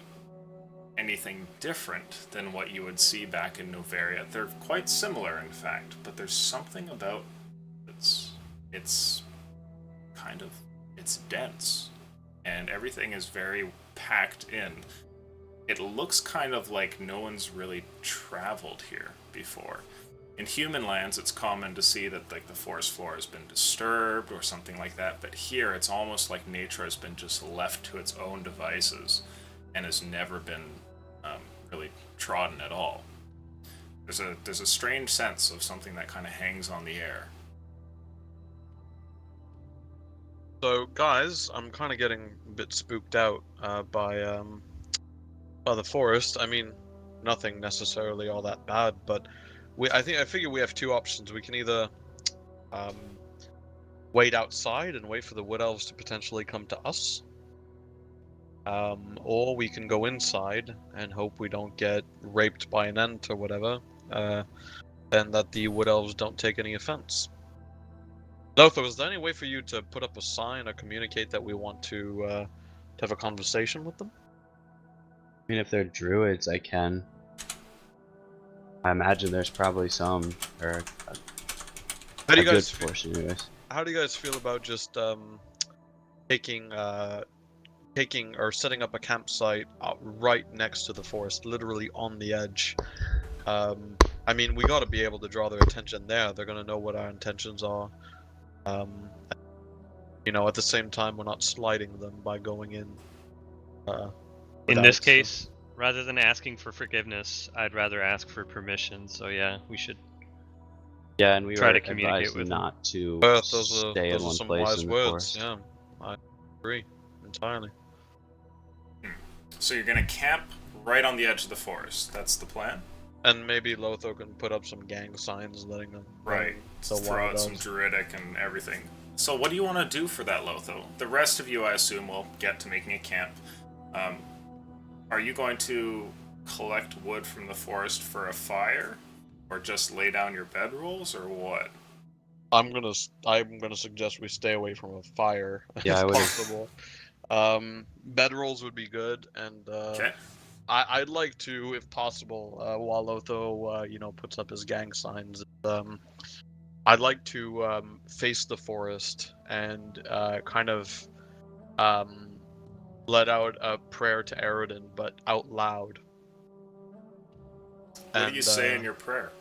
Speaker 4: anything different than what you would see back in Noveria. They're quite similar, in fact, but there's something about it's dense, and everything is very packed in. It looks kind of like no one's really traveled here before. In human lands, it's common to see that like the forest floor has been disturbed or something like that, but here it's almost like nature has been just left to its own devices and has never been really trodden at all. There's a strange sense of something that kind of hangs on the air.
Speaker 3: So, guys, I'm kind of getting a bit spooked out by the forest. I mean, nothing necessarily all that bad, but I figure we have two options. We can either wait outside and wait for the wood elves to potentially come to us, or we can go inside and hope we don't get raped by an ent or whatever, and that the wood elves don't take any offense. Lothar, is there any way for you to put up a sign or communicate that we want to have a conversation with them?
Speaker 1: I mean, if they're druids, I can. I imagine there's probably some, or
Speaker 3: How do you
Speaker 1: a
Speaker 3: guys
Speaker 1: good portion, anyways.
Speaker 3: How do you guys feel about just taking or setting up a campsite right next to the forest, literally on the edge? I mean, we got to be able to draw their attention there. They're gonna know what our intentions are. You know, at the same time, we're not sliding them by going in.
Speaker 5: In this case, rather than asking for forgiveness, I'd rather ask for permission. So yeah, we should.
Speaker 1: Yeah, and we
Speaker 5: try
Speaker 1: were
Speaker 5: to communicate
Speaker 1: advised
Speaker 5: with them.
Speaker 1: not to
Speaker 3: Those
Speaker 1: stay in
Speaker 3: are
Speaker 1: one
Speaker 3: some
Speaker 1: place
Speaker 3: wise
Speaker 1: in the
Speaker 3: words.
Speaker 1: forest.
Speaker 3: Yeah, I agree entirely.
Speaker 4: So you're gonna camp right on the edge of the forest. That's the plan?
Speaker 3: And maybe Lothar can put up some gang signs letting them
Speaker 4: Right.
Speaker 3: the
Speaker 4: Throw out
Speaker 3: wild
Speaker 4: some
Speaker 3: elves.
Speaker 4: druidic and everything. So what do you want to do for that, Lothar? The rest of you, I assume, will get to making a camp. Are you going to collect wood from the forest for a fire? Or just lay down your bedrolls, or what?
Speaker 3: I'm gonna suggest we stay away from a fire
Speaker 1: Yeah, I
Speaker 3: if
Speaker 1: would've-
Speaker 3: possible. Bedrolls would be good, and
Speaker 4: Okay.
Speaker 3: I'd like to, if possible, while Lothar puts up his gang signs, I'd like to face the forest and kind of let out a prayer to Aroden, but out loud.
Speaker 4: What do you say in your prayer?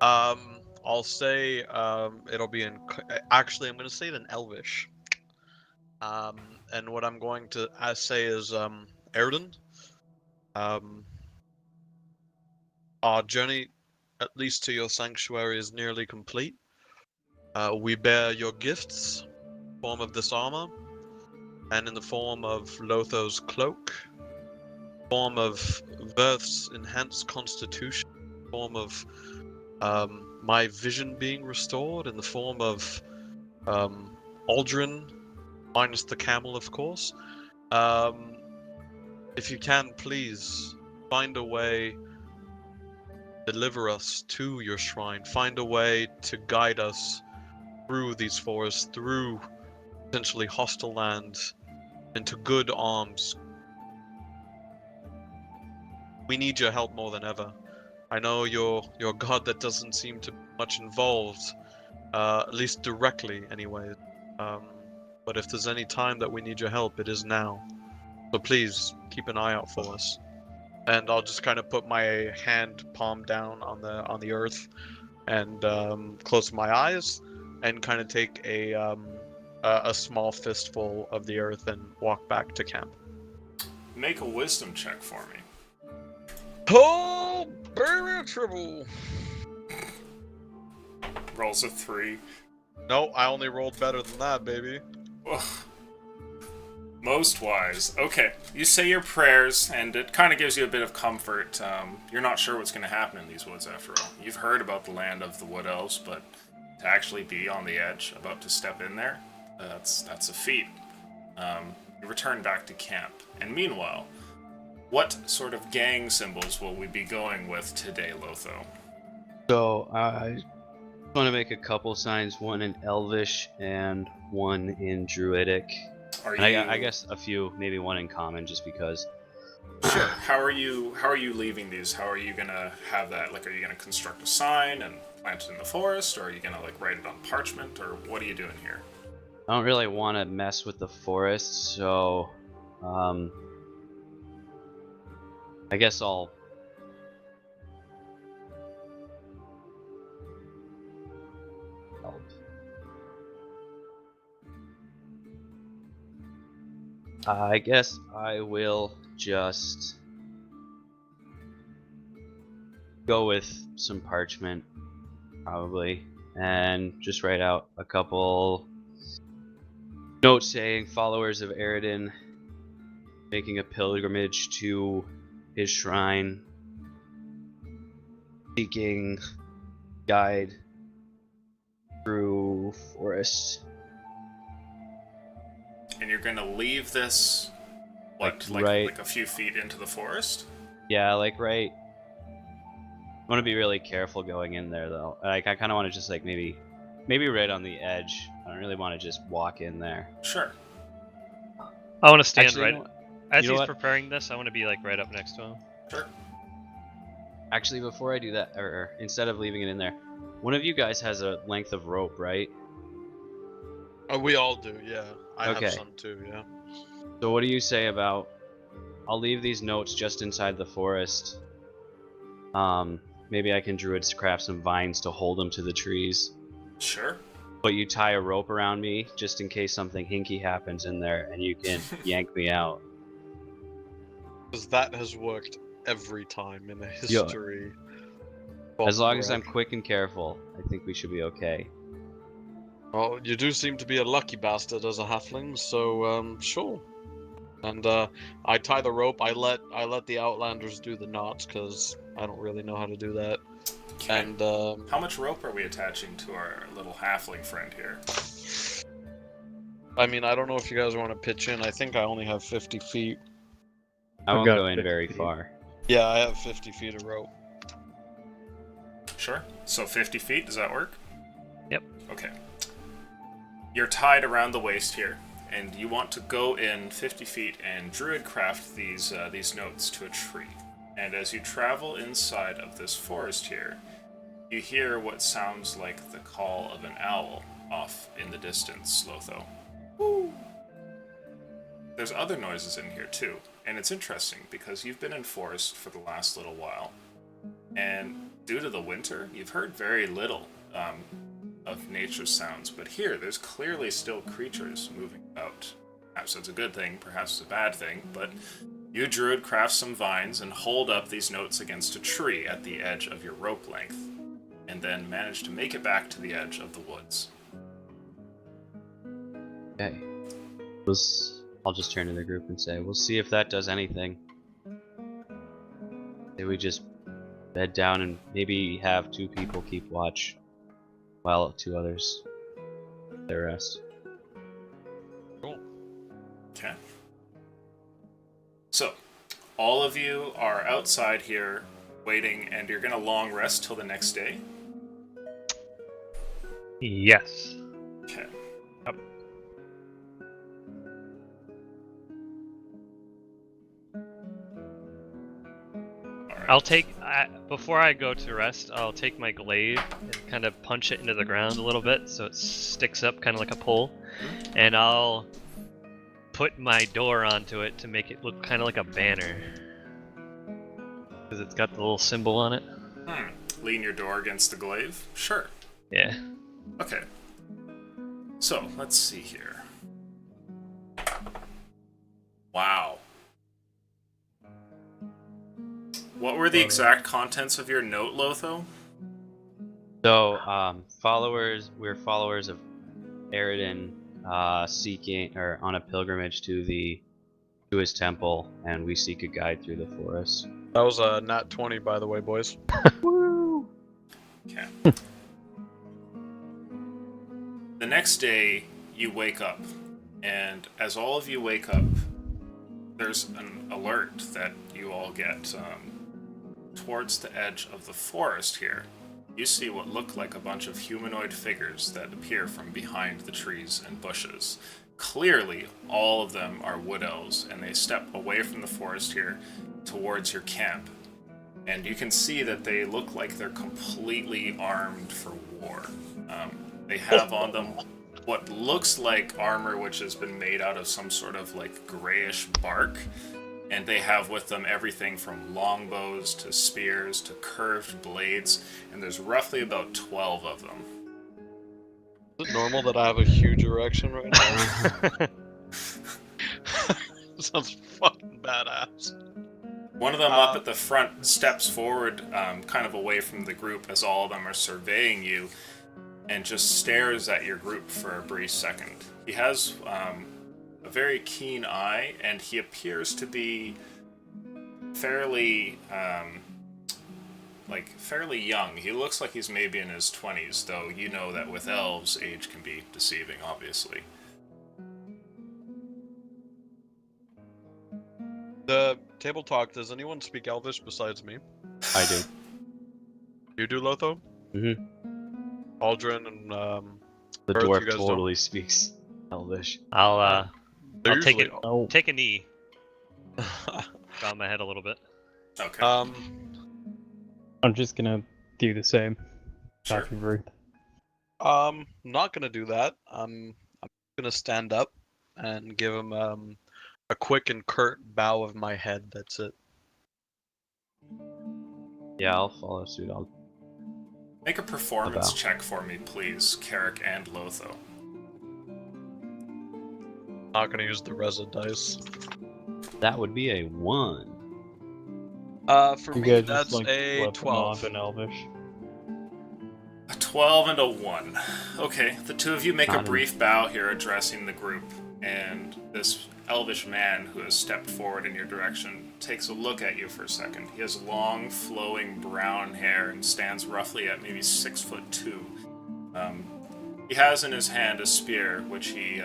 Speaker 3: I'll say it'll be in. Actually, I'm going to say it in Elvish. And what I'm going to say is, Aroden, our journey, at least to your sanctuary, is nearly complete. We bear your gifts, in the form of this armor, and in the form of Lothar's cloak, form of Verth's enhanced constitution, form of my vision being restored, in the form of Aldrin, minus the camel, of course. If you can, please find a way, deliver us to your shrine. Find a way to guide us through these forests, through potentially hostile lands, into good arms. We need your help more than ever. I know you're a god that doesn't seem to be much involved, at least directly anyway. But if there's any time that we need your help, it is now. So please, keep an eye out for us. And I'll just kind of put my hand palm down on the earth and close my eyes and kind of take a small fistful of the earth and walk back to camp.
Speaker 4: Make a wisdom check for me.
Speaker 3: Oh, baby trouble!
Speaker 4: Rolls a 3.
Speaker 3: No, I only rolled better than that, baby.
Speaker 4: Ugh. Most wise. Okay, you say your prayers, and it kind of gives you a bit of comfort. You're not sure what's going to happen in these woods after all. You've heard about the land of the Wood Elves, but to actually be on the edge, about to step in there, that's a feat. You return back to camp, and meanwhile, what sort of gang symbols will we be going with today, Lotho?
Speaker 1: So I want to make a couple signs, one in Elvish and one in Druidic. And I guess a few, maybe one in Common, just because.
Speaker 4: Sure. How are you leaving these? How are you gonna have that? Like, are you gonna construct a sign and plant it in the forest, or are you gonna like write it on parchment, or what are you doing here?
Speaker 1: I don't really want to mess with the forest, so I guess I'll help. I guess I will just go with some parchment, probably, and just write out a couple notes saying followers of Eridan making a pilgrimage to his shrine, seeking guide through forest.
Speaker 4: And you're gonna leave this, what, like a few feet into the forest?
Speaker 1: Yeah, like right. I want to be really careful going in there, though. Like, I kind of want to just like maybe right on the edge. I don't really want to just walk in there.
Speaker 4: Sure.
Speaker 5: I want to stand
Speaker 1: Actually,
Speaker 5: right
Speaker 1: you know
Speaker 5: as
Speaker 1: you know
Speaker 5: he's
Speaker 1: what?
Speaker 5: preparing this. I want to be like right up next to him.
Speaker 4: Sure.
Speaker 1: Actually, before I do that, or instead of leaving it in there, one of you guys has a length of rope, right?
Speaker 3: We all do, yeah. I
Speaker 1: Okay.
Speaker 3: have some too, yeah.
Speaker 1: So what do you say about? I'll leave these notes just inside the forest. Maybe I can druidcraft some vines to hold them to the trees.
Speaker 4: Sure.
Speaker 1: But you tie a rope around me just in case something hinky happens in there, and you can yank me out.
Speaker 3: Because that has worked every time in the history.
Speaker 1: As long as
Speaker 3: Well,
Speaker 1: I'm quick and careful, I think we should be okay.
Speaker 3: Well, you do seem to be a lucky bastard as a halfling, so sure. And I tie the rope. I let the outlanders do the knots because I don't really know how to do that.
Speaker 4: Okay.
Speaker 3: And
Speaker 4: How much rope are we attaching to our little halfling friend here?
Speaker 3: I mean, I don't know if you guys want to pitch in. I think I only have 50 feet.
Speaker 1: I
Speaker 2: I've
Speaker 1: won't
Speaker 2: got
Speaker 1: go in
Speaker 2: 50
Speaker 1: very
Speaker 2: feet.
Speaker 1: far.
Speaker 3: Yeah, I have 50 feet of rope.
Speaker 4: Sure. So 50 feet, does that work?
Speaker 5: Yep.
Speaker 4: Okay. You're tied around the waist here, and you want to go in 50 feet and druidcraft these notes to a tree. And as you travel inside of this forest here, you hear what sounds like the call of an owl off in the distance, Lotho. Woo! There's other noises in here too, and it's interesting because you've been in forest for the last little while, and due to the winter, you've heard very little of nature's sounds, but here, there's clearly still creatures moving about. Perhaps it's a good thing, perhaps it's a bad thing, but you, Druid, craft some vines and hold up these notes against a tree at the edge of your rope length, and then manage to make it back to the edge of the woods.
Speaker 1: Okay. I'll just turn to the group and say, we'll see if that does anything. Say we just bed down and maybe have 2 people keep watch while 2 others their rest.
Speaker 3: Cool.
Speaker 4: Okay. So, all of you are outside here waiting, and you're gonna long rest till the next day?
Speaker 5: Yes.
Speaker 4: Okay.
Speaker 5: I'll take before I go to rest. I'll take my glaive and kind of punch it into the ground a little bit so it sticks up, kind of like a pole, and I'll put my door onto it to make it look kind of like a banner because it's got the little symbol on it.
Speaker 4: Lean your door against the glaive? Sure.
Speaker 5: Yeah.
Speaker 4: Okay. So, let's see here. Wow. What were the exact contents of your note, Lotho?
Speaker 1: So, we're followers of Eridan, seeking or on a pilgrimage to his temple, and we seek a guide through the forest.
Speaker 3: That was a nat 20, by the way, boys.
Speaker 4: Okay. The next day, you wake up, and as all of you wake up, there's an alert that you all get towards the edge of the forest here. You see what look like a bunch of humanoid figures that appear from behind the trees and bushes. Clearly, all of them are wood elves, and they step away from the forest here towards your camp. And you can see that they look like they're completely armed for war. They have on them what looks like armor which has been made out of some sort of like grayish bark, and they have with them everything from longbows to spears to curved blades, and there's roughly about 12 of them.
Speaker 3: Is it normal that I have a huge erection right now? Sounds fucking badass.
Speaker 4: One of them up at the front steps forward, kind of away from the group as all of them are surveying you, and just stares at your group for a brief second. He has a very keen eye, and he appears to be fairly young. He looks like he's maybe in his 20s, though you know that with elves, age can be deceiving, obviously.
Speaker 3: The table talk, does anyone speak Elvish besides me?
Speaker 1: I do.
Speaker 3: You do, Lotho?
Speaker 1: Mm-hmm.
Speaker 3: Aldrin and
Speaker 1: The
Speaker 3: Earth,
Speaker 1: dwarf
Speaker 3: you guys
Speaker 1: totally speaks Elvish.
Speaker 5: I'll
Speaker 3: They're
Speaker 5: take
Speaker 3: usually-
Speaker 5: it.
Speaker 2: Oh,
Speaker 5: Take a knee. Bow my head a little bit.
Speaker 4: Okay.
Speaker 2: I'm just gonna do the same.
Speaker 4: Sure.
Speaker 2: Happy birthday.
Speaker 3: Not gonna do that. I'm gonna stand up and give him a quick and curt bow of my head. That's it.
Speaker 1: Yeah, I'll follow suit. I'll...
Speaker 4: Make a performance
Speaker 1: About.
Speaker 4: check for me, please, Carrick and Lotho.
Speaker 3: Not gonna use the Reza dice.
Speaker 1: That would be a 1.
Speaker 3: For
Speaker 2: You
Speaker 3: me,
Speaker 2: guys
Speaker 3: that's
Speaker 2: just like
Speaker 3: a
Speaker 2: flip them
Speaker 3: 12.
Speaker 2: off in Elvish.
Speaker 4: A 12 and a 1. Okay, the two of you make a
Speaker 1: Not
Speaker 4: brief bow here addressing the group, and this elvish man who has stepped forward in your direction takes a look at you for a second. He has long, flowing brown hair and stands roughly at maybe 6'2". He has in his hand a spear, which he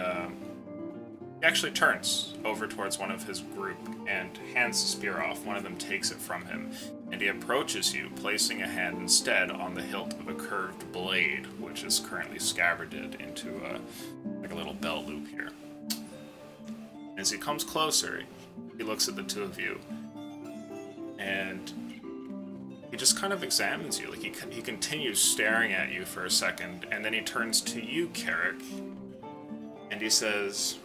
Speaker 4: actually turns over towards one of his group and hands the spear off. One of them takes it from him, and he approaches you, placing a hand instead on the hilt of a curved blade, which is currently scabbarded into like a little belt loop here. As he comes closer, he looks at the two of you, and he just kind of examines you. Like he continues staring at you for a second, and then he turns to you, Carrick, and he says,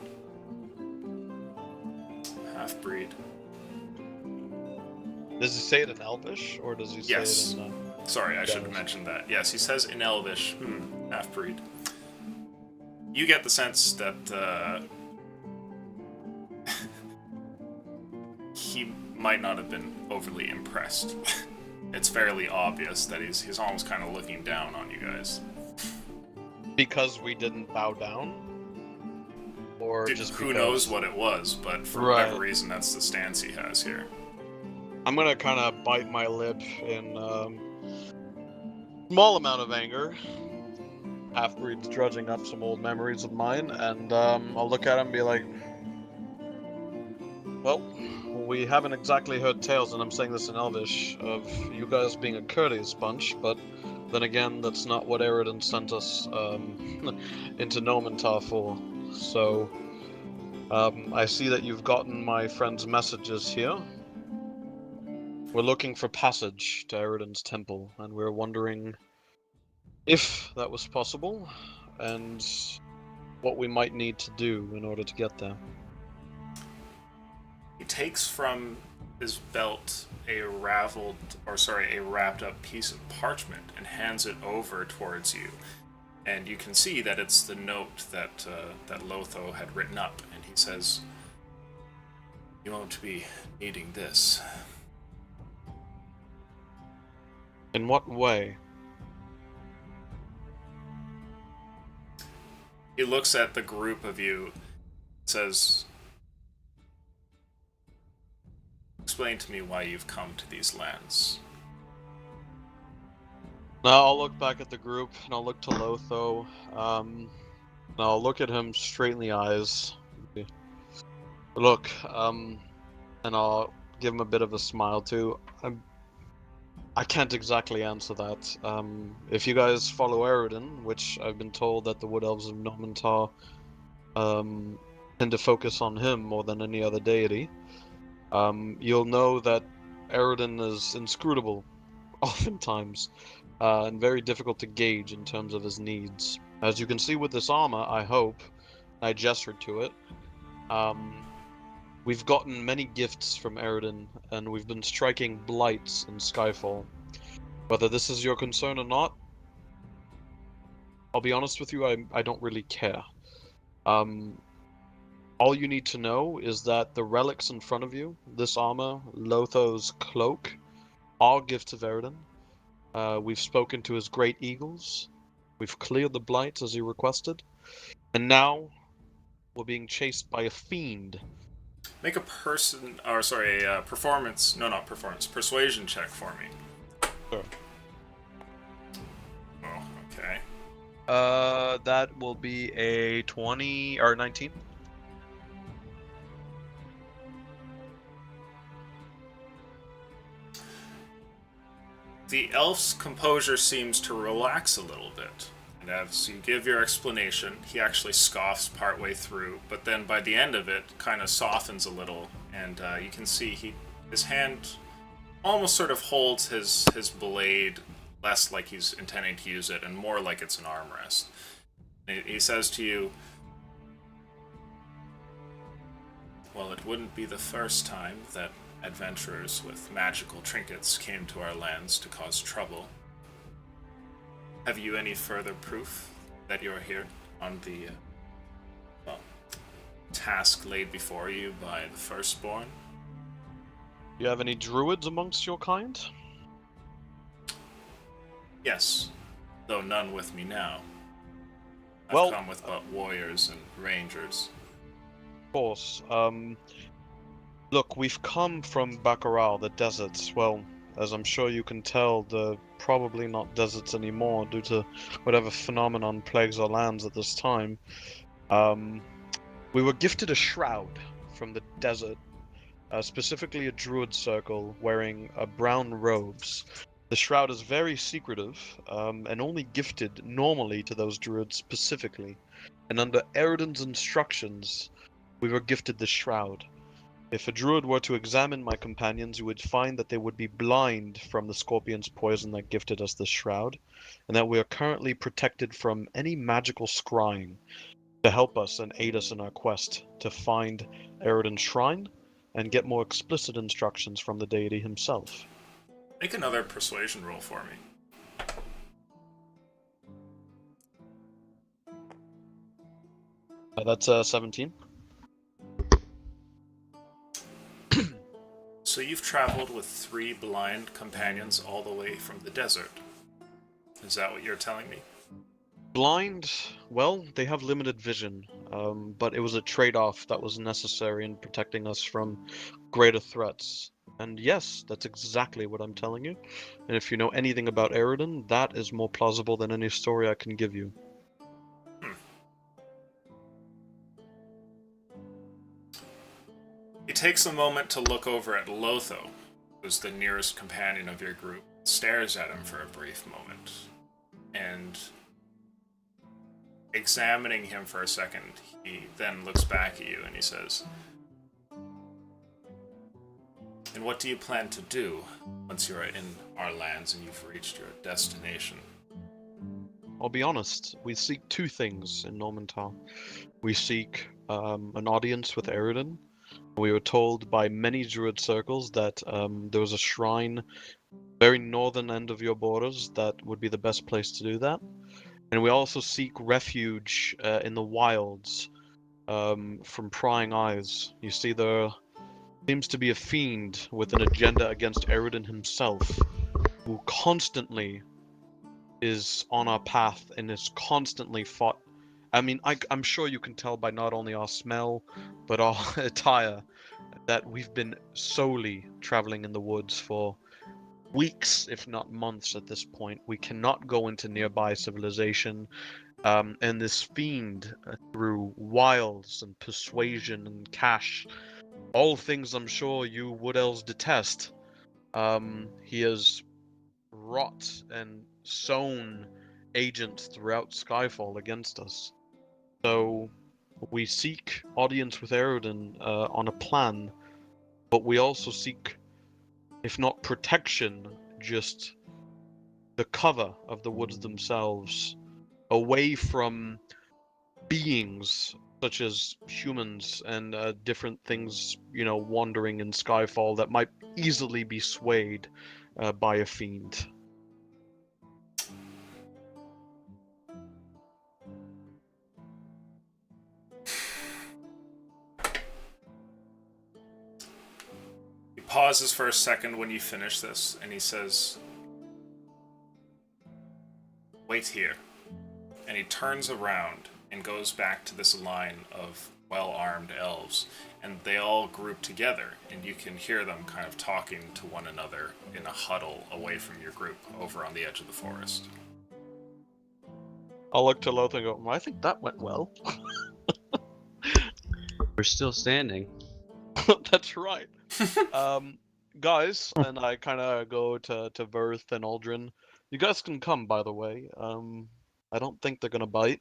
Speaker 4: "Half-breed."
Speaker 3: Does he say it in Elvish, or does he say
Speaker 4: Yes.
Speaker 3: it in...
Speaker 4: Sorry, I should have mentioned that. Yes, he says in Elvish, half-breed. You get the sense that he might not have been overly impressed. It's fairly obvious that he's almost kind of looking down on you guys.
Speaker 3: Because we didn't bow down? Or just
Speaker 4: Who
Speaker 3: because?
Speaker 4: knows what it was, but for
Speaker 3: Right.
Speaker 4: whatever reason, that's the stance he has here.
Speaker 3: I'm gonna kind of bite my lip in small amount of anger. Half-breed's drudging up some old memories of mine, and I'll look at him and be like, well, we haven't exactly heard tales, and I'm saying this in Elvish, of you guys being a courteous bunch, but then again, that's not what Eridan sent us into Nomentar for. So, I see that you've gotten my friend's messages here. We're looking for passage to Eridan's temple, and we're wondering if that was possible, and what we might need to do in order to get there.
Speaker 4: He takes from his belt a wrapped up piece of parchment and hands it over towards you. And you can see that it's the note that Lotho had written up, and he says, "You won't be needing this."
Speaker 3: In what way?
Speaker 4: He looks at the group of you, says, "Explain to me why you've come to these lands."
Speaker 3: Now I'll look back at the group, and I'll look to Lotho. Now I'll look at him straight in the eyes. Look, and I'll give him a bit of a smile too. I can't exactly answer that. If you guys follow Eridan, which I've been told that the Wood Elves of Nomentar tend to focus on him more than any other deity, you'll know that Eridan is inscrutable, oftentimes, and very difficult to gauge in terms of his needs. As you can see with this armor, I hope, I gestured to it, we've gotten many gifts from Eridan, and we've been striking blights in Skyfall. Whether this is your concern or not, I'll be honest with you, I don't really care. All you need to know is that the relics in front of you, this armor, Lotho's cloak, are gifts of Eridan. We've spoken to his great eagles. We've cleared the blights as he requested. And now, we're being chased by a fiend.
Speaker 4: Make a persuasion check for me.
Speaker 3: Sure.
Speaker 4: Oh, okay.
Speaker 3: That will be a 20 or 19.
Speaker 4: The elf's composure seems to relax a little bit. And as you give your explanation, he actually scoffs partway through, but then by the end of it, kind of softens a little, and you can see his hand almost sort of holds his blade less like he's intending to use it, and more like it's an armrest. He says to you, "Well, it wouldn't be the first time that adventurers with magical trinkets came to our lands to cause trouble. Have you any further proof that you're here on the task laid before you by the Firstborn?
Speaker 3: Do you have any druids amongst your kind?"
Speaker 4: Yes, though none with me now.
Speaker 3: Well,
Speaker 4: I've come with but warriors and rangers.
Speaker 3: Of course. Look, we've come from Baccaral, the deserts. Well, as I'm sure you can tell, they're probably not deserts anymore due to whatever phenomenon plagues our lands at this time. We were gifted a shroud from the desert, specifically a druid circle wearing brown robes. The shroud is very secretive, and only gifted normally to those druids specifically. And under Eridan's instructions, we were gifted the shroud. If a druid were to examine my companions, you would find that they would be blind from the scorpion's poison that gifted us the shroud, and that we are currently protected from any magical scrying to help us and aid us in our quest to find Eridan's shrine and get more explicit instructions from the deity himself.
Speaker 4: Make another persuasion roll for me.
Speaker 3: That's 17.
Speaker 4: So you've traveled with 3 blind companions all the way from the desert. Is that what you're telling me?
Speaker 3: Blind, well, they have limited vision, but it was a trade-off that was necessary in protecting us from greater threats. And yes, that's exactly what I'm telling you. And if you know anything about Eridan, that is more plausible than any story I can give you.
Speaker 4: He takes a moment to look over at Lotho, who's the nearest companion of your group, stares at him for a brief moment, and examining him for a second, he then looks back at you and he says, "And what do you plan to do once you're in our lands and you've reached your destination?"
Speaker 3: I'll be honest, we seek 2 things in Nomentar. We seek an audience with Eridan. We were told by many druid circles that there was a shrine very northern end of your borders that would be the best place to do that. And we also seek refuge in the wilds from prying eyes. You see, there seems to be a fiend with an agenda against Eridan himself, who constantly is on our path and is constantly fought. I mean, I'm sure you can tell by not only our smell, but our attire, that we've been solely traveling in the woods for weeks, if not months at this point. We cannot go into nearby civilization. And this fiend, through wiles and persuasion and cash, all things I'm sure you wood elves detest, he has wrought and sown agents throughout Skyfall against us. So we seek audience with Eredin on a plan, but we also seek, if not protection, just the cover of the woods themselves, away from beings such as humans and different things, wandering in Skyfall that might easily be swayed by a fiend.
Speaker 4: He pauses for a second when you finish this, and he says, "Wait here." And he turns around and goes back to this line of well-armed elves, and they all group together, and you can hear them kind of talking to one another in a huddle away from your group over on the edge of the forest.
Speaker 3: I'll look to Lothar and go, well, I think that went well.
Speaker 1: We're still standing.
Speaker 3: That's right. Guys, and I kind of go to Verth and Aldrin. You guys can come, by the way. I don't think they're gonna bite.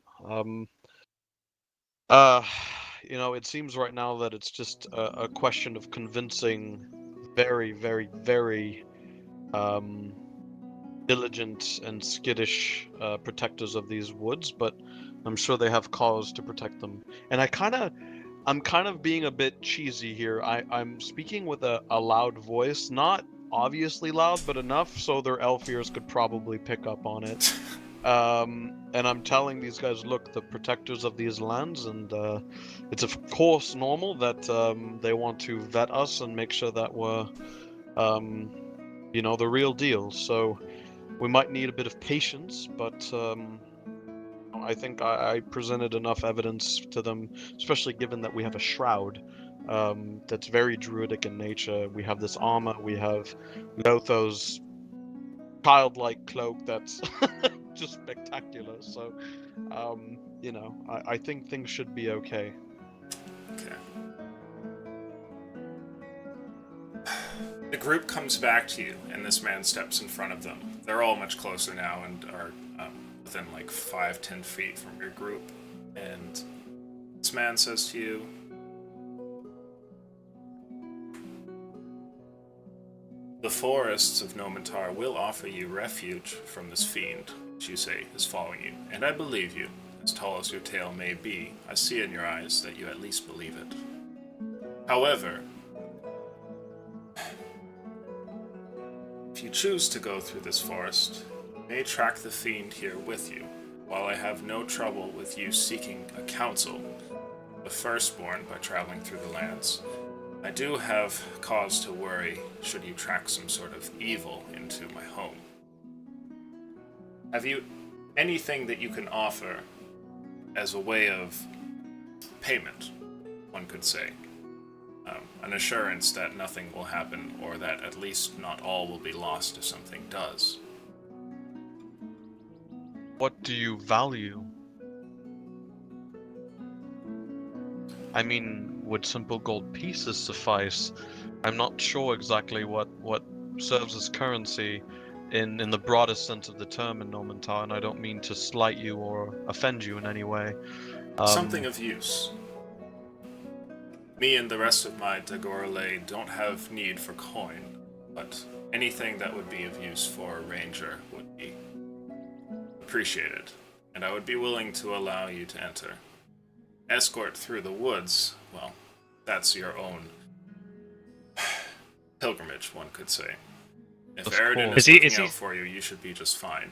Speaker 3: It seems right now that it's just a question of convincing very, very, very diligent and skittish protectors of these woods, but I'm sure they have cause to protect them. And I'm kind of being a bit cheesy here. I'm speaking with a loud voice, not obviously loud, but enough so their elf ears could probably pick up on it. And I'm telling these guys, look, the protectors of these lands, and it's of course normal that they want to vet us and make sure that we're, the real deal. So we might need a bit of patience, but I think I presented enough evidence to them, especially given that we have a shroud that's very druidic in nature. We have this armor, we have Lotho's childlike cloak that's just spectacular. So, I think things should be okay.
Speaker 4: Okay. The group comes back to you, and this man steps in front of them. They're all much closer now and are within like 5-10 feet from your group. And this man says to you, "The forests of Nomentar will offer you refuge from this fiend, which you say is following you. And I believe you. As tall as your tale may be, I see in your eyes that you at least believe it. However, if you choose to go through this forest, you may track the fiend here with you. While I have no trouble with you seeking a counsel, the firstborn by traveling through the lands, I do have cause to worry should you track some sort of evil into my home. Have you anything that you can offer as a way of payment, one could say? An assurance that nothing will happen, or that at least not all will be lost if something does."
Speaker 3: What do you value? I mean, would simple gold pieces suffice? I'm not sure exactly what serves as currency in the broadest sense of the term in Nomentar, and I don't mean to slight you or offend you in any way.
Speaker 4: Something of use. Me and the rest of my Dagorale don't have need for coin, but anything that would be of use for a ranger would be appreciated, and I would be willing to allow you to enter. Escort through the woods, well, that's your own pilgrimage, one could say. If Eredin is looking out for you, you should be just fine.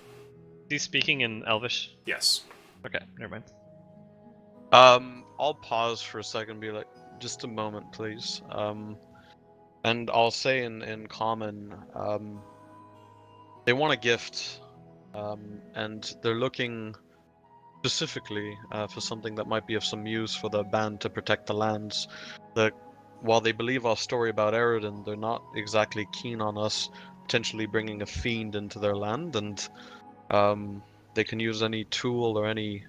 Speaker 5: Is he speaking in Elvish?
Speaker 4: Yes.
Speaker 5: Okay, never mind.
Speaker 3: I'll pause for a second and be like, just a moment, please. And I'll say in common, they want a gift, and they're looking specifically for something that might be of some use for the band to protect the lands. While they believe our story about Eredin, they're not exactly keen on us potentially bringing a fiend into their land, and they can use any tool or any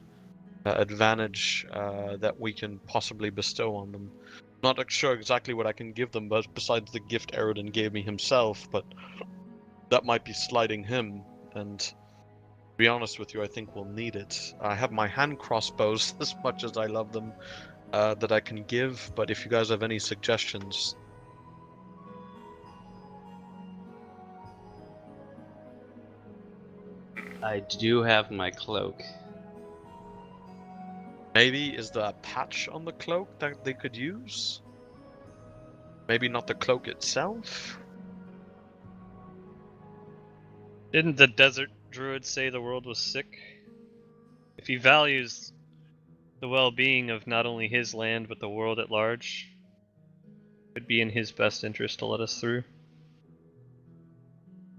Speaker 3: advantage that we can possibly bestow on them. Not sure exactly what I can give them, but besides the gift Aroden gave me himself, but that might be slighting him, and to be honest with you, I think we'll need it. I have my hand crossbows, as much as I love them, that I can give, but if you guys have any suggestions...
Speaker 1: I do have my cloak.
Speaker 3: Maybe is there a patch on the cloak that they could use? Maybe not the cloak itself?
Speaker 5: Didn't the desert druid say the world was sick? If he values the well-being of not only his land but the world at large, it would be in his best interest to let us through.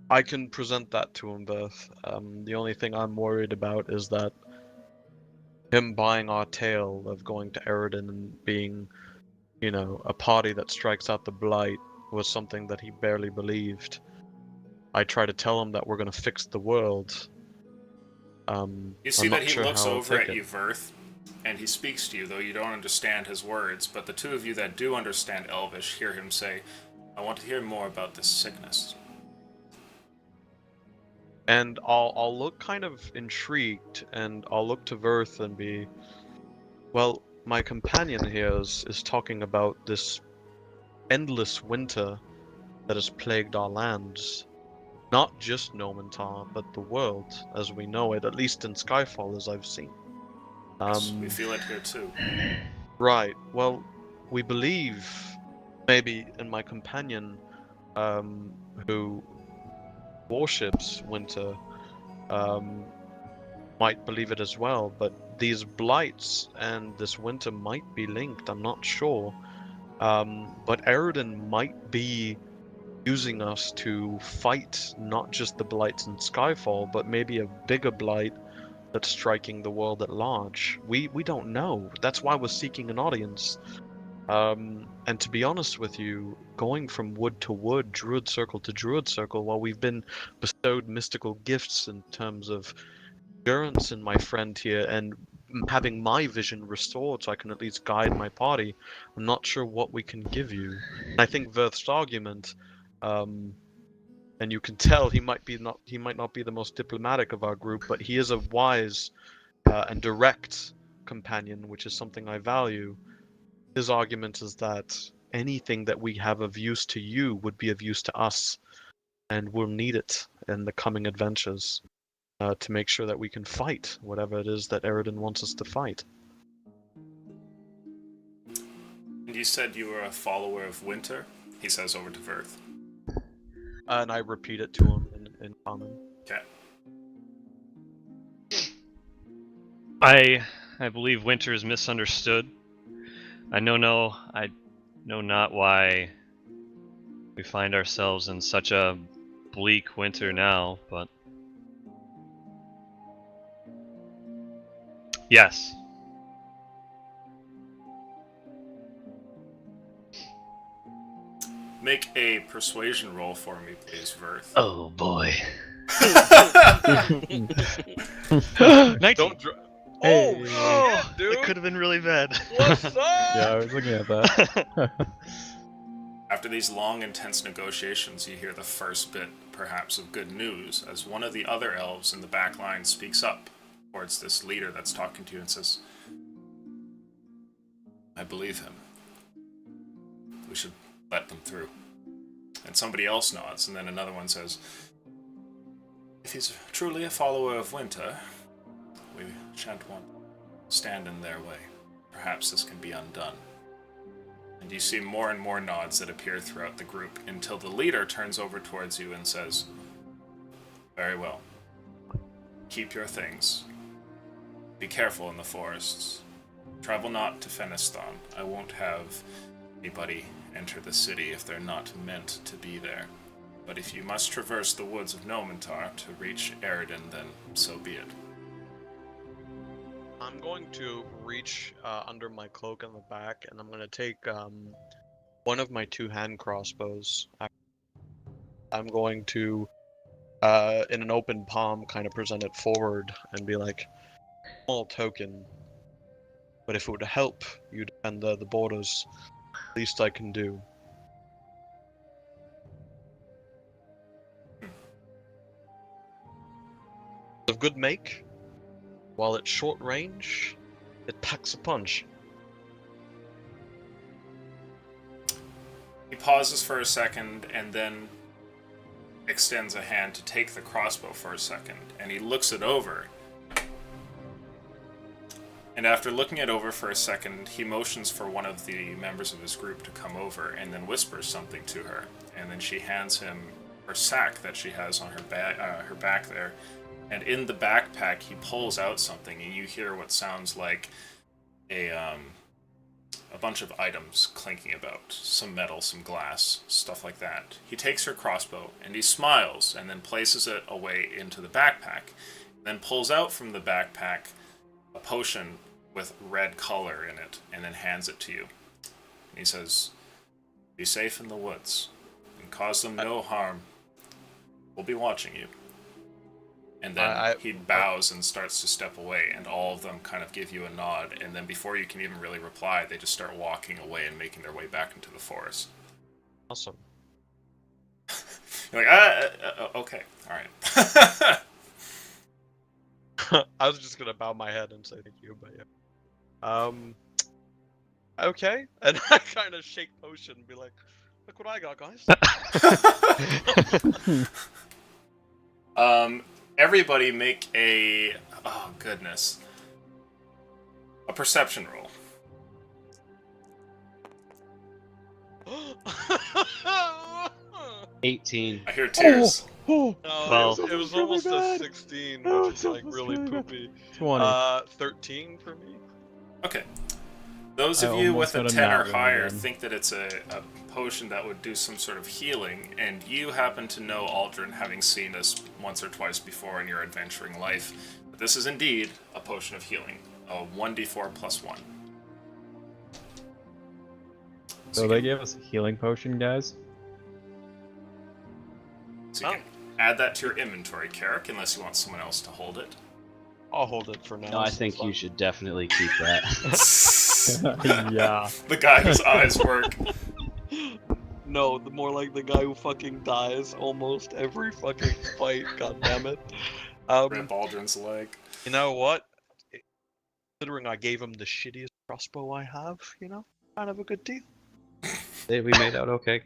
Speaker 3: I can present that to him, Beth. The only thing I'm worried about is that him buying our tale of going to Aroden and being, you know, a party that strikes out the blight was something that he barely believed. I try to tell him that we're going to fix the world.
Speaker 4: You see that he looks over at you, Verth, and he speaks to you, though you don't understand his words, but the two of you that do understand Elvish hear him say, I want to hear more about this sickness.
Speaker 3: And I'll look kind of intrigued, and I'll look to Verth and be, well, my companion here is talking about this endless winter that has plagued our lands. Not just Nomentar, but the world as we know it, at least in Skyfall as I've seen.
Speaker 4: Yes, we feel it here too.
Speaker 3: Right, well, we believe, maybe in my companion, who worships winter, might believe it as well, but these blights and this winter might be linked, I'm not sure. But Aroden might be using us to fight not just the blights in Skyfall, but maybe a bigger blight that's striking the world at large. We don't know. That's why we're seeking an audience. And to be honest with you, going from wood to wood, druid circle to druid circle, while we've been bestowed mystical gifts in terms of endurance in my friend here and having my vision restored so I can at least guide my party, I'm not sure what we can give you. And I think Verth's argument, and you can tell he might not be the most diplomatic of our group, but he is a wise and direct companion, which is something I value. His argument is that anything that we have of use to you would be of use to us, and we'll need it in the coming adventures to make sure that we can fight whatever it is that Aroden wants us to fight.
Speaker 4: And you said you were a follower of Winter? He says over to Verth.
Speaker 3: And I repeat it to him in common.
Speaker 4: Okay.
Speaker 5: I believe Winter is misunderstood. I know not why we find ourselves in such a bleak winter now, but yes.
Speaker 4: Make a persuasion roll for me, please, Verth.
Speaker 5: Oh boy.
Speaker 1: 19.
Speaker 3: Oh,
Speaker 2: Hey.
Speaker 3: shit, dude!
Speaker 5: It could have been really bad.
Speaker 3: What's up?
Speaker 2: Yeah, I was looking at that.
Speaker 4: After these long, intense negotiations, you hear the first bit, perhaps, of good news, as one of the other elves in the back line speaks up towards this leader that's talking to you and says, I believe him. We should let them through. And somebody else nods, and then another one says, if he's truly a follower of Winter, we shan't want to stand in their way. Perhaps this can be undone. And you see more and more nods that appear throughout the group until the leader turns over towards you and says, very well. Keep your things. Be careful in the forests. Travel not to Fenistan. I won't have anybody enter the city if they're not meant to be there. But if you must traverse the woods of Nomentar to reach Aroden, then so be it.
Speaker 3: I'm going to reach under my cloak in the back, and I'm going to take one of my two hand crossbows. I'm going to, in an open palm, kind of present it forward and be like, small token But if it would help you defend the borders, least I can do. Of good make, while at short range, it packs a punch.
Speaker 4: He pauses for a second and then extends a hand to take the crossbow for a second, and he looks it over. And after looking it over for a second, he motions for one of the members of his group to come over and then whispers something to her. And then she hands him her sack that she has on her back there. And in the backpack, he pulls out something, and you hear what sounds like a bunch of items clinking about. Some metal, some glass, stuff like that. He takes her crossbow, and he smiles, and then places it away into the backpack. Then pulls out from the backpack a potion with red color in it, and then hands it to you. And he says, "Be safe in the woods, and cause them no harm. We'll be watching you." And then he bows and starts to step away, and all of them kind of give you a nod, and then before you can even really reply, they just start walking away and making their way back into the forest.
Speaker 3: Awesome.
Speaker 4: You're like, okay, alright.
Speaker 3: I was just gonna bow my head and say thank you, but yeah. Okay. And I kind of shake potion and be like, look what I got, guys.
Speaker 4: Everybody make a... Oh, goodness. A perception roll.
Speaker 1: 18.
Speaker 4: I hear tears.
Speaker 3: No,
Speaker 5: Well-
Speaker 3: it was almost a 16, which is like really poopy.
Speaker 2: 20.
Speaker 3: 13 for me.
Speaker 4: Okay. Those
Speaker 2: I
Speaker 4: of you
Speaker 2: almost
Speaker 4: with a
Speaker 2: got a
Speaker 4: 10 or
Speaker 2: nat really
Speaker 4: higher
Speaker 2: good.
Speaker 4: think that it's a potion that would do some sort of healing, and you happen to know Aldrin, having seen us once or twice before in your adventuring life. But this is indeed a potion of healing. A 1d4 plus 1.
Speaker 2: So they gave us a healing potion, guys?
Speaker 4: So you can add that to your inventory, Carrick, unless you want someone else to hold it.
Speaker 3: I'll hold it for now.
Speaker 1: No, I
Speaker 3: so
Speaker 1: think
Speaker 3: it's
Speaker 1: you
Speaker 3: fine.
Speaker 1: should definitely keep that.
Speaker 2: Yeah.
Speaker 4: The guy whose eyes work.
Speaker 3: No, the more like the guy who fucking dies almost every fucking fight. God damn it.
Speaker 4: Rip Aldrin's leg.
Speaker 3: You know what? Considering I gave him the shittiest crossbow I have, you know, kind of a good deal.
Speaker 1: Hey, we made out okay.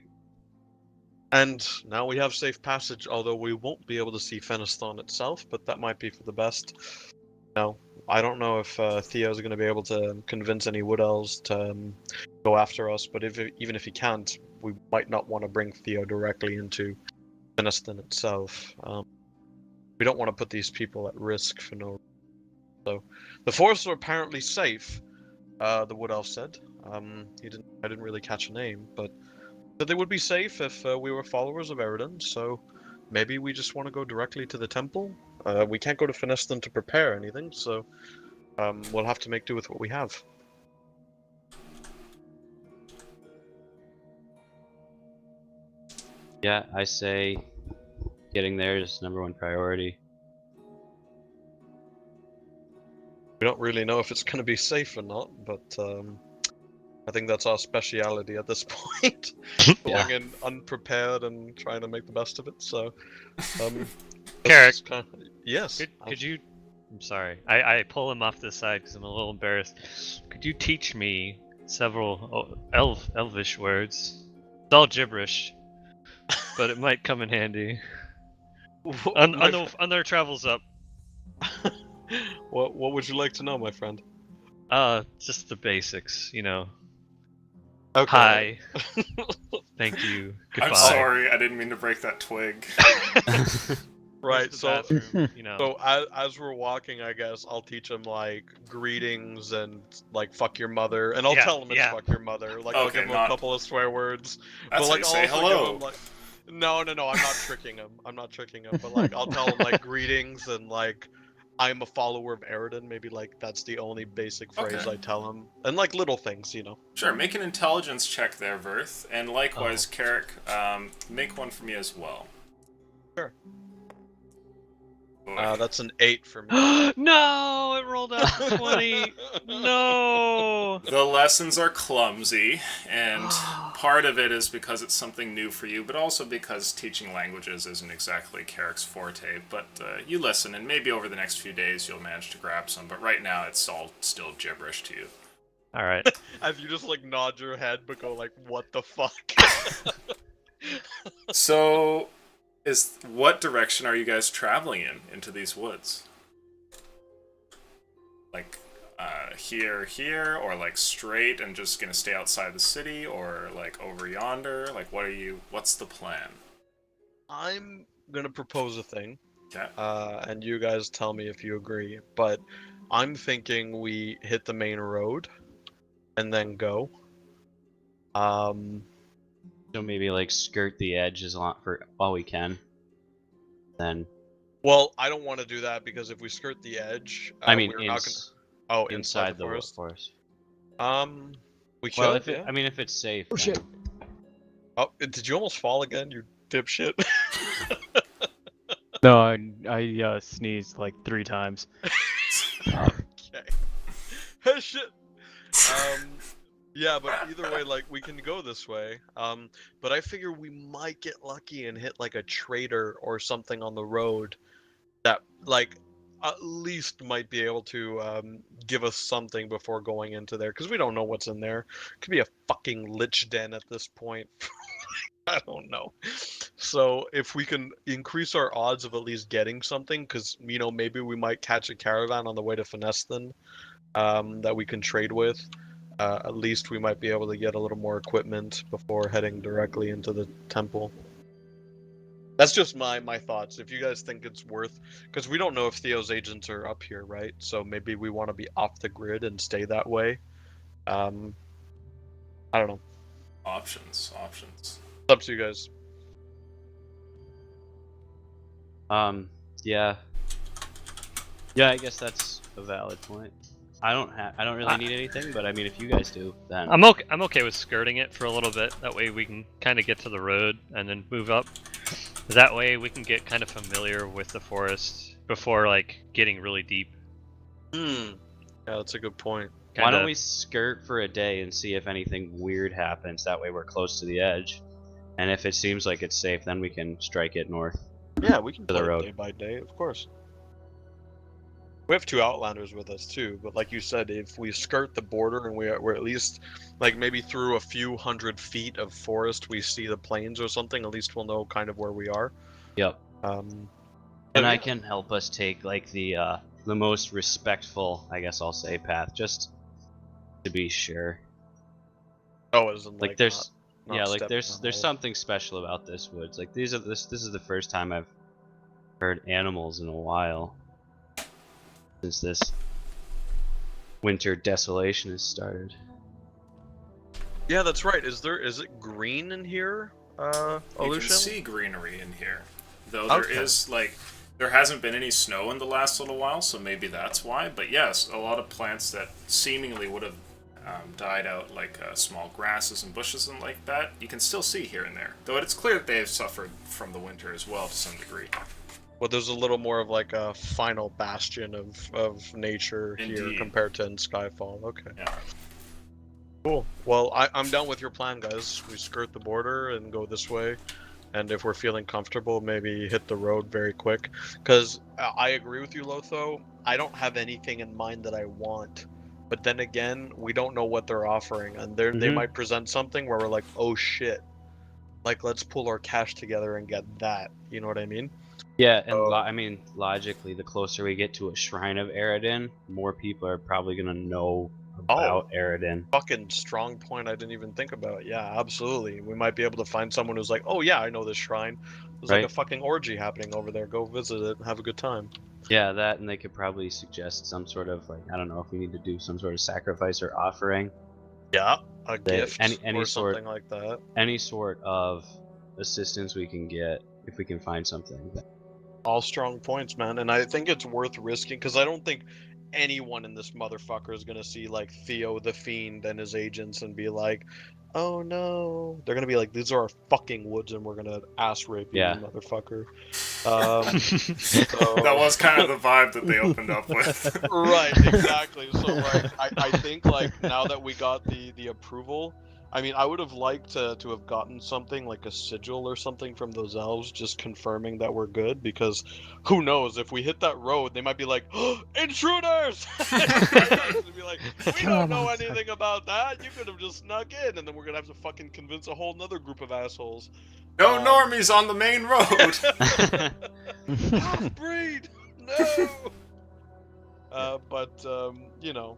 Speaker 3: And now we have safe passage, although we won't be able to see Feniston itself, but that might be for the best. No, I don't know if Theo's going to be able to convince any Wood Elves to go after us, but even if he can't, we might not want to bring Theo directly into Feniston itself. We don't want to put these people at risk for no reason. So, the forests are apparently safe, the Wood Elf said. I didn't really catch a name, but that they would be safe if we were followers of Eridan, so maybe we just want to go directly to the temple. We can't go to Feniston to prepare anything, so we'll have to make do with what we have.
Speaker 1: Yeah, I say getting there is #1 priority.
Speaker 3: We don't really know if it's going to be safe or not, but I think that's our speciality at this point.
Speaker 1: Yeah.
Speaker 3: Going in unprepared and trying to make the best of it, so...
Speaker 5: Carrick.
Speaker 3: Yes.
Speaker 5: Could you? I'm sorry. I pull him off the side because I'm a little embarrassed. Could you teach me several Elvish words? It's all gibberish, but it might come in handy on their travels up.
Speaker 3: What would you like to know, my friend?
Speaker 5: Just the basics, you know.
Speaker 3: Okay.
Speaker 5: Hi. Thank you. Goodbye.
Speaker 4: I'm sorry, I didn't mean to break that twig.
Speaker 3: Right,
Speaker 5: Where's
Speaker 3: so
Speaker 5: the bathroom, you know.
Speaker 3: So as we're walking, I guess I'll teach him like greetings and like fuck your mother, and I'll
Speaker 5: Yeah,
Speaker 3: tell him it's
Speaker 5: yeah.
Speaker 3: fuck your mother. Like I'll
Speaker 4: Okay,
Speaker 3: give him
Speaker 4: not-
Speaker 3: a couple of swear words,
Speaker 4: That's
Speaker 3: but like
Speaker 4: how
Speaker 3: I'll
Speaker 4: you say
Speaker 3: also
Speaker 4: hello.
Speaker 3: give him like, no, I'm not tricking him. I'm not tricking him, but like I'll tell him like greetings and like I'm a follower of Eridan. Maybe like that's the only basic phrase
Speaker 4: Okay.
Speaker 3: I tell him, and like little things, you know.
Speaker 4: Sure, make an intelligence check there, Verth, and likewise, Carrick, make one for me as well.
Speaker 3: Sure.
Speaker 4: Boy.
Speaker 3: That's an 8 for me.
Speaker 5: No, it rolled out. 20. No.
Speaker 4: The lessons are clumsy, and part of it is because it's something new for you, but also because teaching languages isn't exactly Carrick's forte. But you listen, and maybe over the next few days you'll manage to grab some, but right now it's all still gibberish to you.
Speaker 5: All right.
Speaker 3: As you just like nod your head but go like, what the fuck?
Speaker 4: So, what direction are you guys traveling into these woods? Like, here, or like straight and just gonna stay outside the city, or like over yonder? Like, what's the plan?
Speaker 3: I'm gonna propose a thing.
Speaker 4: Okay.
Speaker 3: And you guys tell me if you agree. But I'm thinking we hit the main road and then go.
Speaker 1: So maybe like skirt the edge as long for all we can. Then
Speaker 3: Well, I don't want to do that because if we skirt the edge,
Speaker 1: I mean,
Speaker 3: we're not gonna...
Speaker 1: inside
Speaker 3: the
Speaker 1: the
Speaker 3: forest. We could.
Speaker 1: Well, if
Speaker 3: yeah.
Speaker 1: I mean, if it's safe.
Speaker 2: Oh,
Speaker 1: then-
Speaker 2: shit.
Speaker 3: Oh, did you almost fall again, you dipshit?
Speaker 2: No, I sneezed like 3 times.
Speaker 3: Okay. Oh, shit. Yeah, but either way, like, we can go this way. But I figure we might get lucky and hit, like, a trader or something on the road that, like, at least might be able to give us something before going into there. Because we don't know what's in there. Could be a fucking lich den at this point. I don't know. So if we can increase our odds of at least getting something, because, you know, maybe we might catch a caravan on the way to Fineston that we can trade with. At least we might be able to get a little more equipment before heading directly into the temple. That's just my thoughts. If you guys think it's worth... Because we don't know if Theo's agents are up here, right? So maybe we want to be off the grid and stay that way. I don't know.
Speaker 4: Options.
Speaker 3: It's up to you guys.
Speaker 1: Yeah. Yeah, I guess that's a valid point. I don't really need anything, but I mean, if you guys do, then
Speaker 5: I'm okay with skirting it for a little bit. That way we can kind of get to the road and then move up. That way we can get kind of familiar with the forest before like getting really deep.
Speaker 3: Yeah, that's a good point.
Speaker 1: Why don't we skirt for a day and see if anything weird happens? That way we're close to the edge, and if it seems like it's safe, then we can strike it north.
Speaker 3: Yeah, we can
Speaker 1: To the
Speaker 3: play it
Speaker 1: road.
Speaker 3: day by day, of course. We have 2 Outlanders with us too, but like you said, if we skirt the border and we're at least, like maybe through a few hundred feet of forest, we see the plains or something, at least we'll know kind of where we are.
Speaker 1: Yep.
Speaker 3: And
Speaker 1: And I can help us take like the most respectful, I guess I'll say, path, just to be sure.
Speaker 3: Oh, as in
Speaker 1: Like
Speaker 3: like
Speaker 1: there's
Speaker 3: not
Speaker 1: yeah, like
Speaker 3: stepping
Speaker 1: there's
Speaker 3: on all-
Speaker 1: something special about this woods. Like this is the first time I've heard animals in a while since this winter desolation has started.
Speaker 3: Yeah, that's right. Is it green in here?
Speaker 4: You can
Speaker 3: Olution?
Speaker 4: see greenery in here, though there
Speaker 3: Okay.
Speaker 4: is there hasn't been any snow in the last little while, so maybe that's why. But yes, a lot of plants that seemingly would have died out, like small grasses and bushes and like that, you can still see here and there. Though it's clear that they have suffered from the winter as well to some degree.
Speaker 3: Well, there's a little more of like a final bastion of nature here
Speaker 4: Indeed.
Speaker 3: compared to in Skyfall. Okay.
Speaker 4: Yeah.
Speaker 3: Cool. Well, I'm down with your plan, guys. We skirt the border and go this way. And if we're feeling comfortable, maybe hit the road very quick. Because I agree with you, Lotho. I don't have anything in mind that I want. But then again, we don't know what they're offering. And they
Speaker 1: Mhm.
Speaker 3: might present something where we're like, oh shit. Like, let's pull our cash together and get that. You know what I mean?
Speaker 1: Yeah, and
Speaker 3: Oh.
Speaker 1: I mean, logically, the closer we get to a shrine of Eridan, more people are probably gonna know about Eridan.
Speaker 3: Fucking strong point I didn't even think about. Yeah, absolutely. We might be able to find someone who's like, oh yeah, I know this shrine. There's like
Speaker 1: Right.
Speaker 3: a fucking orgy happening over there. Go visit it and have a good time.
Speaker 1: Yeah, that, and they could probably suggest some sort of, like, I don't know if we need to do some sort of sacrifice or offering.
Speaker 3: Yeah, a gift
Speaker 1: any
Speaker 3: or
Speaker 1: sort-
Speaker 3: something like that.
Speaker 1: Any sort of assistance we can get if we can find something.
Speaker 3: All strong points, man. And I think it's worth risking because I don't think anyone in this motherfucker is gonna see like Theo the Fiend and his agents and be like, "Oh no!" They're gonna be like, "These are our fucking woods, and we're gonna ass rape you,
Speaker 1: Yeah.
Speaker 3: motherfucker."
Speaker 4: That was kind of the vibe that they opened up with.
Speaker 3: Right, exactly. So like, I think like now that we got the approval, I mean, I would have liked to have gotten something like a sigil or something from those elves, just confirming that we're good. Because who knows, if we hit that road, they might be like, oh, "Intruders!" They'd be like, "We don't know anything about that. You could have just snuck in," and then we're gonna have to fucking convince a whole nother group of assholes.
Speaker 4: No normies on the main road.
Speaker 3: Half-breed! No! But you know,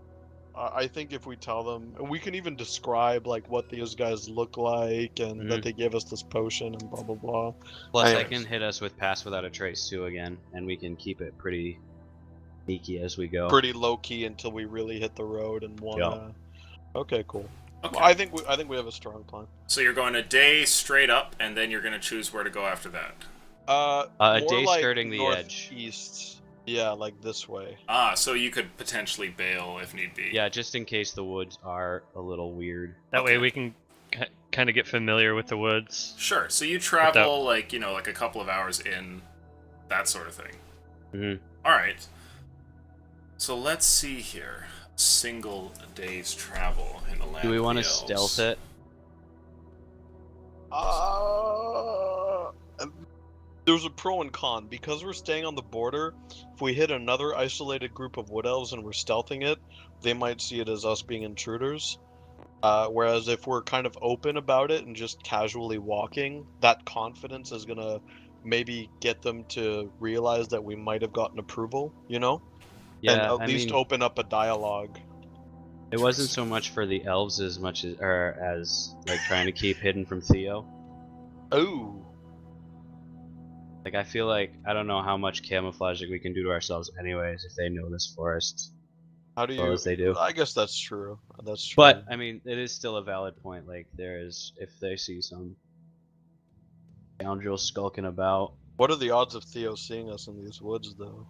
Speaker 3: I think if we tell them, and we can even describe like what these guys look like, and that they gave us this potion and blah blah blah.
Speaker 1: Plus, I
Speaker 3: Anyways.
Speaker 1: can hit us with Pass Without a Trace too again, and we can keep it pretty sneaky as we go.
Speaker 3: Pretty low key until we really hit the road and wanna. Okay, cool.
Speaker 4: Okay.
Speaker 3: Well, I think we have a strong plan.
Speaker 4: So you're going a day straight up, and then you're going to choose where to go after that.
Speaker 1: A
Speaker 3: More
Speaker 1: day
Speaker 3: like
Speaker 1: skirting the edge.
Speaker 3: northeast. Yeah, like this way.
Speaker 4: Ah, so you could potentially bail if need be.
Speaker 1: Yeah, just in case the woods are a little weird.
Speaker 5: That way
Speaker 4: Okay.
Speaker 5: we can kind of get familiar with the woods.
Speaker 4: Sure. So you travel like a couple of hours in, that sort of thing.
Speaker 1: Mm-hmm.
Speaker 4: All right. So let's see here. Single day's travel in the land.
Speaker 1: Do we
Speaker 4: want
Speaker 1: want to stealth it?
Speaker 3: There's a pro and con. Because we're staying on the border, if we hit another isolated group of wood elves and we're stealthing it, they might see it as us being intruders. Whereas if we're kind of open about it and just casually walking, that confidence is gonna maybe get them to realize that we might have gotten approval, you know?
Speaker 1: Yeah,
Speaker 3: And at
Speaker 1: I
Speaker 3: least
Speaker 1: mean,
Speaker 3: open up a dialogue.
Speaker 1: it wasn't so much for the elves as much as like trying to keep hidden from Theo.
Speaker 3: Oh.
Speaker 1: Like I feel like I don't know how much camouflage we can do to ourselves anyways if they know this forest
Speaker 3: How do
Speaker 1: as well
Speaker 3: you...
Speaker 1: as they do.
Speaker 3: I guess that's true. That's true.
Speaker 1: But I mean, it is still a valid point. Like there is, if they see some scoundrel skulking about.
Speaker 3: What are the odds of Theo seeing us in these woods, though?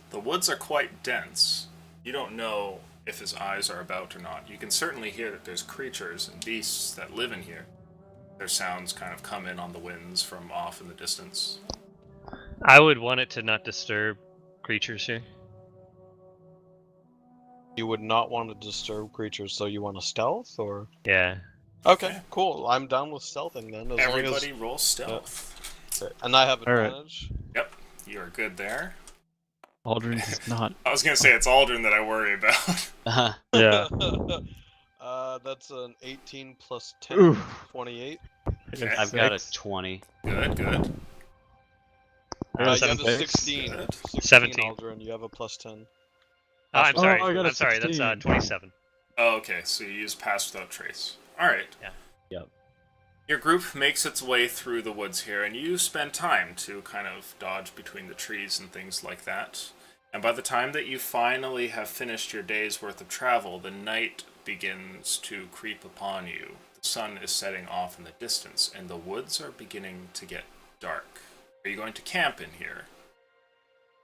Speaker 4: The woods are quite dense. You don't know if his eyes are about or not. You can certainly hear that there's creatures and beasts that live in here. Their sounds kind of come in on the winds from off in the distance.
Speaker 5: I would want it to not disturb creatures here.
Speaker 3: You would not want to disturb creatures, so you want to stealth, or?
Speaker 5: Yeah.
Speaker 3: Okay, cool. I'm down with stealthing then. As
Speaker 4: Everybody roll stealth.
Speaker 3: long as... And I have
Speaker 2: Alright.
Speaker 3: advantage.
Speaker 4: Yep, you are good there.
Speaker 2: Aldrin does not.
Speaker 4: I was gonna say it's Aldrin that I worry about.
Speaker 2: Yeah.
Speaker 3: That's an 18 plus 10,
Speaker 2: Oof.
Speaker 3: 28.
Speaker 4: Okay.
Speaker 1: I've got a 20.
Speaker 4: Good, good.
Speaker 3: You have a
Speaker 5: 17.
Speaker 3: 16.
Speaker 4: Good.
Speaker 3: 17, Aldrin. You have a plus 10.
Speaker 5: Oh, I'm
Speaker 2: Oh,
Speaker 5: sorry.
Speaker 2: I got a
Speaker 5: I'm sorry. That's
Speaker 2: 16.
Speaker 5: 27.
Speaker 4: Oh, okay, so you use Pass Without Trace. Alright.
Speaker 5: Yeah.
Speaker 1: Yep.
Speaker 4: Your group makes its way through the woods here, and you spend time to kind of dodge between the trees and things like that. And by the time that you finally have finished your day's worth of travel, the night begins to creep upon you. The sun is setting off in the distance, and the woods are beginning to get dark. Are you going to camp in here?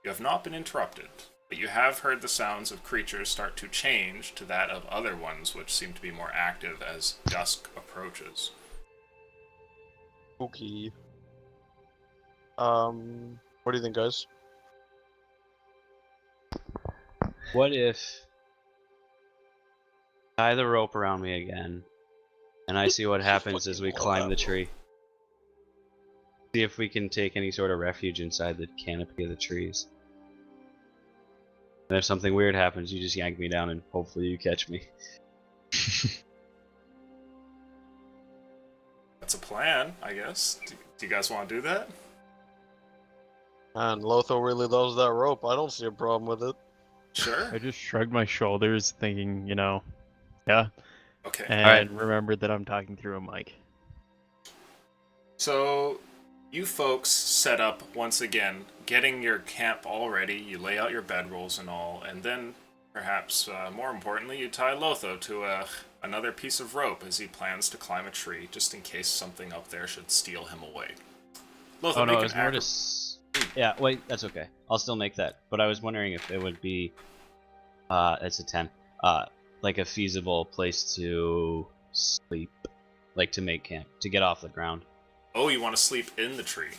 Speaker 4: You have not been interrupted, but you have heard the sounds of creatures start to change to that of other ones, which seem to be more active as dusk approaches.
Speaker 3: Okay. What do you think, guys?
Speaker 1: What if tie the rope around me again, and I see what happens as we climb the tree? See if we can take any sort of refuge inside the canopy of the trees. And if something weird happens, you just yank me down and hopefully you catch me.
Speaker 4: That's a plan, I guess. Do you guys want to do that?
Speaker 3: And Lotho really loves that rope. I don't see a problem with it.
Speaker 4: Sure.
Speaker 2: I just shrugged my shoulders, thinking, yeah,
Speaker 4: Okay.
Speaker 2: and remembered that I'm talking through a mic.
Speaker 4: So, you folks set up once again, getting your camp all ready. You lay out your bedrolls and all, and then, perhaps more importantly, you tie Lotho to another piece of rope as he plans to climb a tree, just in case something up there should steal him away. Lotho,
Speaker 1: Oh no,
Speaker 4: make
Speaker 1: it was
Speaker 4: an
Speaker 1: more to.
Speaker 4: acro-
Speaker 1: Yeah, wait, that's okay. I'll still make that. But I was wondering if it would be It's a 10. Like a feasible place to sleep, like to make camp, to get off the ground.
Speaker 4: Oh, you want to sleep in the tree?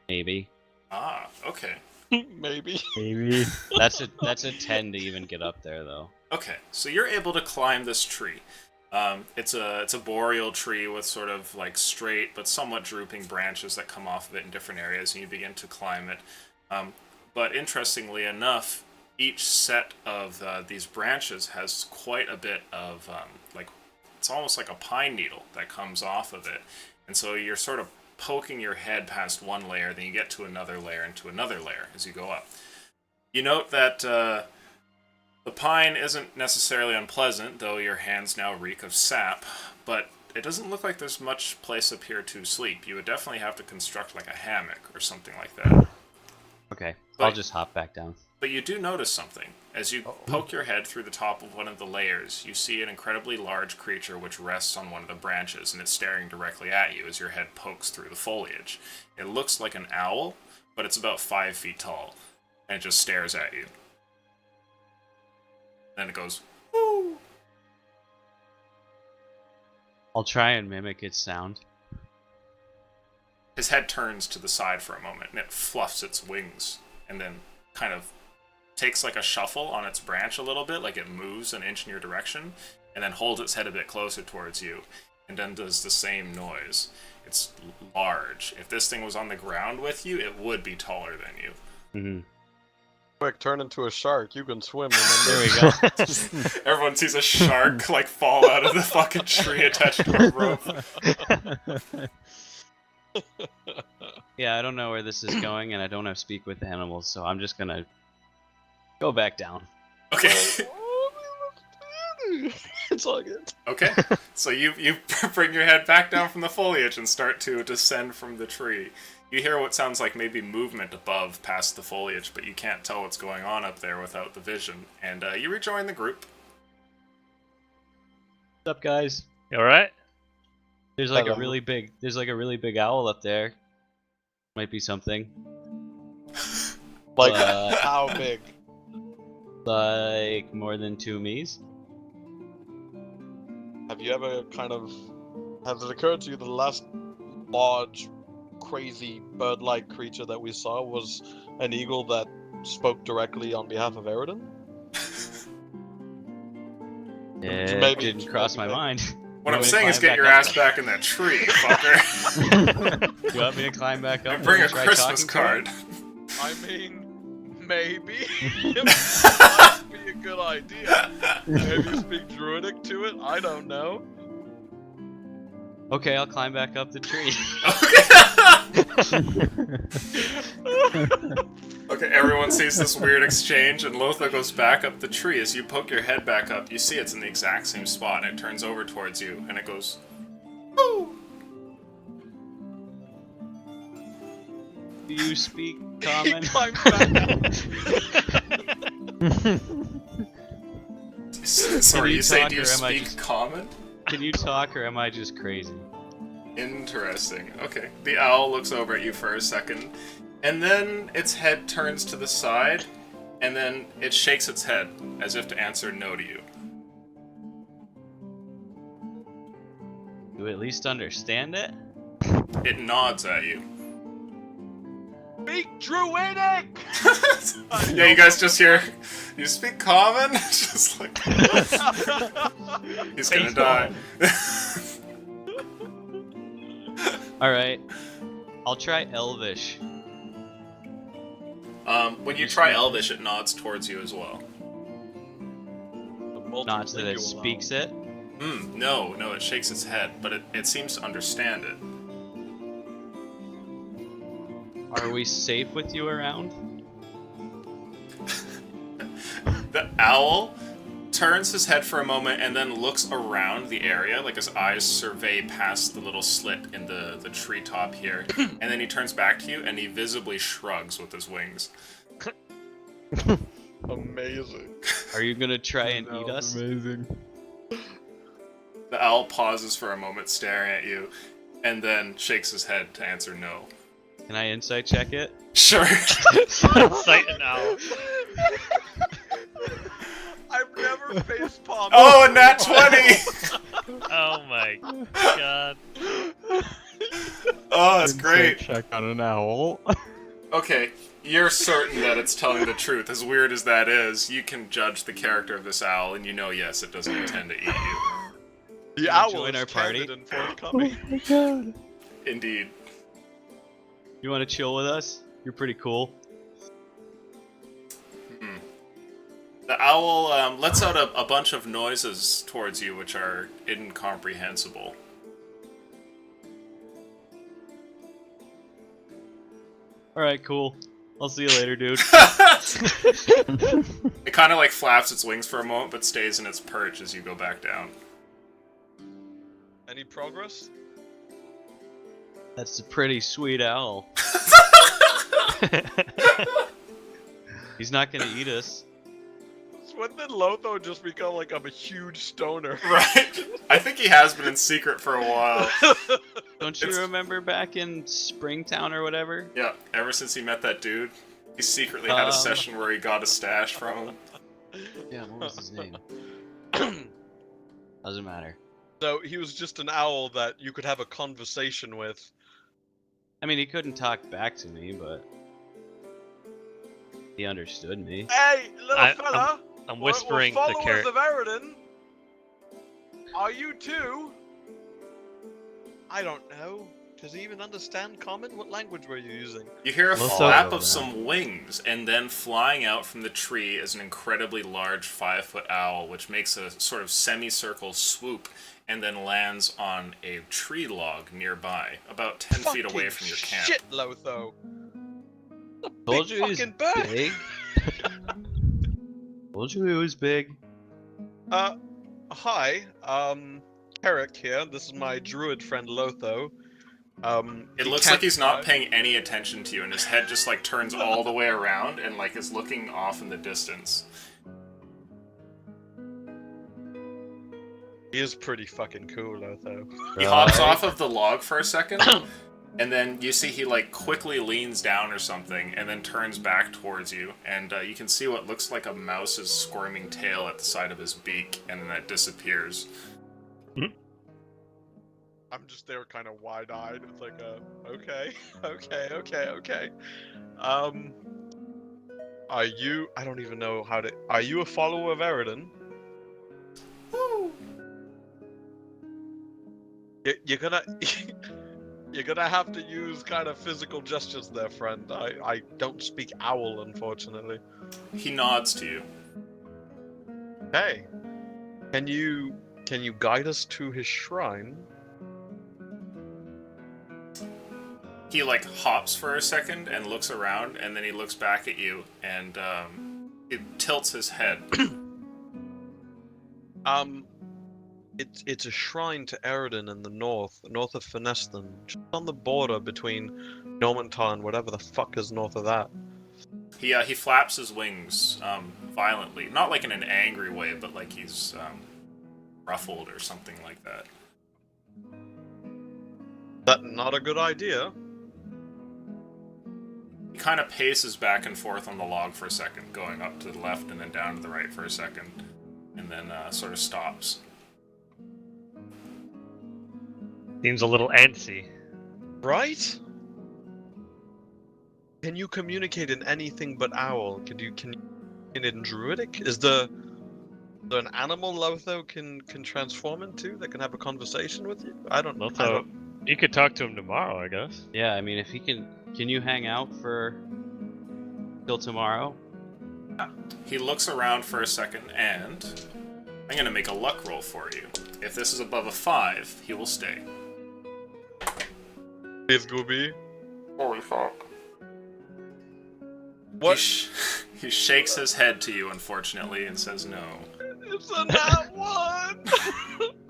Speaker 1: Maybe.
Speaker 4: Ah, okay.
Speaker 3: Maybe.
Speaker 2: Maybe.
Speaker 1: That's a 10 to even get up there, though.
Speaker 4: Okay, so you're able to climb this tree. It's a boreal tree with sort of like straight but somewhat drooping branches that come off of it in different areas, and you begin to climb it. But interestingly enough, each set of these branches has quite a bit of like, it's almost like a pine needle that comes off of it, and so you're sort of poking your head past one layer, then you get to another layer and to another layer as you go up. You note that the pine isn't necessarily unpleasant, though your hands now reek of sap, but it doesn't look like there's much place up here to sleep. You would definitely have to construct like a hammock or something like that.
Speaker 1: Okay,
Speaker 4: But-
Speaker 1: I'll just hop back down.
Speaker 4: But you do notice something. As you poke your head through the top of one of the layers, you see an incredibly large creature which rests on one of the branches, and it's staring directly at you as your head pokes through the foliage. It looks like an owl, but it's about 5 feet tall, and it just stares at you. Then it goes, woo!
Speaker 1: I'll try and mimic its sound.
Speaker 4: His head turns to the side for a moment, and it fluffs its wings, and then kind of takes like a shuffle on its branch a little bit, like it moves an inch in your direction, and then holds its head a bit closer towards you, and then does the same noise. It's large. If this thing was on the ground with you, it would be taller than you.
Speaker 1: Mm-hmm.
Speaker 3: Quick, turn into a shark. You can swim.
Speaker 1: There
Speaker 3: Remember?
Speaker 1: we go.
Speaker 4: Everyone sees a shark like fall out of the fucking tree attached to a rope.
Speaker 1: Yeah, I don't know where this is going, and I don't have speak with animals, so I'm just gonna go back down.
Speaker 4: Okay.
Speaker 3: It's all good.
Speaker 4: Okay. So you bring your head back down from the foliage and start to descend from the tree. You hear what sounds like maybe movement above past the foliage, but you can't tell what's going on up there without the vision. And you rejoin the group.
Speaker 1: What's up, guys?
Speaker 5: You alright?
Speaker 1: There's like a
Speaker 3: Hello.
Speaker 1: really big owl up there. Might be something.
Speaker 3: Like,
Speaker 1: Uh,
Speaker 3: how big?
Speaker 1: Like more than 2 me's.
Speaker 3: Have you ever has it occurred to you that the last large, crazy, bird-like creature that we saw was an eagle that spoke directly on behalf of Eridan?
Speaker 1: It
Speaker 3: Maybe-
Speaker 1: didn't cross my
Speaker 3: maybe.
Speaker 1: mind.
Speaker 4: What I'm
Speaker 1: Want me to
Speaker 4: saying is
Speaker 1: climb
Speaker 4: get your
Speaker 1: back
Speaker 4: ass
Speaker 1: up?
Speaker 4: back in that tree, fucker.
Speaker 1: You want me to climb back up
Speaker 4: And bring a
Speaker 1: try
Speaker 4: Christmas
Speaker 1: talking to
Speaker 4: card.
Speaker 1: it?
Speaker 3: I mean, maybe. It might be a good idea. Maybe speak Druidic to it? I don't know.
Speaker 1: Okay, I'll climb back up the tree.
Speaker 4: Okay, everyone sees this weird exchange, and Lothar goes back up the tree. As you poke your head back up, you see it's in the exact same spot, and it turns over towards you, and it goes, woo!
Speaker 1: Do you speak common?
Speaker 3: Climb back.
Speaker 4: Sorry,
Speaker 1: you
Speaker 4: you say
Speaker 1: talk
Speaker 4: do you
Speaker 1: or am I
Speaker 4: speak
Speaker 1: just-
Speaker 4: common?
Speaker 1: Can you talk, or am I just crazy?
Speaker 4: Interesting. Okay. The owl looks over at you for a second, and then its head turns to the side, and then it shakes its head as if to answer no to you.
Speaker 1: You at least understand it?
Speaker 4: It nods at you.
Speaker 3: Speak Druidic!
Speaker 4: Yeah, you guys just hear, you speak common? Just like, he's gonna die.
Speaker 1: Alright. I'll try Elvish.
Speaker 4: When you try Elvish, it nods towards you as well.
Speaker 1: Not that it speaks it.
Speaker 4: No, it shakes its head, but it seems to understand it.
Speaker 1: Are we safe with you around?
Speaker 4: The owl turns his head for a moment and then looks around the area, like his eyes survey past the little slit in the treetop here, and then he turns back to you and he visibly shrugs with his wings.
Speaker 3: Amazing.
Speaker 1: Are you gonna try and eat us?
Speaker 2: Amazing.
Speaker 4: The owl pauses for a moment, staring at you, and then shakes his head to answer no.
Speaker 1: Can I insight check it?
Speaker 4: Sure.
Speaker 5: Sight an owl.
Speaker 3: I'm Face palm.
Speaker 4: Oh, a nat 20!
Speaker 5: Oh my god.
Speaker 4: Oh, that's
Speaker 2: Insight
Speaker 4: great.
Speaker 2: check on an owl.
Speaker 4: Okay, you're certain that it's telling the truth. As weird as that is, you can judge the character of this owl, and you know, yes, it doesn't intend to eat you.
Speaker 3: The owl
Speaker 1: join
Speaker 3: is
Speaker 1: our party?
Speaker 3: candid and forthcoming.
Speaker 2: my god.
Speaker 4: Indeed.
Speaker 1: You want to chill with us? You're pretty cool.
Speaker 4: The owl lets out a bunch of noises towards you, which are incomprehensible.
Speaker 1: Alright, cool. I'll see you later, dude.
Speaker 4: It kind of like flaps its wings for a moment, but stays in its perch as you go back down.
Speaker 3: Any progress?
Speaker 1: That's a pretty sweet owl. He's not gonna eat us.
Speaker 3: When did Lotho just become like I'm a huge stoner?
Speaker 4: Right? I think he has been in secret for a while.
Speaker 1: Don't you
Speaker 4: It's-
Speaker 1: remember back in Springtown or whatever?
Speaker 4: Yeah, ever since he met that dude, he secretly had a session where he got a stash from him.
Speaker 1: Yeah, what was his name? Doesn't matter.
Speaker 3: So he was just an owl that you could have a conversation with.
Speaker 1: I mean, he couldn't talk back to me, but he understood me.
Speaker 3: Hey, little fella!
Speaker 5: I'm whispering
Speaker 3: we're
Speaker 5: the
Speaker 3: followers
Speaker 5: character.
Speaker 3: of Eridan. Are you too? I don't know. Does he even understand Common? What language were you using?
Speaker 4: You hear a
Speaker 5: Let's
Speaker 4: flap
Speaker 1: talk
Speaker 4: of some wings, and then flying out from the tree is an incredibly large 5-foot owl, which makes a sort of semicircle swoop, and then lands on a tree log nearby, about 10 feet away
Speaker 3: Fucking
Speaker 4: from your camp.
Speaker 3: Shit, Lotho.
Speaker 1: Told
Speaker 3: Big
Speaker 1: you he's
Speaker 3: fucking bird.
Speaker 1: big. Told you he was big.
Speaker 3: Hi. Herrick here. This is my druid friend Lotho.
Speaker 4: It
Speaker 3: he
Speaker 4: looks
Speaker 3: can't
Speaker 4: like he's not
Speaker 3: fly.
Speaker 4: paying any attention to you, and his head just like turns all the way around and like is looking off in the distance.
Speaker 3: He is pretty fucking cool, Lotho.
Speaker 4: He hops off of the log for a second, and then you see he like quickly leans down or something, and then turns back towards you, and you can see what looks like a mouse's squirming tail at the side of his beak, and then that disappears.
Speaker 3: I'm just there kind of wide-eyed. It's like, okay, okay. Are you, I don't even know how to, are you a follower of Eridan? You're gonna, you're gonna have to use kind of physical gestures there, friend. I don't speak owl, unfortunately.
Speaker 4: He nods to you.
Speaker 3: Hey, can you guide us to his shrine?
Speaker 4: He like hops for a second and looks around, and then he looks back at you, and it tilts his head.
Speaker 3: It's a shrine to Eridan in the north of Fineston, just on the border between Normanton and whatever the fuck is north of that.
Speaker 4: He flaps his wings violently, not like in an angry way, but like he's ruffled or something like that.
Speaker 3: That not a good idea.
Speaker 4: He kind of paces back and forth on the log for a second, going up to the left and then down to the right for a second, and then sort of stops.
Speaker 5: Seems a little antsy.
Speaker 3: Right? Can you communicate in anything but owl? Can you in druidic? Is there an animal Lotho can transform into that can have a conversation with you? I don't know.
Speaker 5: Lotho, you could talk to him tomorrow, I guess.
Speaker 1: Yeah, I mean, if he can you hang out for till tomorrow?
Speaker 4: He looks around for a second, and I'm gonna make a luck roll for you. If this is above a 5, he will stay.
Speaker 3: Please, Gooby.
Speaker 4: Holy fuck.
Speaker 3: What?
Speaker 4: He shakes his head to you, unfortunately, and says no.
Speaker 3: It's a nat 1!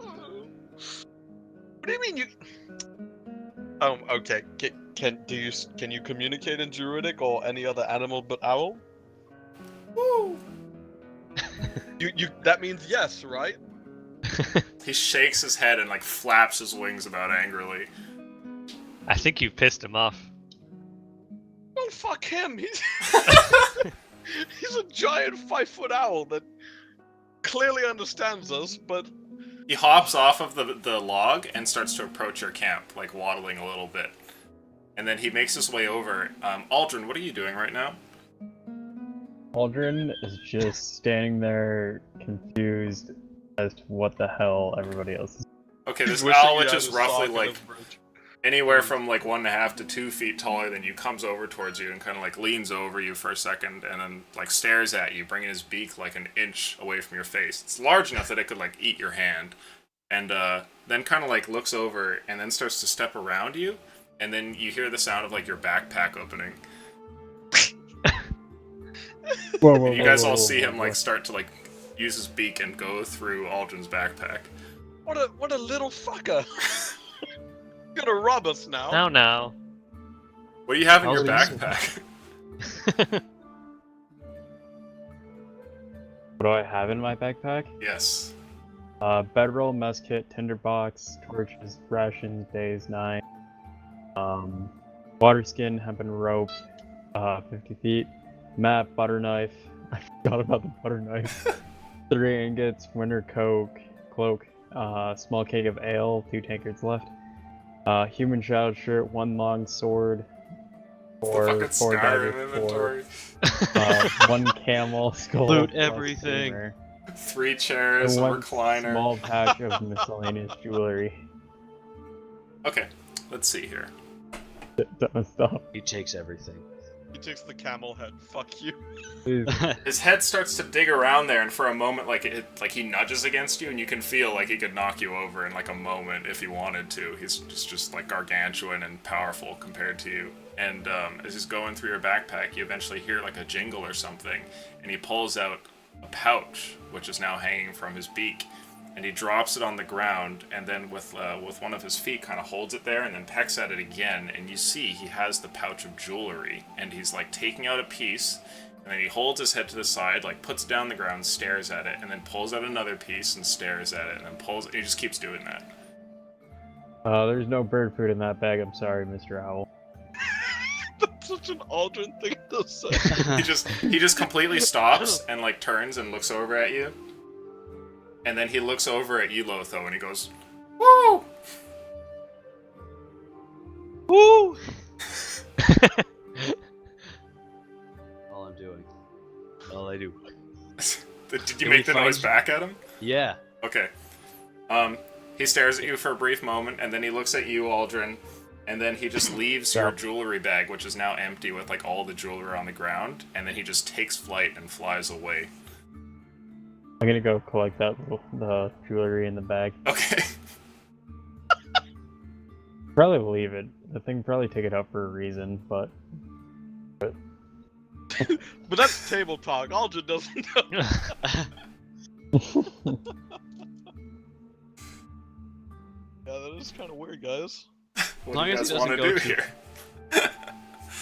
Speaker 3: What do you mean you... Okay. Can you communicate in druidic or any other animal but owl?
Speaker 4: Woo!
Speaker 3: You that means yes, right?
Speaker 4: He shakes his head and like flaps his wings about angrily.
Speaker 5: I think you pissed him off.
Speaker 3: Well, fuck him. He's a giant 5-foot owl that clearly understands us, but
Speaker 4: He hops off of the log and starts to approach your camp, like waddling a little bit. And then he makes his way over. Aldrin, what are you doing right now?
Speaker 2: Aldrin is just standing there, confused as to what the hell everybody else is.
Speaker 4: Okay, this
Speaker 3: wishing
Speaker 4: owl,
Speaker 3: he
Speaker 4: which
Speaker 3: had
Speaker 4: is
Speaker 3: a
Speaker 4: roughly
Speaker 3: sock in
Speaker 4: like
Speaker 3: his bridge.
Speaker 4: anywhere from like 1.5 to 2 feet taller than you, comes over towards you and kind of like leans over you for a second and then like stares at you, bringing his beak like an inch away from your face. It's large enough that it could like eat your hand. And then kind of like looks over and then starts to step around you, and then you hear the sound of like your backpack opening.
Speaker 2: Whoa,
Speaker 4: You guys all see him like start to like use his beak and go through Aldrin's backpack.
Speaker 3: What a little fucker! Gonna rob us now.
Speaker 5: Now.
Speaker 4: What do you have in your
Speaker 2: Aldrin's-
Speaker 4: backpack?
Speaker 2: What do I have in my backpack?
Speaker 4: Yes.
Speaker 2: Bedroll, mess kit, tinderbox, torches, rations, days, 9. Water skin, hempen rope, 50 feet. Map, butter knife. I forgot about the butter knife. 3 ingots, winter coke, cloak, small keg of ale, 2 tankards left. Human shroud shirt, 1 long sword,
Speaker 4: The
Speaker 2: 4
Speaker 4: fucking
Speaker 2: dagger,
Speaker 4: Skyrim
Speaker 2: 4,
Speaker 4: inventory.
Speaker 2: 1 camel skull.
Speaker 1: Loot
Speaker 2: plus
Speaker 1: everything.
Speaker 2: steamer,
Speaker 4: 3 chairs,
Speaker 2: and
Speaker 4: a
Speaker 2: 1
Speaker 4: recliner.
Speaker 2: small patch of miscellaneous jewelry.
Speaker 4: Okay, let's see here.
Speaker 2: Dumb stuff.
Speaker 1: He takes everything.
Speaker 3: He takes the camel head. Fuck you.
Speaker 2: Please.
Speaker 4: His head starts to dig around there, and for a moment, like he nudges against you, and you can feel like he could knock you over in like a moment if he wanted to. He's just like gargantuan and powerful compared to you. And as he's going through your backpack, you eventually hear like a jingle or something, and he pulls out a pouch, which is now hanging from his beak, and he drops it on the ground, and then with one of his feet kind of holds it there, and then pecks at it again, and you see he has the pouch of jewelry, and he's like taking out a piece, and then he holds his head to the side, like puts it down on the ground, stares at it, and then pulls out another piece and stares at it, and then pulls it. He just keeps doing that.
Speaker 2: There's no bird food in that bag. I'm sorry, Mr. Owl.
Speaker 3: That's such an Aldrin thing to say.
Speaker 4: He just completely stops and like turns and looks over at you. And then he looks over at you, Lotho, and he goes, "Woo!"
Speaker 1: Woo! All I'm doing. All I do.
Speaker 4: Did you
Speaker 1: Can
Speaker 4: make
Speaker 1: we
Speaker 4: the
Speaker 1: find
Speaker 4: noise
Speaker 1: you?
Speaker 4: back at him?
Speaker 1: Yeah.
Speaker 4: Okay. He stares at you for a brief moment, and then he looks at you, Aldrin, and then he just leaves your jewelry bag, which is now empty with like all the jewelry on the ground, and then he just takes flight and flies away.
Speaker 2: I'm gonna go collect the jewelry in the bag.
Speaker 4: Okay.
Speaker 2: Probably leave it. The thing probably take it out for a reason, but
Speaker 3: But that's table talk. Aldrin doesn't know. Yeah, that is kind of weird, guys.
Speaker 4: What
Speaker 1: long
Speaker 4: do you
Speaker 1: as
Speaker 4: guys
Speaker 1: he
Speaker 4: want to
Speaker 1: doesn't
Speaker 4: do
Speaker 1: go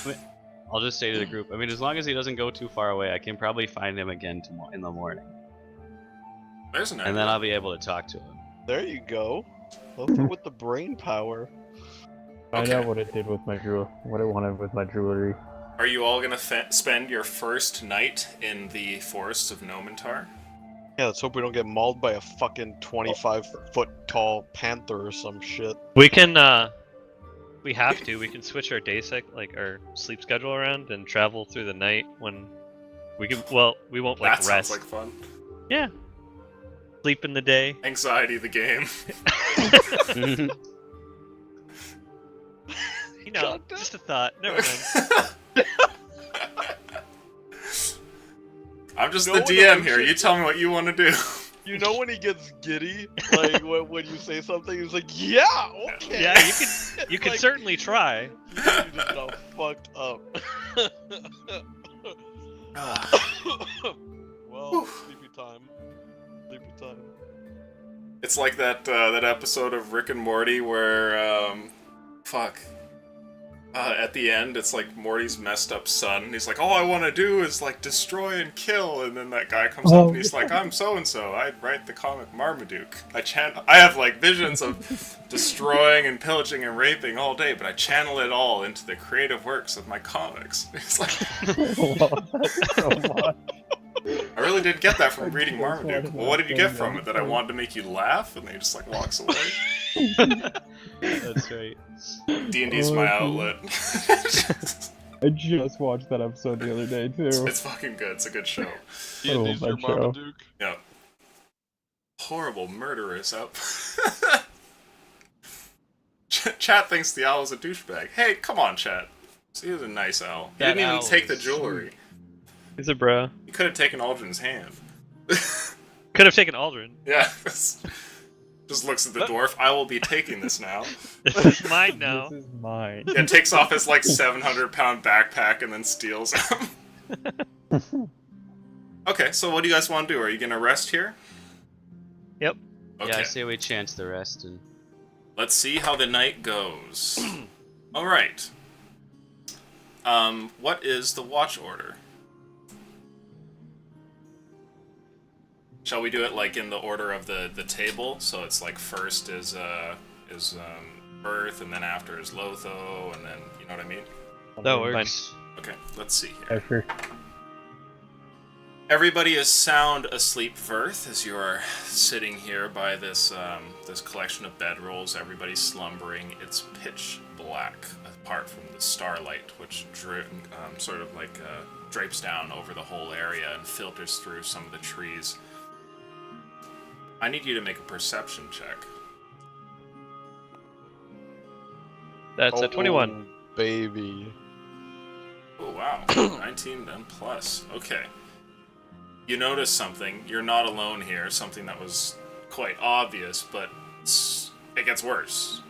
Speaker 4: here?
Speaker 1: I'll just say to the group, I mean, as long as he doesn't go too far away, I can probably find him again in the morning.
Speaker 4: There's an idea.
Speaker 1: And then I'll be able to talk to him.
Speaker 3: There you go. Lotho with the brain power.
Speaker 2: find
Speaker 4: Okay.
Speaker 2: out what it did with my what it wanted with my jewelry.
Speaker 4: Are you all gonna spend your first night in the forests of Nomentar?
Speaker 3: Yeah, let's hope we don't get mauled by a fucking 25-foot tall panther or some shit.
Speaker 5: We can, we have to. We can switch our our sleep schedule around and travel through the night when we can. Well, we won't like
Speaker 4: That
Speaker 5: rest.
Speaker 4: sounds like fun.
Speaker 5: Yeah. Sleep in the day.
Speaker 4: Anxiety, the game.
Speaker 5: You know,
Speaker 3: God damn.
Speaker 5: just a thought. Never mind.
Speaker 4: I'm just
Speaker 3: No
Speaker 4: the
Speaker 3: one
Speaker 4: DM
Speaker 3: knows
Speaker 4: here.
Speaker 3: shit.
Speaker 4: You tell me what you want to do.
Speaker 3: You know when he gets giddy, like when you say something, he's like, "Yeah, okay."
Speaker 5: Yeah, you can
Speaker 3: Like,
Speaker 5: certainly try.
Speaker 3: You just got fucked up. Well, sleepy time. Sleepy time.
Speaker 4: It's like that episode of Rick and Morty where at the end it's like Morty's messed up son. He's like, all I want to do is like destroy and kill, and then that guy comes up and he's like, I'm so and so. I write the comic Marmaduke. I have like visions of destroying and pillaging and raping all day, but I channel it all into the creative works of my comics. It's like,
Speaker 2: So much.
Speaker 4: I really did get that from reading
Speaker 2: just wanted
Speaker 4: Marmaduke.
Speaker 2: to
Speaker 4: Well, what did you get
Speaker 2: say
Speaker 4: from
Speaker 2: that.
Speaker 4: it? That I wanted to make you laugh, and then he just like walks away.
Speaker 1: That's right.
Speaker 4: D&D's my outlet.
Speaker 2: I just watched that episode the other day too.
Speaker 4: It's fucking good. It's a good show.
Speaker 3: D&D's your
Speaker 2: that show.
Speaker 3: Marmaduke.
Speaker 4: Yeah. Horrible murderous up. Chat thinks the owl is a douchebag. Hey, come on, Chat. See, he was a nice owl. He
Speaker 1: That
Speaker 4: didn't even
Speaker 1: owl
Speaker 4: take the
Speaker 1: is
Speaker 4: jewelry.
Speaker 5: He's a bro.
Speaker 4: He could have taken Aldrin's hand.
Speaker 5: Could have taken Aldrin.
Speaker 4: Yeah. Just looks at the dwarf. I will be taking this now.
Speaker 5: This is mine now.
Speaker 2: This is mine.
Speaker 4: Yeah, takes off his like 700-pound backpack and then steals him. Okay, so what do you guys want to do? Are you gonna rest here?
Speaker 5: Yep.
Speaker 4: Okay.
Speaker 1: Yeah, I say we chance the rest and
Speaker 4: Let's see how the night goes. Alright. What is the watch order? Shall we do it like in the order of the table? So it's like first is Earth, and then after is Lotho, and then you know what I mean?
Speaker 1: that works.
Speaker 4: Okay, let's see here.
Speaker 2: Yeah, sure.
Speaker 4: Everybody is sound asleep, Verth, as you are sitting here by this this collection of bedrolls. Everybody's slumbering. It's pitch black, apart from the starlight, which sort of like drapes down over the whole area and filters through some of the trees. I need you to make a perception check.
Speaker 5: That's a 21.
Speaker 6: Baby.
Speaker 4: Oh wow, 19 then plus. Okay. You notice something. You're not alone here. Something that was quite obvious, but it gets worse.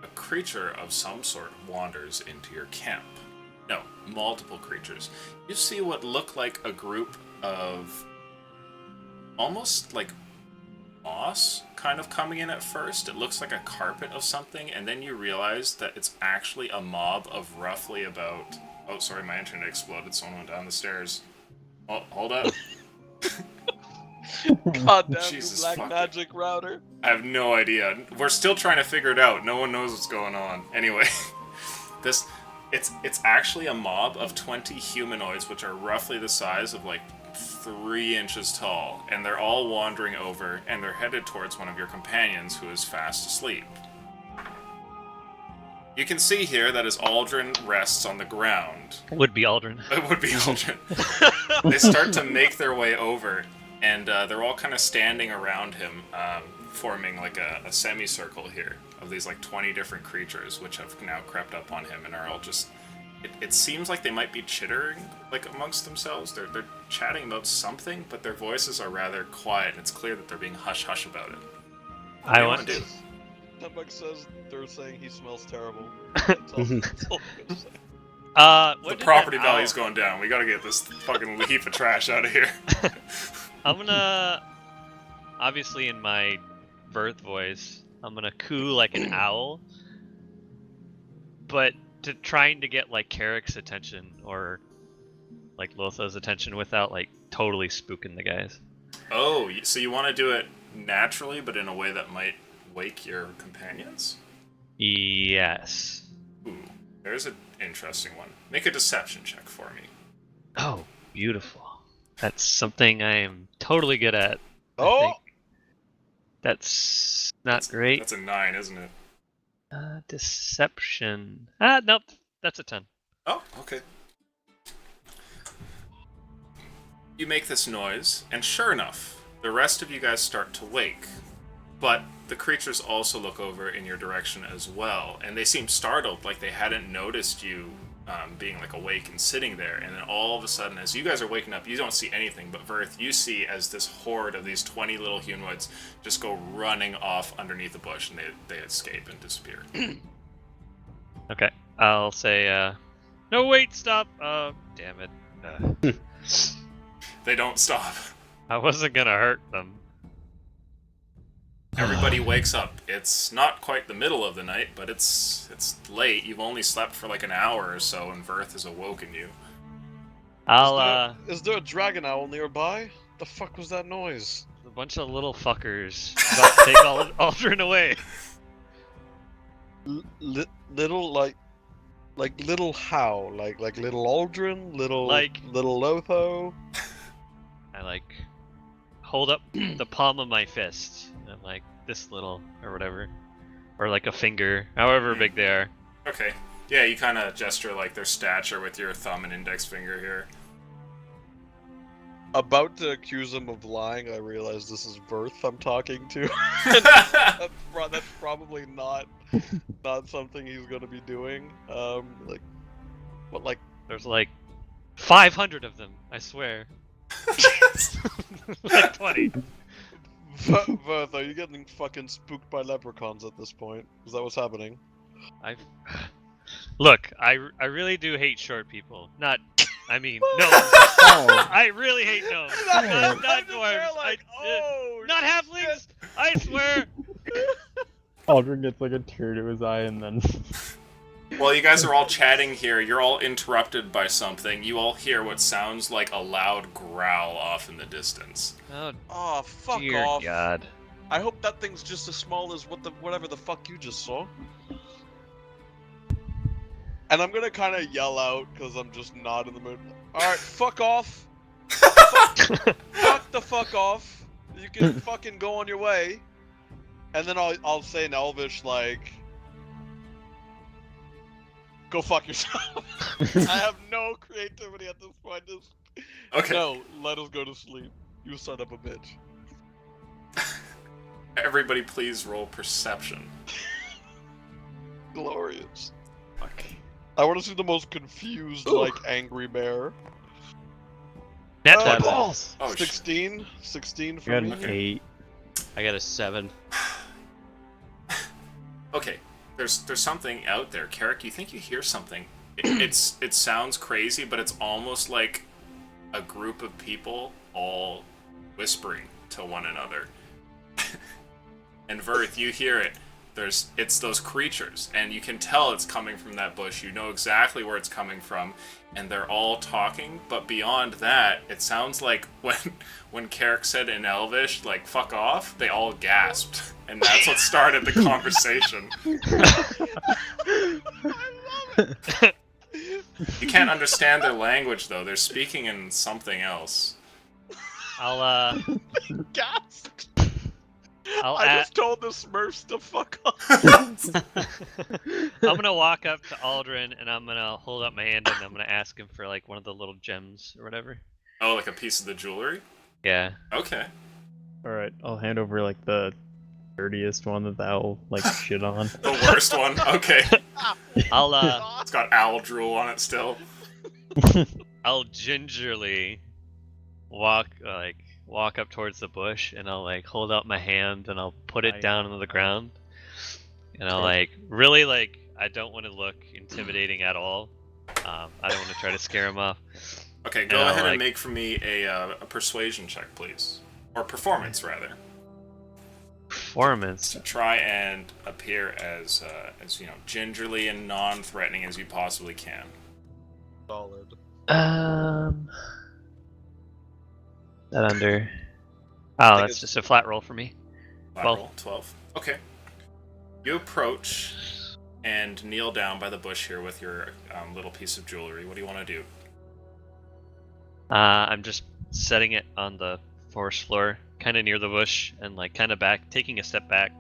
Speaker 4: A creature of some sort wanders into your camp. No, multiple creatures. You see what look like a group of almost like moss kind of coming in at first. It looks like a carpet of something, and then you realize that it's actually a mob of roughly about... Oh, sorry, my internet exploded. Someone went down the stairs. Oh, hold up.
Speaker 3: Goddamn
Speaker 4: Jesus
Speaker 3: you black
Speaker 4: fucking-
Speaker 3: magic router.
Speaker 4: I have no idea. We're still trying to figure it out. No one knows what's going on. Anyway, it's actually a mob of 20 humanoids, which are roughly the size of like 3 inches tall, and they're all wandering over, and they're headed towards one of your companions who is fast asleep. You can see here that as Aldrin rests on the ground,
Speaker 5: Would be Aldrin.
Speaker 4: it would be Aldrin. They start to make their way over, and they're all kind of standing around him, forming like a semicircle here of these like 20 different creatures, which have now crept up on him and are all just... It seems like they might be chittering like amongst themselves. They're chatting about something, but their voices are rather quiet, and it's clear that they're being hush-hush about it. What do you wanna do?
Speaker 3: Tembuck says they're saying he smells terrible. That's all I'm gonna say.
Speaker 5: What
Speaker 4: The
Speaker 5: did
Speaker 4: property
Speaker 5: that
Speaker 4: value's
Speaker 5: owl-
Speaker 4: going down. We gotta get this fucking heap of trash out of here.
Speaker 5: I'm gonna, obviously in my birth voice, I'm gonna coo like an owl, but trying to get like Carrick's attention or like Lotha's attention without like totally spooking the guys.
Speaker 4: Oh, so you want to do it naturally, but in a way that might wake your companions?
Speaker 5: Yes.
Speaker 4: Ooh, there's an interesting one. Make a deception check for me.
Speaker 5: Oh, beautiful. That's something I am totally good at. I
Speaker 3: Oh!
Speaker 5: think. That's not great.
Speaker 4: That's a 9, isn't it?
Speaker 5: Deception. Nope. That's a 10.
Speaker 4: Oh, okay. You make this noise, and sure enough, the rest of you guys start to wake. But the creatures also look over in your direction as well, and they seem startled, like they hadn't noticed you being like awake and sitting there. And then all of a sudden, as you guys are waking up, you don't see anything, but Verth, you see as this horde of these 20 little humanoids just go running off underneath the bush, and they escape and disappear.
Speaker 5: Okay. I'll say, no, wait, stop. Damn it.
Speaker 4: They don't stop.
Speaker 5: I wasn't gonna hurt them.
Speaker 4: Everybody wakes up. It's not quite the middle of the night, but it's late. You've only slept for like an hour or so, and Verth has awoken you.
Speaker 3: Is there a dragon owl nearby? The fuck was that noise?
Speaker 5: A bunch of little fuckers about to take Aldrin away.
Speaker 3: Little like little how? Like little Aldrin? Little
Speaker 5: Like-
Speaker 3: little Lotho?
Speaker 5: I I like hold up the palm of my fist and like this little or whatever, or like a finger, however big they are.
Speaker 4: Okay. Yeah, you kind of gesture like their stature with your thumb and index finger here.
Speaker 3: About to accuse him of lying, I realize this is Verth I'm talking to. That's probably not something he's gonna be doing. Like
Speaker 5: There's like 500 of them, I swear. Like 20.
Speaker 3: Verth, are you getting fucking spooked by leprechauns at this point? Is that what's happening?
Speaker 5: Look, I really do hate short people. Not, I mean, no.
Speaker 2: Oh,
Speaker 5: I really hate gnomes. Not dwarves. Not halflings. I swear.
Speaker 2: Aldrin gets like a tear to his eye and then.
Speaker 4: While you guys are all chatting here, you're all interrupted by something. You all hear what sounds like a loud growl off in the distance.
Speaker 3: Oh, fuck
Speaker 5: Dear
Speaker 3: off.
Speaker 5: God.
Speaker 3: I hope that thing's just as small as whatever the fuck you just saw. And I'm gonna kind of yell out because I'm just not in the mood. Alright, fuck off. Fuck the fuck off. You can fucking go on your way. And then I'll say in Elvish, like, go fuck yourself. I have no creativity at this point. Just,
Speaker 4: Okay.
Speaker 3: no, let us go to sleep. You son of a bitch.
Speaker 4: Everybody please roll perception.
Speaker 3: Glorious.
Speaker 5: Fuck.
Speaker 3: I want to see the most confused, like, angry bear.
Speaker 5: Net
Speaker 3: Oh,
Speaker 5: seven.
Speaker 2: balls!
Speaker 4: Oh,
Speaker 3: 16? 16
Speaker 2: I
Speaker 3: for
Speaker 2: got
Speaker 3: me?
Speaker 2: an 8.
Speaker 1: I got a 7.
Speaker 4: Okay, there's something out there. Carrick, you think you hear something. It sounds crazy, but it's almost like a group of people all whispering to one another. And Verth, you hear it. It's those creatures, and you can tell it's coming from that bush. You know exactly where it's coming from, and they're all talking. But beyond that, it sounds like when Carrick said in Elvish, like "fuck off," they all gasped, and that's what started the conversation. You can't understand their language though; they're speaking in something else.
Speaker 5: I'll
Speaker 3: Gasped!
Speaker 5: I'll
Speaker 3: I
Speaker 5: add.
Speaker 3: just told the Smurfs to fuck off.
Speaker 5: I'm gonna walk up to Aldrin and I'm gonna hold up my hand and I'm gonna ask him for like one of the little gems or whatever.
Speaker 4: Oh, like a piece of the jewelry?
Speaker 5: Yeah.
Speaker 4: Okay.
Speaker 2: Alright, I'll hand over like the dirtiest one that they'll like shit on.
Speaker 4: The worst one? Okay.
Speaker 5: I'll
Speaker 4: It's got owl drool on it still.
Speaker 5: I'll gingerly walk up towards the bush and I'll like hold out my hand and I'll put it down on the ground. And I'll like really like I don't want to look intimidating at all. I don't want to try to scare him off.
Speaker 4: Okay, go
Speaker 5: And I'll,
Speaker 4: ahead and
Speaker 5: like-
Speaker 4: make for me a persuasion check, please. Or performance, rather.
Speaker 5: Performance.
Speaker 4: To try and appear as you know, gingerly and non-threatening as you possibly can.
Speaker 3: Solid.
Speaker 5: That under. Oh,
Speaker 3: think
Speaker 5: that's
Speaker 3: it's-
Speaker 5: just a flat roll for me.
Speaker 4: Flat
Speaker 5: 12.
Speaker 4: roll, 12. Okay. You approach and kneel down by the bush here with your little piece of jewelry. What do you want to do?
Speaker 5: I'm just setting it on the forest floor, kind of near the bush, and like kind of back, taking a step back.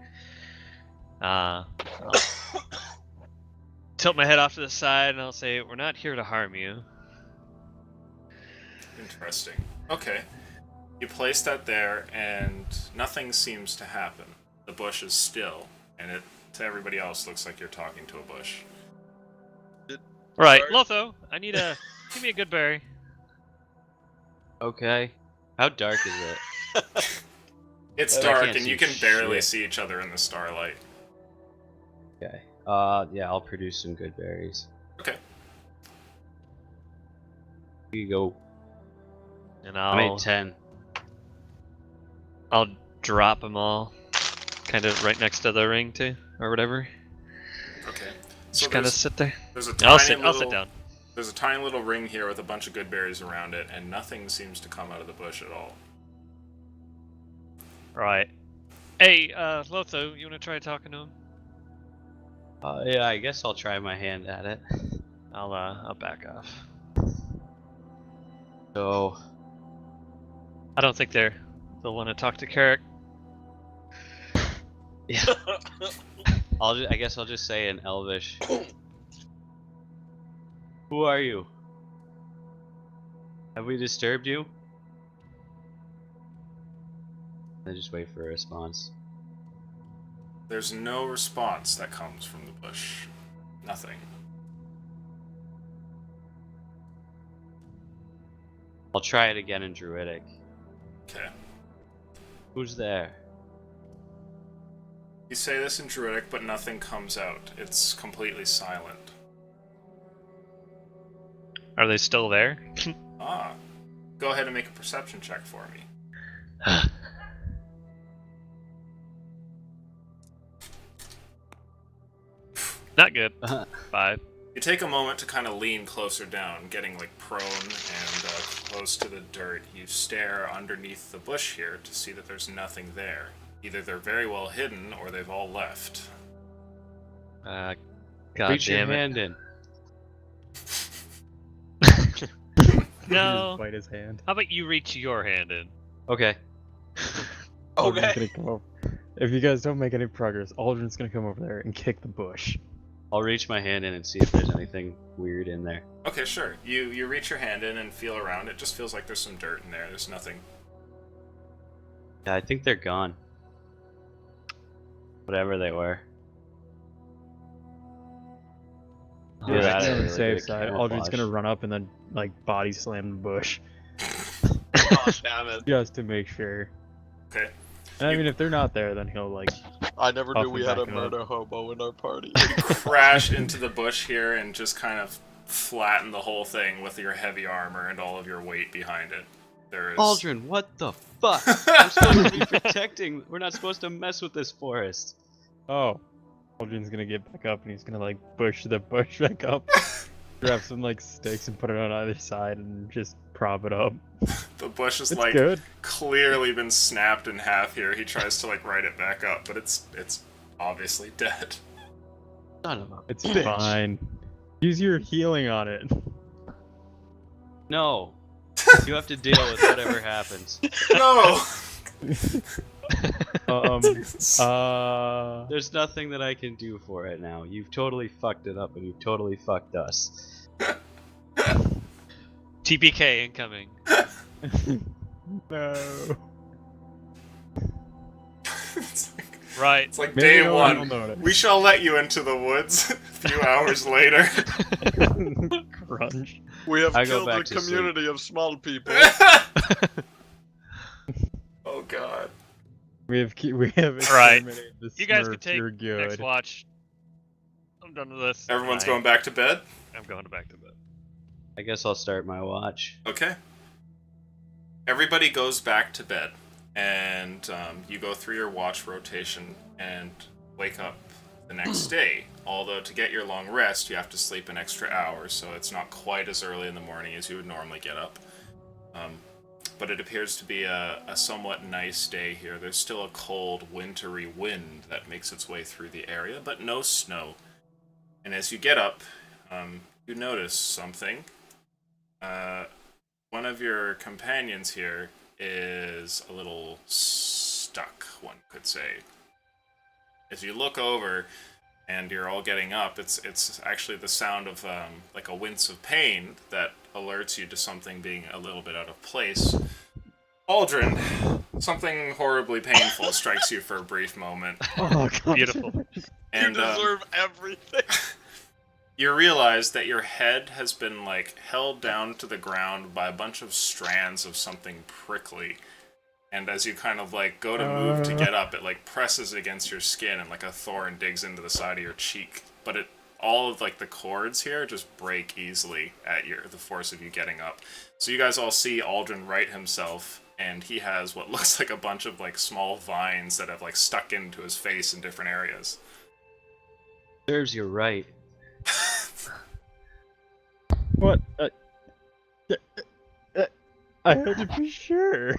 Speaker 5: I'll tilt my head off to the side, and I'll say, "We're not here to harm you."
Speaker 4: Interesting. Okay. You place that there, and nothing seems to happen. The bush is still, and it, to everybody else, looks like you're talking to a bush.
Speaker 5: Right,
Speaker 3: Sorry.
Speaker 5: Lotho, I need a give me a good berry.
Speaker 1: Okay. How dark is it?
Speaker 4: It's
Speaker 3: I
Speaker 4: dark,
Speaker 1: can't
Speaker 4: and you
Speaker 1: see
Speaker 4: can barely
Speaker 1: shit.
Speaker 4: see each other in the starlight.
Speaker 1: Okay. Yeah, I'll produce some good berries.
Speaker 4: Okay.
Speaker 1: Here you go.
Speaker 5: And
Speaker 1: I made 10.
Speaker 5: I'll drop them all, kind of right next to the ring too, or whatever.
Speaker 4: Okay. So
Speaker 5: Just kind of sit there.
Speaker 4: there's a
Speaker 5: I'll
Speaker 4: tiny
Speaker 5: sit.
Speaker 4: little,
Speaker 5: I'll sit down.
Speaker 4: There's a tiny little ring here with a bunch of good berries around it, and nothing seems to come out of the bush at all.
Speaker 5: Right. Hey, Lotho, you want to try talking to him?
Speaker 1: Yeah, I guess I'll try my hand at it.
Speaker 5: I'll back off.
Speaker 1: So,
Speaker 5: I don't think they'll want to talk to Carrick.
Speaker 1: Yeah. I guess I'll just say in Elvish. Who are you? Have we disturbed you? I just wait for a response.
Speaker 4: There's no response that comes from the bush. Nothing.
Speaker 1: I'll try it again in Druidic.
Speaker 4: Okay.
Speaker 1: Who's there?
Speaker 4: You say this in Druidic, but nothing comes out. It's completely silent.
Speaker 5: Are they still there?
Speaker 4: Ah. Go ahead and make a perception check for me.
Speaker 5: Not good. 5.
Speaker 4: You take a moment to kind of lean closer down, getting like prone and close to the dirt. You stare underneath the bush here to see that there's nothing there. Either they're very well hidden or they've all left.
Speaker 5: God
Speaker 1: Reach your
Speaker 5: damn it.
Speaker 1: hand in.
Speaker 5: No.
Speaker 2: Just bite his hand.
Speaker 5: How about you reach your hand in?
Speaker 1: Okay.
Speaker 2: Aldrin's gonna come over. If you guys don't make any progress, Aldrin's gonna come over there and kick the bush.
Speaker 1: I'll reach my hand in and see if there's anything weird in there.
Speaker 4: Okay, sure. You reach your hand in and feel around. It just feels like there's some dirt in there. There's nothing.
Speaker 1: Yeah, I think they're gone. Whatever they were.
Speaker 2: Yeah,
Speaker 1: that's
Speaker 2: that's
Speaker 1: a
Speaker 2: on the
Speaker 1: really
Speaker 2: safe
Speaker 1: good
Speaker 2: side. Aldrin's
Speaker 1: camouflage.
Speaker 2: gonna run up and then like body slam the bush
Speaker 3: Oh, damn it.
Speaker 2: just to make sure.
Speaker 4: Okay.
Speaker 2: And I mean, if they're not there, then he'll like.
Speaker 3: I never
Speaker 2: Off
Speaker 3: knew we
Speaker 2: and
Speaker 3: had a
Speaker 2: back up.
Speaker 3: murder hobo in our party.
Speaker 4: Crash into the bush here and just kind of flatten the whole thing with your heavy armor and all of your weight behind it. There is.
Speaker 1: Aldrin, what the fuck? We're supposed to be protecting. We're not supposed to mess with this forest.
Speaker 2: Oh, Aldrin's gonna get back up and he's gonna like push the bush back up, grab some like sticks and put it on either side and just prop it up.
Speaker 4: The bush is
Speaker 2: It's
Speaker 4: like
Speaker 2: good.
Speaker 4: clearly been snapped in half here. He tries to like right it back up, but it's obviously dead.
Speaker 1: Son of a
Speaker 2: It's
Speaker 1: bitch.
Speaker 2: fine. Use your healing on it.
Speaker 1: No. You have to deal with whatever happens.
Speaker 4: No.
Speaker 1: There's nothing that I can do for it now. You've totally fucked it up and you've totally fucked us.
Speaker 5: TPK incoming.
Speaker 2: No.
Speaker 5: Right.
Speaker 4: It's like
Speaker 2: Maybe
Speaker 4: day
Speaker 2: no one
Speaker 4: one.
Speaker 2: will notice.
Speaker 4: We shall let you into the woods. A few hours later.
Speaker 2: Crunch.
Speaker 3: We have
Speaker 1: I go
Speaker 3: killed a
Speaker 1: back to sleep.
Speaker 3: community of small people.
Speaker 4: Oh god.
Speaker 2: We have
Speaker 5: Right.
Speaker 2: exterminated the
Speaker 5: You guys
Speaker 2: Smurfs.
Speaker 5: can take
Speaker 2: You're
Speaker 5: next
Speaker 2: good.
Speaker 5: watch. I'm done with this.
Speaker 4: Everyone's
Speaker 5: Bye.
Speaker 4: going back to bed?
Speaker 5: I'm going back to bed.
Speaker 1: I guess I'll start my watch.
Speaker 4: Okay. Everybody goes back to bed, and you go through your watch rotation and wake up the next day. Although to get your long rest, you have to sleep an extra hour, so it's not quite as early in the morning as you would normally get up. But it appears to be a somewhat nice day here. There's still a cold, wintry wind that makes its way through the area, but no snow. And as you get up, you notice something. One of your companions here is a little stuck, one could say. As you look over and you're all getting up, it's actually the sound of like a wince of pain that alerts you to something being a little bit out of place. Aldrin, something horribly painful strikes you for a brief moment.
Speaker 2: Oh, God.
Speaker 5: Beautiful.
Speaker 4: And
Speaker 3: you deserve everything.
Speaker 4: you realize that your head has been like held down to the ground by a bunch of strands of something prickly. And as you kind of like go to move to get up, it like presses against your skin and like a thorn digs into the side of your cheek. But all of like the cords here just break easily at the force of you getting up. So you guys all see Aldrin right himself, and he has what looks like a bunch of like small vines that have like stuck into his face in different areas.
Speaker 1: Serves you right.
Speaker 2: What? I had to be sure.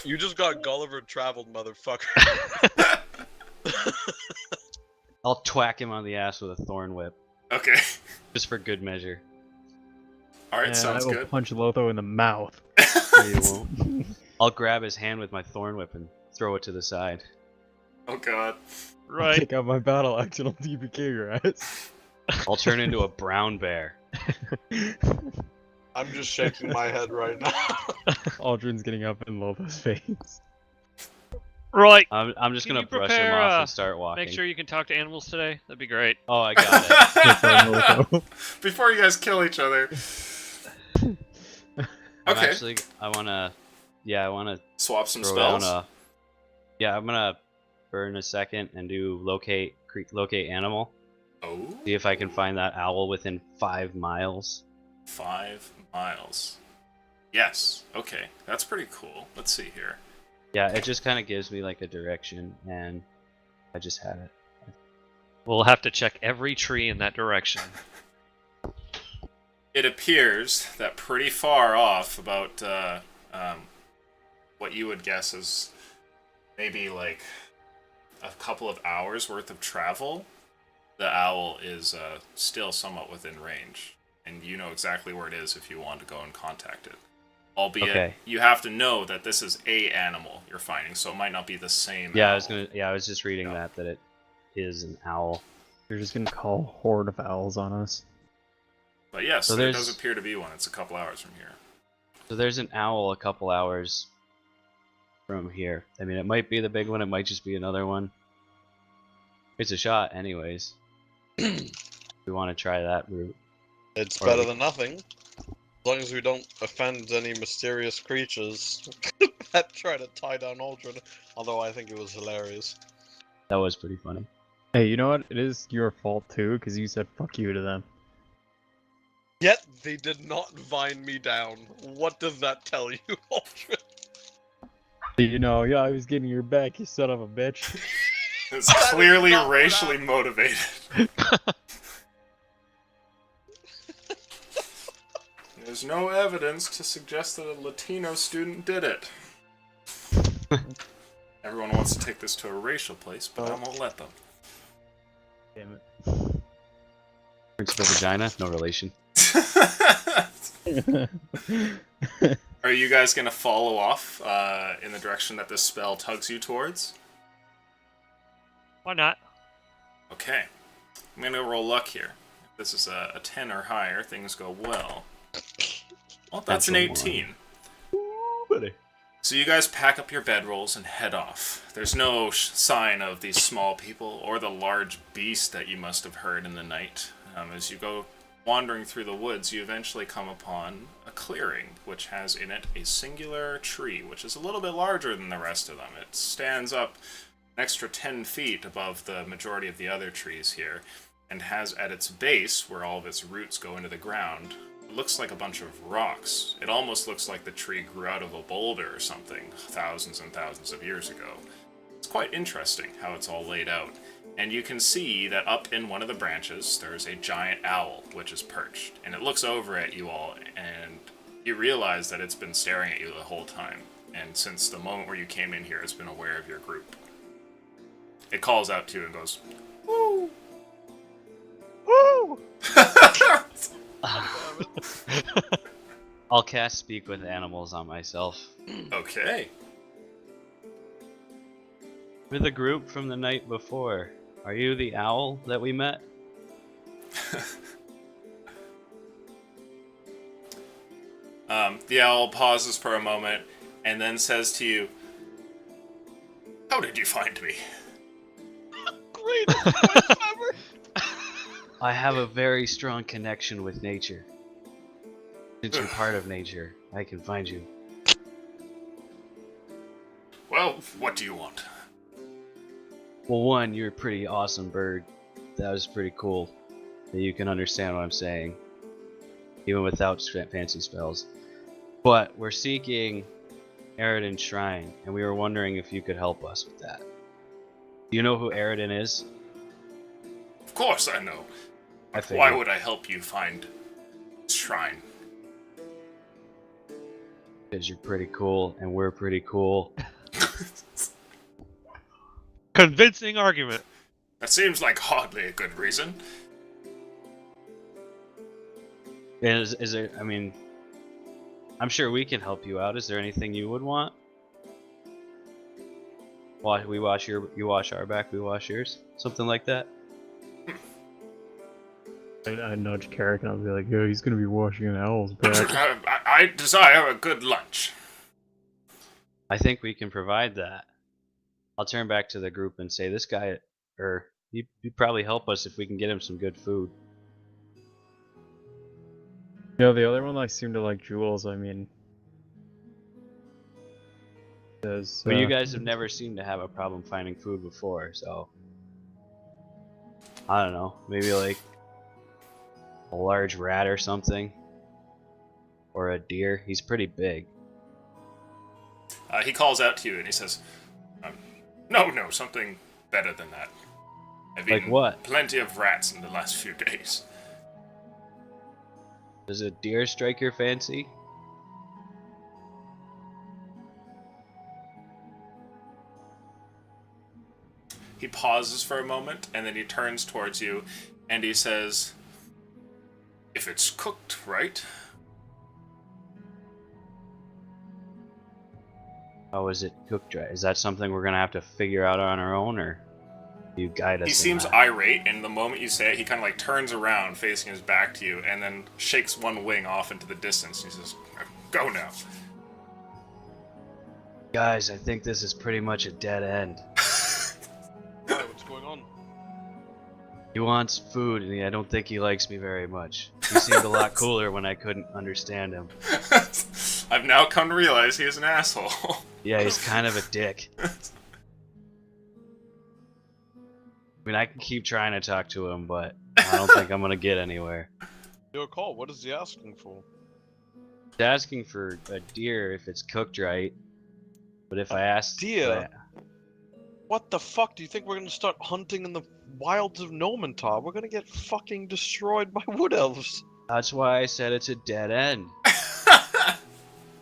Speaker 3: You just got Gulliver traveled, motherfucker.
Speaker 1: I'll twack him on the ass with a thorn whip.
Speaker 4: Okay.
Speaker 1: Just for good measure.
Speaker 4: Alright,
Speaker 2: And
Speaker 4: sounds
Speaker 2: I will
Speaker 4: good.
Speaker 2: punch Lotho in the mouth.
Speaker 1: No, you won't. I'll grab his hand with my thorn whip and throw it to the side.
Speaker 4: Oh god.
Speaker 5: Right.
Speaker 2: Take out my battle axe and I'll TPK your ass.
Speaker 1: I'll turn into a brown bear.
Speaker 3: I'm just shaking my head right now.
Speaker 2: Aldrin's getting up in Lobo's face.
Speaker 5: Right.
Speaker 1: I'm just
Speaker 5: Can
Speaker 1: gonna
Speaker 5: you
Speaker 1: brush him
Speaker 5: prepare,
Speaker 1: off and start walking.
Speaker 5: Make sure you can talk to animals today. That'd be great.
Speaker 1: Oh, I got it.
Speaker 4: Before you guys kill each other. Okay.
Speaker 1: I wanna
Speaker 4: Swap some
Speaker 1: throw down
Speaker 4: spells.
Speaker 1: I'm gonna burn a second and do locate animal.
Speaker 4: Oh.
Speaker 1: See if I can find that owl within 5 miles.
Speaker 4: 5 miles. Yes. Okay. That's pretty cool. Let's see here.
Speaker 1: Yeah, it just kind of gives me like a direction, and I just had it.
Speaker 5: We'll have to check every tree in that direction.
Speaker 4: It appears that pretty far off, about what you would guess is maybe like a couple of hours worth of travel, the owl is still somewhat within range, and you know exactly where it is if you want to go and contact it. Albeit, you have to know that this is a animal you're finding, so it might not be the same.
Speaker 1: Yeah,
Speaker 4: owl.
Speaker 1: I was just reading that it is an owl.
Speaker 2: You're just gonna call a horde of owls on us.
Speaker 4: But yes,
Speaker 1: So
Speaker 4: there
Speaker 1: there's-
Speaker 4: does appear to be one. It's a couple hours from here.
Speaker 1: So there's an owl a couple hours from here. I mean, it might be the big one. It might just be another one. It's a shot, anyways. We want to try that route.
Speaker 3: It's
Speaker 1: Or
Speaker 3: better
Speaker 1: we-
Speaker 3: than nothing. As long as we don't offend any mysterious creatures that try to tie down Aldrin. Although I think it was hilarious.
Speaker 1: That was pretty funny.
Speaker 2: Hey, you know what? It is your fault too, because you said fuck you to them.
Speaker 3: Yet they did not vine me down. What does that tell you, Aldrin?
Speaker 2: You know, yeah, I was getting your back, you son of a bitch.
Speaker 4: It's
Speaker 3: That is
Speaker 4: clearly
Speaker 3: not what
Speaker 4: racially motivated. There's no evidence to suggest that a Latino student did it. Everyone wants to take this to a racial place, but I won't let them.
Speaker 2: Damn it.
Speaker 1: Principal vagina, no relation.
Speaker 4: Are you guys going to follow off in the direction that this spell tugs you towards?
Speaker 5: Why not?
Speaker 4: Okay. I'm going to roll luck here. If this is a 10 or higher, things go well. Well, that's an
Speaker 1: Natural
Speaker 4: 18.
Speaker 2: Buddy.
Speaker 4: So you guys pack up your bedrolls and head off. There's no sign of these small people or the large beast that you must have heard in the night. As you go wandering through the woods, you eventually come upon a clearing, which has in it a singular tree, which is a little bit larger than the rest of them. It stands up an extra 10 feet above the majority of the other trees here, and has at its base, where all of its roots go into the ground, it looks like a bunch of rocks. It almost looks like the tree grew out of a boulder or something, thousands and thousands of years ago. It's quite interesting how it's all laid out. And you can see that up in one of the branches, there's a giant owl, which is perched. And it looks over at you all, and you realize that it's been staring at you the whole time. And since the moment where you came in here, it's been aware of your group. It calls out to you and goes, "Woo!
Speaker 5: Woo!
Speaker 1: I'll cast Speak with Animals on myself.
Speaker 4: Okay.
Speaker 1: We're the group from the night before. Are you the owl that we met?
Speaker 4: The owl pauses for a moment and then says to you, "How did you find me?"
Speaker 3: Greatest voice ever!
Speaker 1: I have a very strong connection with nature. Since you're part of nature, I can find you.
Speaker 4: Well, what do you want?
Speaker 1: Well, one, you're a pretty awesome bird. That was pretty cool. That you can understand what I'm saying. Even without fancy spells. But we're seeking Eridan Shrine, and we were wondering if you could help us with that. Do you know who Eridan is?
Speaker 4: Of course I know.
Speaker 1: I
Speaker 4: Why
Speaker 1: figured.
Speaker 4: would I help you find this shrine?
Speaker 1: Because you're pretty cool, and we're pretty cool.
Speaker 5: Convincing argument.
Speaker 4: That seems like hardly a good reason.
Speaker 1: And is there, I mean, I'm sure we can help you out. Is there anything you would want? We wash you wash our back, we wash yours. Something like that.
Speaker 2: I nudge Carrick and I'll be like, "Yo, he's gonna be washing an owl's back."
Speaker 4: I desire a good lunch.
Speaker 1: I think we can provide that. I'll turn back to the group and say, this guy, or he'd probably help us if we can get him some good food.
Speaker 2: You know, the other one I seem to like Jules. I mean, says,
Speaker 1: But you guys have never seemed to have a problem finding food before, so I don't know. Maybe like a large rat or something, or a deer. He's pretty big.
Speaker 4: He calls out to you and he says, no, something better than that. I've
Speaker 1: Like
Speaker 4: eaten
Speaker 1: what?
Speaker 4: plenty of rats in the last few days.
Speaker 1: Does a deer strike your fancy?
Speaker 4: He pauses for a moment, and then he turns towards you, and he says, if it's cooked right.
Speaker 1: How is it cooked right? Is that something we're gonna have to figure out on our own, or you guide us?
Speaker 4: He
Speaker 1: in
Speaker 4: seems
Speaker 1: that?
Speaker 4: irate, and the moment you say it, he kind of like turns around, facing his back to you, and then shakes one wing off into the distance. He says, go now.
Speaker 1: Guys, I think this is pretty much a dead end.
Speaker 3: Why, what's going on?
Speaker 1: He wants food, and I don't think he likes me very much. He seemed a lot cooler when I couldn't understand him.
Speaker 4: I've now come to realize he is an asshole.
Speaker 1: Yeah, he's kind of a dick. I mean, I can keep trying to talk to him, but I don't think I'm gonna get anywhere.
Speaker 3: Your call. What is he asking for?
Speaker 1: He's asking for a deer if it's cooked right, but if I ask
Speaker 3: deer? What the fuck? Do you think we're gonna start hunting in the wilds of Nomentar? We're gonna get fucking destroyed by wood elves.
Speaker 1: That's why I said it's a dead end.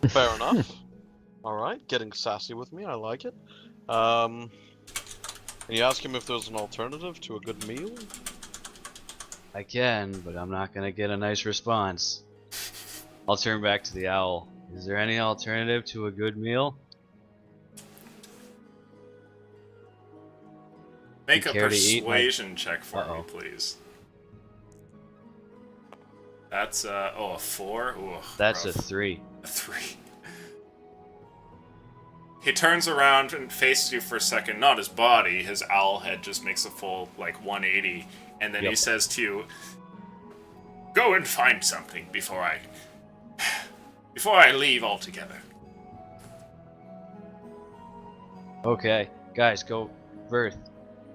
Speaker 3: Fair enough. Alright, getting sassy with me, I like it. Can you ask him if there's an alternative to a good meal?
Speaker 1: I can, but I'm not gonna get a nice response. I'll turn back to the owl. Is there any alternative to a good meal?
Speaker 4: Make
Speaker 1: You
Speaker 4: a
Speaker 1: care to eat my-
Speaker 4: persuasion check for
Speaker 1: Uh-oh.
Speaker 4: me, please. That's, a 4? Ooh,
Speaker 1: That's
Speaker 4: rough.
Speaker 1: a 3.
Speaker 4: A 3. He turns around and faces you for a second, not his body, his owl head just makes a full, 180, and then he
Speaker 1: Yep.
Speaker 4: says to you, go and find something before I leave altogether.
Speaker 1: Okay, guys, go. Verth.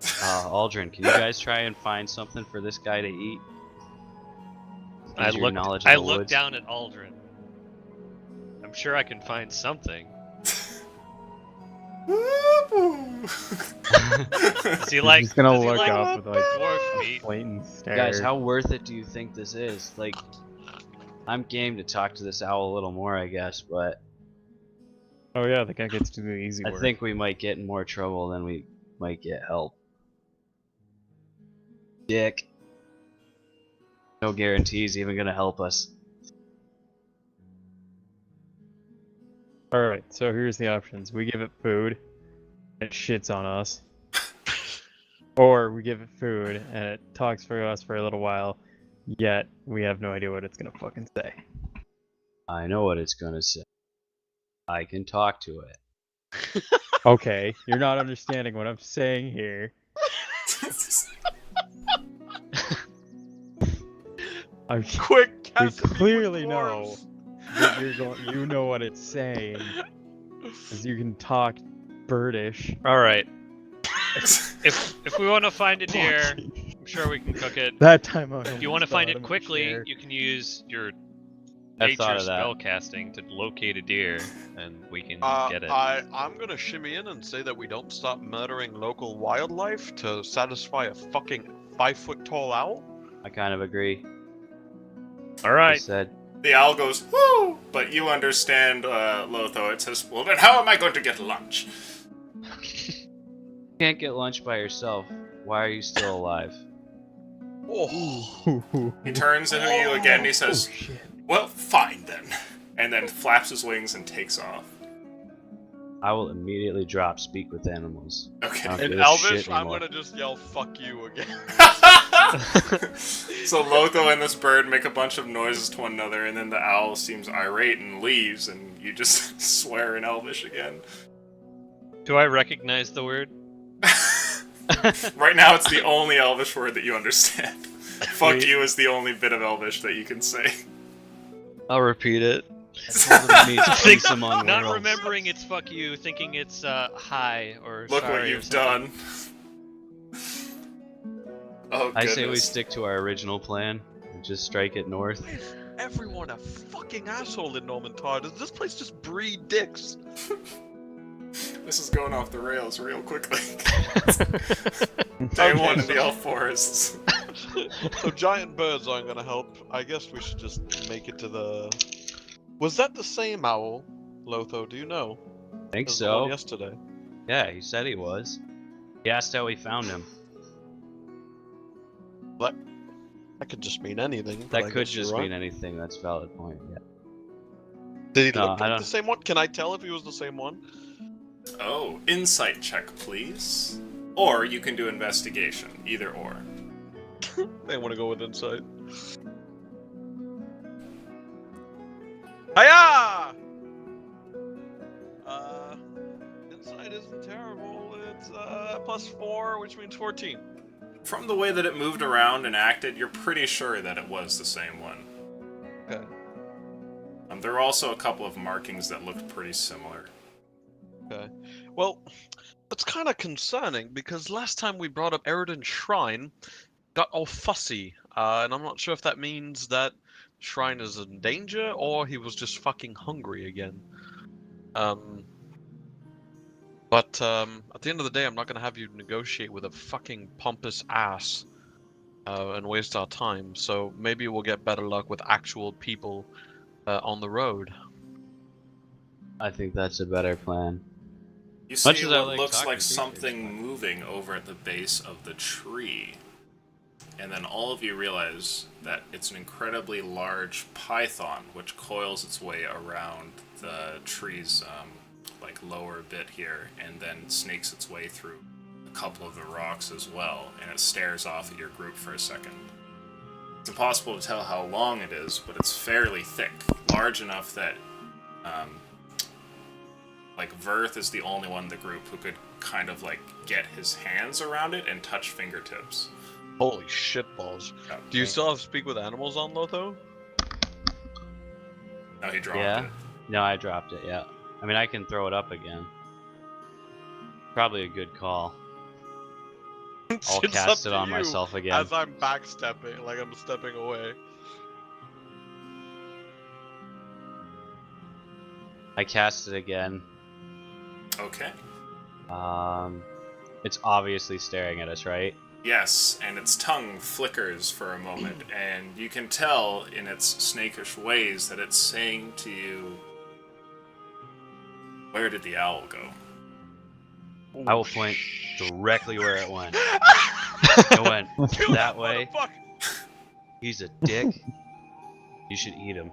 Speaker 1: Aldrin, can you guys try and find something for this guy to eat?
Speaker 5: I
Speaker 1: Use your knowledge
Speaker 5: looked.
Speaker 1: of
Speaker 5: I
Speaker 1: the
Speaker 5: looked
Speaker 1: woods.
Speaker 5: down at Aldrin. I'm sure I can find something. Is he like?
Speaker 2: He's just gonna
Speaker 5: does he
Speaker 2: look
Speaker 5: like
Speaker 2: up with like
Speaker 5: dwarf meat?
Speaker 2: blatant stare.
Speaker 1: Guys, how worth it do you think this is? Like, I'm game to talk to this owl a little more, I guess, but
Speaker 2: Oh yeah, the guy gets to do the easy
Speaker 1: I
Speaker 2: work.
Speaker 1: think we might get in more trouble than we might get help. Dick. No guarantees even gonna help us.
Speaker 2: Alright, so here's the options. We give it food, it shits on us. Or we give it food, and it talks for us for a little while, yet we have no idea what it's gonna fucking say.
Speaker 1: I know what it's gonna say. I can talk to it.
Speaker 2: Okay, you're not understanding what I'm saying here. I'm
Speaker 3: Quick,
Speaker 2: we
Speaker 3: cast me with
Speaker 2: clearly know
Speaker 3: dwarves.
Speaker 2: that you know what it's saying, because you can talk birdish.
Speaker 5: All right. If we want to find a deer, I'm sure we can cook it.
Speaker 2: That time I
Speaker 5: If you want to find it quickly, you can use your
Speaker 1: I've thought
Speaker 5: nature
Speaker 1: of that.
Speaker 5: spell casting to locate a deer, and we can get it.
Speaker 3: I'm gonna shimmy in and say that we don't stop murdering local wildlife to satisfy a fucking 5-foot-tall owl.
Speaker 1: I kind of agree.
Speaker 5: All
Speaker 1: I
Speaker 5: right.
Speaker 1: said,
Speaker 4: The owl goes, whoo! But you understand, Lotho. It says, well, then how am I going to get lunch?
Speaker 1: you can't get lunch by yourself. Why are you still alive?
Speaker 3: Oh,
Speaker 4: He turns into you again and he says,
Speaker 2: shit.
Speaker 4: well, fine then. And then flaps his wings and takes off.
Speaker 1: I will immediately drop speak with animals.
Speaker 4: Okay.
Speaker 1: I don't
Speaker 3: In
Speaker 1: give a
Speaker 3: Elvish,
Speaker 1: shit
Speaker 3: I'm
Speaker 1: anymore.
Speaker 3: gonna just yell "fuck you" again.
Speaker 4: So Lotho and this bird make a bunch of noises to one another, and then the owl seems irate and leaves, and you just swear in Elvish again.
Speaker 5: Do I recognize the word?
Speaker 4: Right now, it's the only Elvish word that you understand. Fuck
Speaker 5: Wait.
Speaker 4: you is the only bit of Elvish that you can say.
Speaker 5: I'll repeat it.
Speaker 1: It means peace among
Speaker 5: Not
Speaker 1: worlds.
Speaker 5: remembering it's fuck you, thinking it's hi or
Speaker 4: Look
Speaker 5: sorry
Speaker 4: what
Speaker 5: or
Speaker 4: you've
Speaker 5: something.
Speaker 4: done. Oh,
Speaker 1: I
Speaker 4: goodness.
Speaker 1: say we stick to our original plan and just strike it north.
Speaker 3: Why is everyone a fucking asshole in Normantar? Does this place just breed dicks?
Speaker 4: This is going off the rails real quickly. Day one in the elf forests.
Speaker 3: So giant birds aren't gonna help. I guess we should just make it to the. Was that the same owl, Lotho? Do you know?
Speaker 1: I think
Speaker 3: As the one
Speaker 1: so.
Speaker 3: Yesterday.
Speaker 1: Yeah, he said he was. He asked how we found him.
Speaker 3: That could just mean anything. but
Speaker 1: That
Speaker 3: I
Speaker 1: could
Speaker 3: guess you're
Speaker 1: just
Speaker 3: right.
Speaker 1: mean anything. That's a valid point. Yeah.
Speaker 3: Did he
Speaker 1: No,
Speaker 3: look
Speaker 1: I
Speaker 3: like
Speaker 1: don't-
Speaker 3: the same one? Can I tell if he was the same one?
Speaker 4: Oh, insight check, please. Or you can do investigation. Either or.
Speaker 3: They want to go with insight. Hiya! Insight isn't terrible. It's +4, which means 14.
Speaker 4: From the way that it moved around and acted, you're pretty sure that it was the same one.
Speaker 3: Okay.
Speaker 4: There were also a couple of markings that looked pretty similar.
Speaker 3: Okay. Well, it's kind of concerning because last time we brought up Eridan Shrine, got all fussy, and I'm not sure if that means that Shrine is in danger or he was just fucking hungry again. But at the end of the day, I'm not gonna have you negotiate with a fucking pompous ass and waste our time. So maybe we'll get better luck with actual people on the road.
Speaker 1: I think that's a better plan.
Speaker 4: You
Speaker 1: Much
Speaker 4: see
Speaker 1: as I
Speaker 4: what
Speaker 1: like
Speaker 4: looks
Speaker 1: talking
Speaker 4: like
Speaker 1: creatures,
Speaker 4: something
Speaker 1: but-
Speaker 4: moving over at the base of the tree. And then all of you realize that it's an incredibly large python which coils its way around the tree's lower bit here and then snakes its way through a couple of the rocks as well, and it stares off at your group for a second. It's impossible to tell how long it is, but it's fairly thick, large enough that Verth is the only one in the group who could kind of get his hands around it and touch fingertips.
Speaker 3: Holy shit balls.
Speaker 4: Yeah.
Speaker 3: Do you still have Speak with Animals on, Lotho?
Speaker 4: No, he dropped
Speaker 1: Yeah.
Speaker 4: it.
Speaker 1: No, I dropped it. Yeah. I mean, I can throw it up again. Probably a good call. I'll
Speaker 3: It's
Speaker 1: cast
Speaker 3: up
Speaker 1: it
Speaker 3: to
Speaker 1: on
Speaker 3: you,
Speaker 1: myself again.
Speaker 3: As I'm backstepping, like I'm stepping away.
Speaker 1: I cast it again.
Speaker 4: Okay.
Speaker 1: It's obviously staring at us, right?
Speaker 4: Yes, and its tongue flickers for a moment, and you can tell in its snakish ways that it's saying to you, "Where did the owl go?"
Speaker 1: I will point directly where it went. It went
Speaker 3: Kill
Speaker 1: that way.
Speaker 3: motherfucker!
Speaker 1: He's a dick. You should eat him.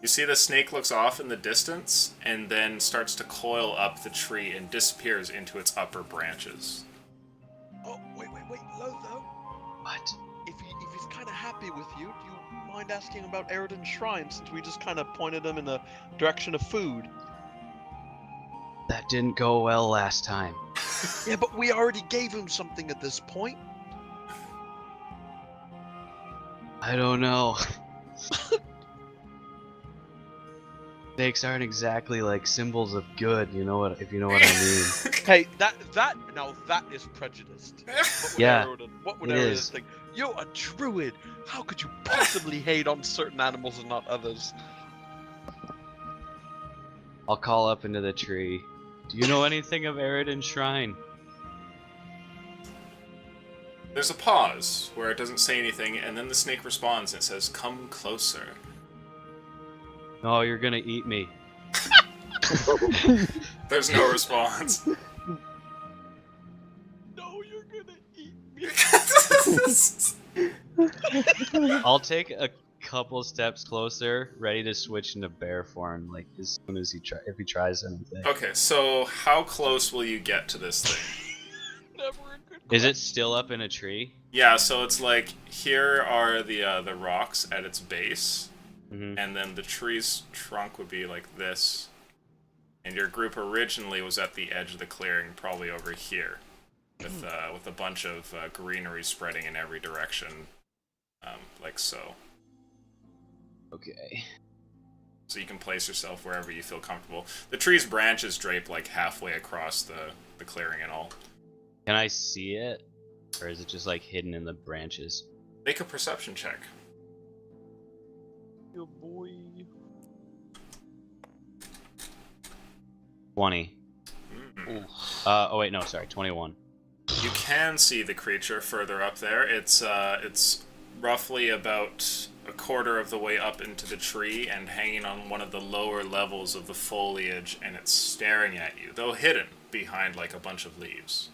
Speaker 4: You see the snake looks off in the distance, and then starts to coil up the tree and disappears into its upper branches.
Speaker 3: Oh, wait, Lotho.
Speaker 1: What?
Speaker 3: If he's kind of happy with you, do you mind asking about Eridan Shrine, since we just kind of pointed him in the direction of food?
Speaker 1: That didn't go well last time.
Speaker 3: Yeah, but we already gave him something at this point.
Speaker 1: I don't know. Snakes aren't exactly like symbols of good, if you know what I mean.
Speaker 3: Hey, that is prejudiced. What would
Speaker 1: Yeah,
Speaker 3: What would
Speaker 1: it
Speaker 3: Eridan
Speaker 1: is.
Speaker 3: think? You're a druid. How could you possibly hate on certain animals and not others?
Speaker 1: I'll call up into the tree. Do you know anything of Eridan Shrine?
Speaker 4: There's a pause where it doesn't say anything, and then the snake responds and it says, "Come closer."
Speaker 1: No, you're gonna eat me.
Speaker 4: There's no response.
Speaker 3: No, you're gonna eat me.
Speaker 1: I'll take a couple steps closer, ready to switch into bear form, like as soon as if he tries anything.
Speaker 4: Okay, so how close will you get to this thing?
Speaker 3: Never a good
Speaker 1: Is it still up in a tree?
Speaker 4: Yeah, so it's like here are the rocks at its base, and then the tree's trunk would be like this. And your group originally was at the edge of the clearing, probably over here, with a bunch of greenery spreading in every direction, like so.
Speaker 1: Okay.
Speaker 4: So you can place yourself wherever you feel comfortable. The tree's branches drape like halfway across the clearing and all.
Speaker 1: Can I see it? Or is it just like hidden in the branches?
Speaker 4: Make a perception check.
Speaker 3: Your boy.
Speaker 1: 20.
Speaker 4: Mm.
Speaker 1: Oh wait, no, sorry, 21.
Speaker 4: You can see the creature further up there. It's roughly about a quarter of the way up into the tree and hanging on one of the lower levels of the foliage, and it's staring at you, though hidden behind like a bunch of leaves.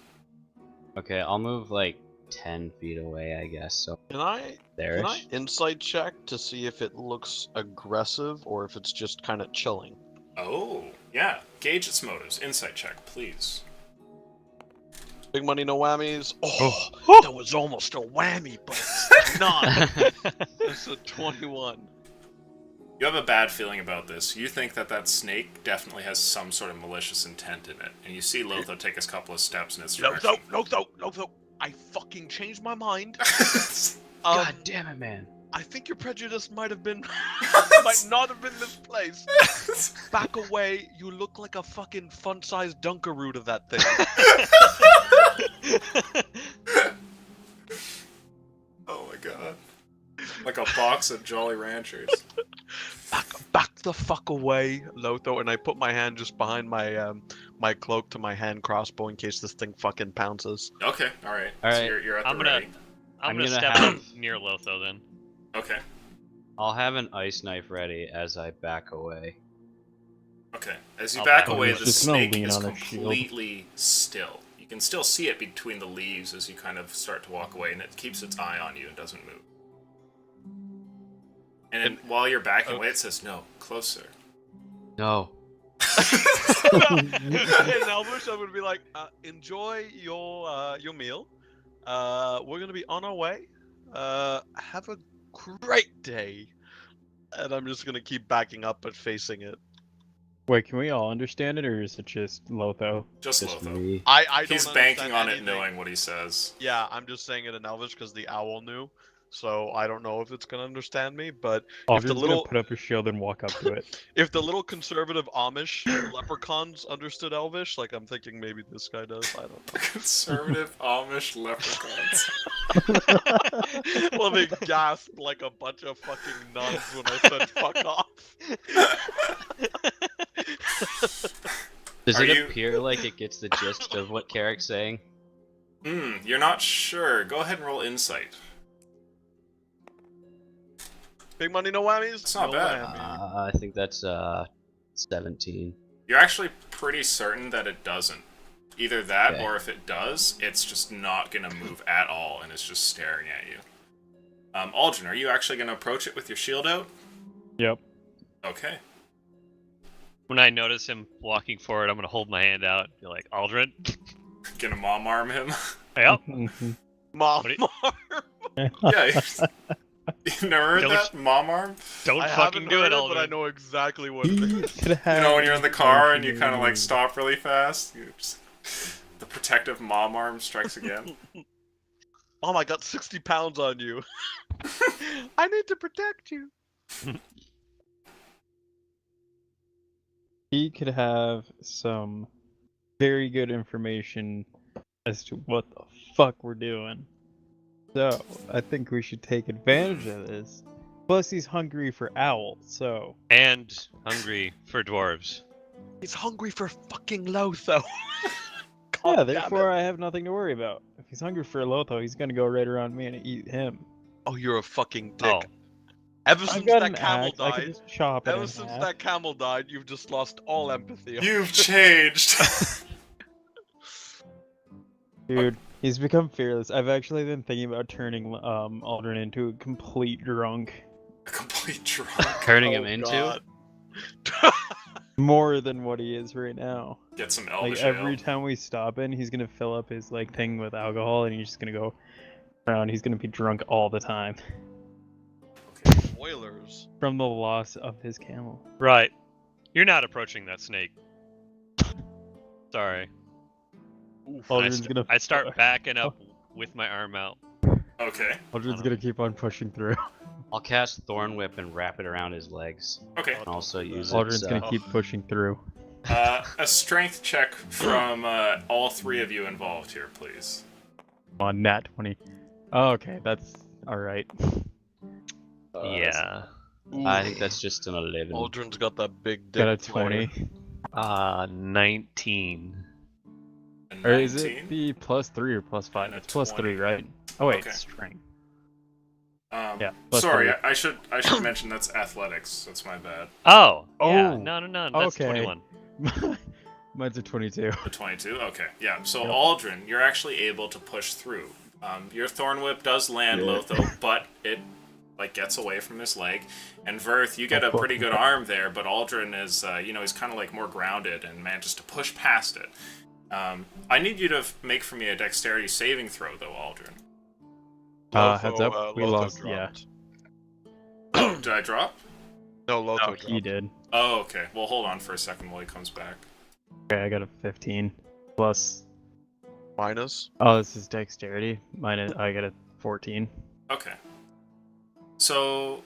Speaker 1: Okay, I'll move like 10 feet away, I guess. So
Speaker 3: Can I
Speaker 1: there-ish.
Speaker 3: insight check to see if it looks aggressive or if it's just kind of chilling?
Speaker 4: Oh, yeah. Gauge its motives. Insight check, please.
Speaker 3: Big money, no whammies. Oh, that was almost a whammy, but it's not. It's a 21.
Speaker 4: You have a bad feeling about this. You think that snake definitely has some sort of malicious intent in it, and you see Lotho take a couple of steps in its direction.
Speaker 3: No. I fucking changed my mind.
Speaker 1: God damn it, man.
Speaker 3: I think your prejudice might not have been misplaced. Back away, you look like a fucking fun-sized Dunkaroo to that thing.
Speaker 4: Oh my god. Like a box of Jolly Ranchers.
Speaker 3: Back the fuck away, Lotho, and I put my hand just behind my my cloak to my hand crossbow in case this thing fucking pounces.
Speaker 4: Okay, alright.
Speaker 1: All
Speaker 4: So
Speaker 1: right.
Speaker 4: you're at the
Speaker 5: I'm gonna-
Speaker 4: ready.
Speaker 5: I'm
Speaker 1: I'm
Speaker 5: gonna
Speaker 1: gonna
Speaker 5: step
Speaker 1: have-
Speaker 5: up near Lotho then.
Speaker 4: Okay.
Speaker 1: I'll have an ice knife ready as I back away.
Speaker 4: Okay. As you
Speaker 5: I'll
Speaker 4: back
Speaker 5: back
Speaker 4: away,
Speaker 2: away.
Speaker 4: the
Speaker 2: Just gonna
Speaker 4: snake
Speaker 2: lean
Speaker 4: is
Speaker 2: on a shield.
Speaker 4: completely still. You can still see it between the leaves as you kind of start to walk away, and it keeps its eye on you and doesn't move. And then while you're backing away, it says, "No, closer."
Speaker 1: No.
Speaker 3: In Elvish, I'm gonna be like, enjoy your meal. We're gonna be on our way. Have a great day. And I'm just gonna keep backing up but facing it.
Speaker 2: Wait, can we all understand it, or is it just Lotho?
Speaker 4: Just
Speaker 1: Just
Speaker 4: Lotho.
Speaker 1: me.
Speaker 3: I don't
Speaker 4: He's banking
Speaker 3: understand
Speaker 4: on
Speaker 3: anything.
Speaker 4: it knowing what he says.
Speaker 3: Yeah, I'm just saying it in Elvish because the owl knew. So I don't know if it's gonna understand me, but
Speaker 2: Aldrin's
Speaker 3: little-
Speaker 2: gonna put up a shield and walk up to it.
Speaker 3: if the little conservative Amish leprechauns understood Elvish, like I'm thinking maybe this guy does. I don't know.
Speaker 4: Conservative Amish leprechauns.
Speaker 3: Well, they gasped like a bunch of fucking nuns when I said "fuck off."
Speaker 1: Does
Speaker 4: Are
Speaker 1: it
Speaker 4: you-
Speaker 1: appear like it gets the gist of what Carrick's saying?
Speaker 4: You're not sure. Go ahead and roll insight.
Speaker 3: Big money, no whammies.
Speaker 4: It's not
Speaker 3: No
Speaker 4: bad.
Speaker 3: whammy.
Speaker 1: I think that's 17.
Speaker 4: You're actually pretty certain that it doesn't. Either that,
Speaker 1: Okay.
Speaker 4: or if it does, it's just not gonna move at all, and it's just staring at you. Aldrin, are you actually gonna approach it with your shield out?
Speaker 2: Yep.
Speaker 4: Okay.
Speaker 5: When I notice him walking forward, I'm gonna hold my hand out and be like, Aldrin?
Speaker 4: Gonna mom arm him?
Speaker 5: Yep.
Speaker 2: Mhm.
Speaker 3: Mom,
Speaker 5: What do
Speaker 4: Yeah. You never heard
Speaker 5: Don't-
Speaker 4: that? Mom arm?
Speaker 5: Don't
Speaker 3: I
Speaker 5: fucking
Speaker 3: haven't
Speaker 5: do
Speaker 3: heard
Speaker 5: it,
Speaker 3: it, but I
Speaker 5: Aldrin.
Speaker 3: know exactly what it
Speaker 2: He
Speaker 3: is.
Speaker 2: could have.
Speaker 4: You know, when you're in the car and you kind of like stop really fast, you just... the protective mom arm strikes again.
Speaker 3: Mom, I got 60 pounds on you. I need to protect you.
Speaker 2: He could have some very good information as to what the fuck we're doing. So, I think we should take advantage of this. Plus, he's hungry for owl, so...
Speaker 5: And hungry for dwarves.
Speaker 3: He's hungry for fucking Lotho.
Speaker 2: Yeah, therefore I have nothing to worry about. If he's hungry for Lotho, he's gonna go right around me and eat him.
Speaker 3: Oh, you're a fucking dick.
Speaker 5: Oh,
Speaker 3: Ever
Speaker 2: I've
Speaker 3: since
Speaker 2: got
Speaker 3: that
Speaker 2: an
Speaker 3: camel
Speaker 2: axe, I can
Speaker 3: died,
Speaker 2: just chop it
Speaker 3: ever
Speaker 2: in
Speaker 3: since
Speaker 2: half.
Speaker 3: that camel died, you've just lost all empathy.
Speaker 4: You've changed!
Speaker 2: Dude, he's become fearless. I've actually been thinking about turning Aldrin into a complete drunk.
Speaker 4: really drunk.
Speaker 1: Turning
Speaker 3: Oh,
Speaker 1: him into?
Speaker 3: God.
Speaker 2: More than what he is right now.
Speaker 4: Get some
Speaker 2: Like
Speaker 4: elvish
Speaker 2: every
Speaker 4: ale.
Speaker 2: time we stop in, he's gonna fill up his like thing with alcohol, and he's just gonna go around. He's gonna be drunk all the time
Speaker 3: Spoilers.
Speaker 2: from the loss of his camel.
Speaker 5: Right. You're not approaching that snake. Sorry. And
Speaker 2: Aldrin's gonna.
Speaker 5: I start backing up with my arm out.
Speaker 4: Okay.
Speaker 2: Aldrin's gonna keep on pushing through.
Speaker 1: I'll cast Thorn Whip and wrap it around his legs.
Speaker 4: Okay.
Speaker 1: And also use
Speaker 2: Aldrin's
Speaker 1: it.
Speaker 2: gonna keep pushing through.
Speaker 4: A strength check from all three of you involved here, please.
Speaker 2: On nat 20. Oh, okay, that's all right.
Speaker 5: Yeah.
Speaker 1: I think that's just an 11.
Speaker 3: Aldrin's got that big dick.
Speaker 2: Got a
Speaker 3: player.
Speaker 2: 20.
Speaker 5: 19.
Speaker 4: A
Speaker 2: Or is
Speaker 4: 19.
Speaker 2: it the +3 or +5?
Speaker 4: And a
Speaker 2: It's +3,
Speaker 4: 20.
Speaker 2: right? Oh wait,
Speaker 4: Okay.
Speaker 2: strength.
Speaker 4: Um,
Speaker 2: Yeah.
Speaker 4: sorry,
Speaker 2: +3.
Speaker 4: I should mention that's athletics. That's my bad.
Speaker 5: Oh. Yeah.
Speaker 2: Oh,
Speaker 5: No. That's
Speaker 2: okay.
Speaker 5: 21.
Speaker 2: Mine's a 22.
Speaker 4: The 22. Okay. Yeah. So
Speaker 2: Yep.
Speaker 4: Aldrin, you're actually able to push through. Your Thorn Whip does land
Speaker 2: Yeah.
Speaker 4: Lotho, but it like gets away from his leg. And Verth, you get a pretty good arm there, but Aldrin is, he's kind of like more grounded and manages to push past it. I need you to make for me a dexterity saving throw, though, Aldrin.
Speaker 2: Heads up, we
Speaker 3: Lotho
Speaker 2: lost.
Speaker 3: dropped.
Speaker 4: Oh, did I drop?
Speaker 3: No, Lotho
Speaker 2: Yeah,
Speaker 3: dropped.
Speaker 2: he did.
Speaker 4: Oh, okay. Well, hold on for a second while he comes back.
Speaker 2: Okay, I got a 15 plus.
Speaker 3: Minus.
Speaker 2: Oh, this is dexterity. I got a 14.
Speaker 4: Okay. So,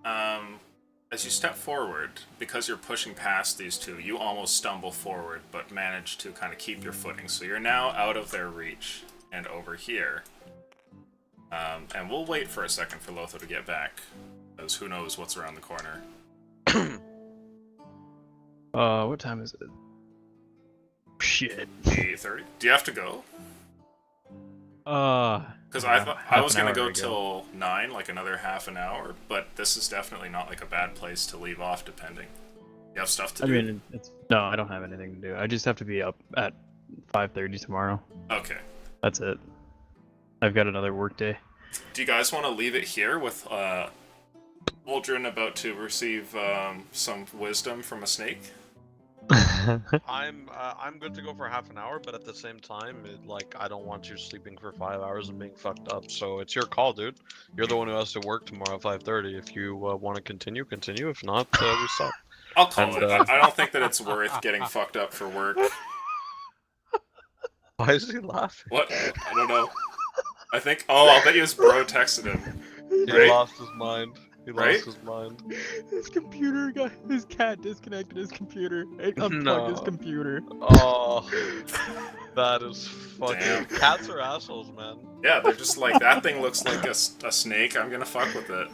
Speaker 4: as you step forward, because you're pushing past these two, you almost stumble forward, but manage to kind of keep your footing. So you're now out of their reach and over here. And we'll wait for a second for Lotho to get back, because who knows what's around the corner.
Speaker 2: What time is it? Shit.
Speaker 4: 8:30. Do you have to go? Because I thought I
Speaker 2: half
Speaker 4: was
Speaker 2: an
Speaker 4: gonna
Speaker 2: hour
Speaker 4: go
Speaker 2: ago.
Speaker 4: till 9, like another half an hour. But this is definitely not like a bad place to leave off, depending. You have stuff to
Speaker 2: I
Speaker 4: do.
Speaker 2: mean, no, I don't have anything to do. I just have to be up at 5:30 tomorrow.
Speaker 4: Okay.
Speaker 2: That's it. I've got another work day.
Speaker 4: Do you guys want to leave it here with Aldrin about to receive some wisdom from a snake?
Speaker 3: I'm good to go for half an hour, but at the same time, I don't want you sleeping for 5 hours and being fucked up. So it's your call, dude. You're the one who has to work tomorrow at 5:30. If you want to continue. If not, we stop.
Speaker 4: I'll call
Speaker 3: And,
Speaker 4: it. I don't think that it's worth getting fucked up for work.
Speaker 3: Why is he laughing?
Speaker 4: What? I don't know. I think. Oh, I'll bet you his bro texted him.
Speaker 3: He
Speaker 4: Right?
Speaker 3: lost his mind. He
Speaker 4: Right?
Speaker 3: lost his mind.
Speaker 2: His computer got his cat disconnected his computer. It unplugged his
Speaker 3: No.
Speaker 2: computer.
Speaker 3: Oh, that is fucking.
Speaker 4: Damn.
Speaker 3: Cats are assholes, man.
Speaker 4: Yeah, they're just like, that thing looks like a snake. I'm gonna fuck with it.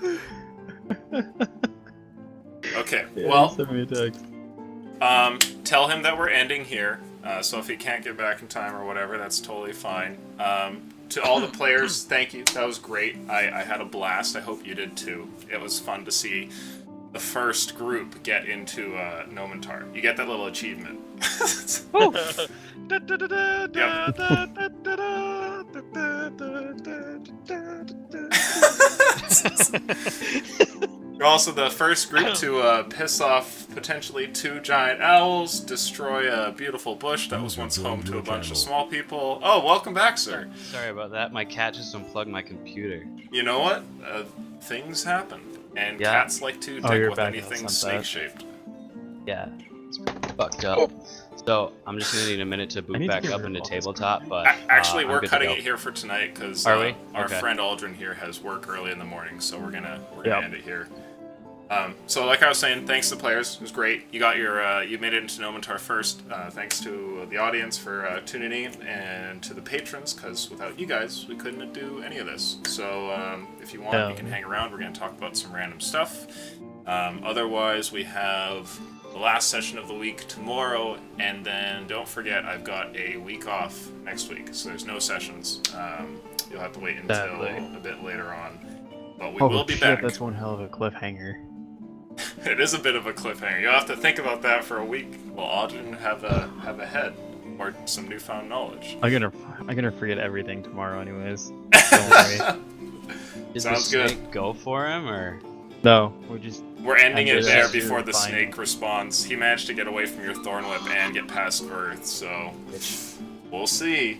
Speaker 4: Okay,
Speaker 2: Yeah,
Speaker 4: well,
Speaker 2: send me a text.
Speaker 4: tell him that we're ending here. So if he can't get back in time or whatever, that's totally fine. To all the players, thank you. That was great. I had a blast. I hope you did too. It was fun to see the first group get into Nomentar. You get that little achievement. You're also the first group to piss off potentially 2 giant owls, destroy a beautiful bush that was once home to a bunch of small people. Oh, welcome back, sir.
Speaker 1: Sorry about that. My cat just unplugged my computer.
Speaker 4: You know what? Things happen. And
Speaker 1: Yeah.
Speaker 4: cats like to
Speaker 2: Oh,
Speaker 4: dig
Speaker 2: you're
Speaker 4: with
Speaker 2: back.
Speaker 4: anything
Speaker 2: That's not bad.
Speaker 4: snake-shaped.
Speaker 1: Yeah, it's fucked up. So I'm just gonna need a minute to
Speaker 2: I
Speaker 1: boot
Speaker 2: need to
Speaker 1: back
Speaker 2: get
Speaker 1: up
Speaker 2: rid
Speaker 1: into
Speaker 2: of all this
Speaker 1: tabletop, but
Speaker 4: Actually,
Speaker 1: I'm
Speaker 4: we're
Speaker 1: good to
Speaker 4: cutting
Speaker 1: go.
Speaker 4: it here for tonight because
Speaker 1: Are we?
Speaker 4: our
Speaker 1: Okay.
Speaker 4: friend Aldrin here has work early in the morning, so we're gonna
Speaker 2: Yep.
Speaker 4: end it here. So like I was saying, thanks to the players. It was great. You got your you made it into Nomentar first. Thanks to the audience for tuning in, and to the patrons, because without you guys, we couldn't do any of this. So if you want,
Speaker 2: Yeah.
Speaker 4: you can hang around. We're gonna talk about some random stuff. Otherwise, we have the last session of the week tomorrow, and then don't forget, I've got a week off next week, so there's no sessions. You'll have to wait until
Speaker 2: Sadly.
Speaker 4: a bit later on, but we
Speaker 2: Oh
Speaker 4: will be
Speaker 2: shit,
Speaker 4: back.
Speaker 2: that's one hell of a cliffhanger.
Speaker 4: It is a bit of a cliffhanger. You'll have to think about that for a week. Will Audrey have a head or some newfound knowledge?
Speaker 2: I'm gonna forget everything tomorrow, anyways. Don't worry.
Speaker 1: Did
Speaker 4: Sounds
Speaker 1: the
Speaker 4: good.
Speaker 1: snake go for him, or?
Speaker 2: No, we just
Speaker 4: We're ending it
Speaker 2: And
Speaker 4: there
Speaker 2: just
Speaker 4: before the
Speaker 2: fine.
Speaker 4: snake responds. He managed to get away from your thorn whip and get past Earth, so we'll see.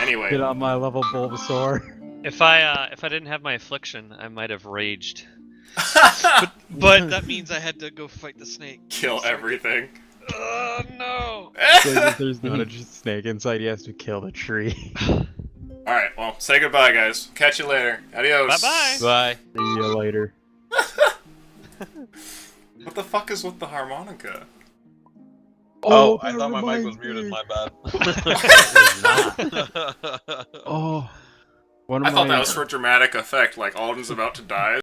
Speaker 4: Anyway,
Speaker 2: get on my level Bulbasaur.
Speaker 5: If I didn't have my affliction, I might have raged. But that means I had to go fight the snake.
Speaker 4: kill everything.
Speaker 5: Oh no!
Speaker 2: So if there's not a snake inside, he has to kill the tree.
Speaker 4: Alright, well, say goodbye, guys. Catch you later. Adios.
Speaker 5: Bye-bye.
Speaker 1: Bye.
Speaker 2: See you later.
Speaker 4: What the fuck is with the harmonica?
Speaker 3: Oh,
Speaker 2: that
Speaker 3: I thought my mic was
Speaker 2: reminds
Speaker 3: muted.
Speaker 2: me.
Speaker 3: My bad.
Speaker 2: Oh, one
Speaker 4: I
Speaker 2: of
Speaker 4: thought
Speaker 2: my
Speaker 4: that was for dramatic effect, like Alden's about to die.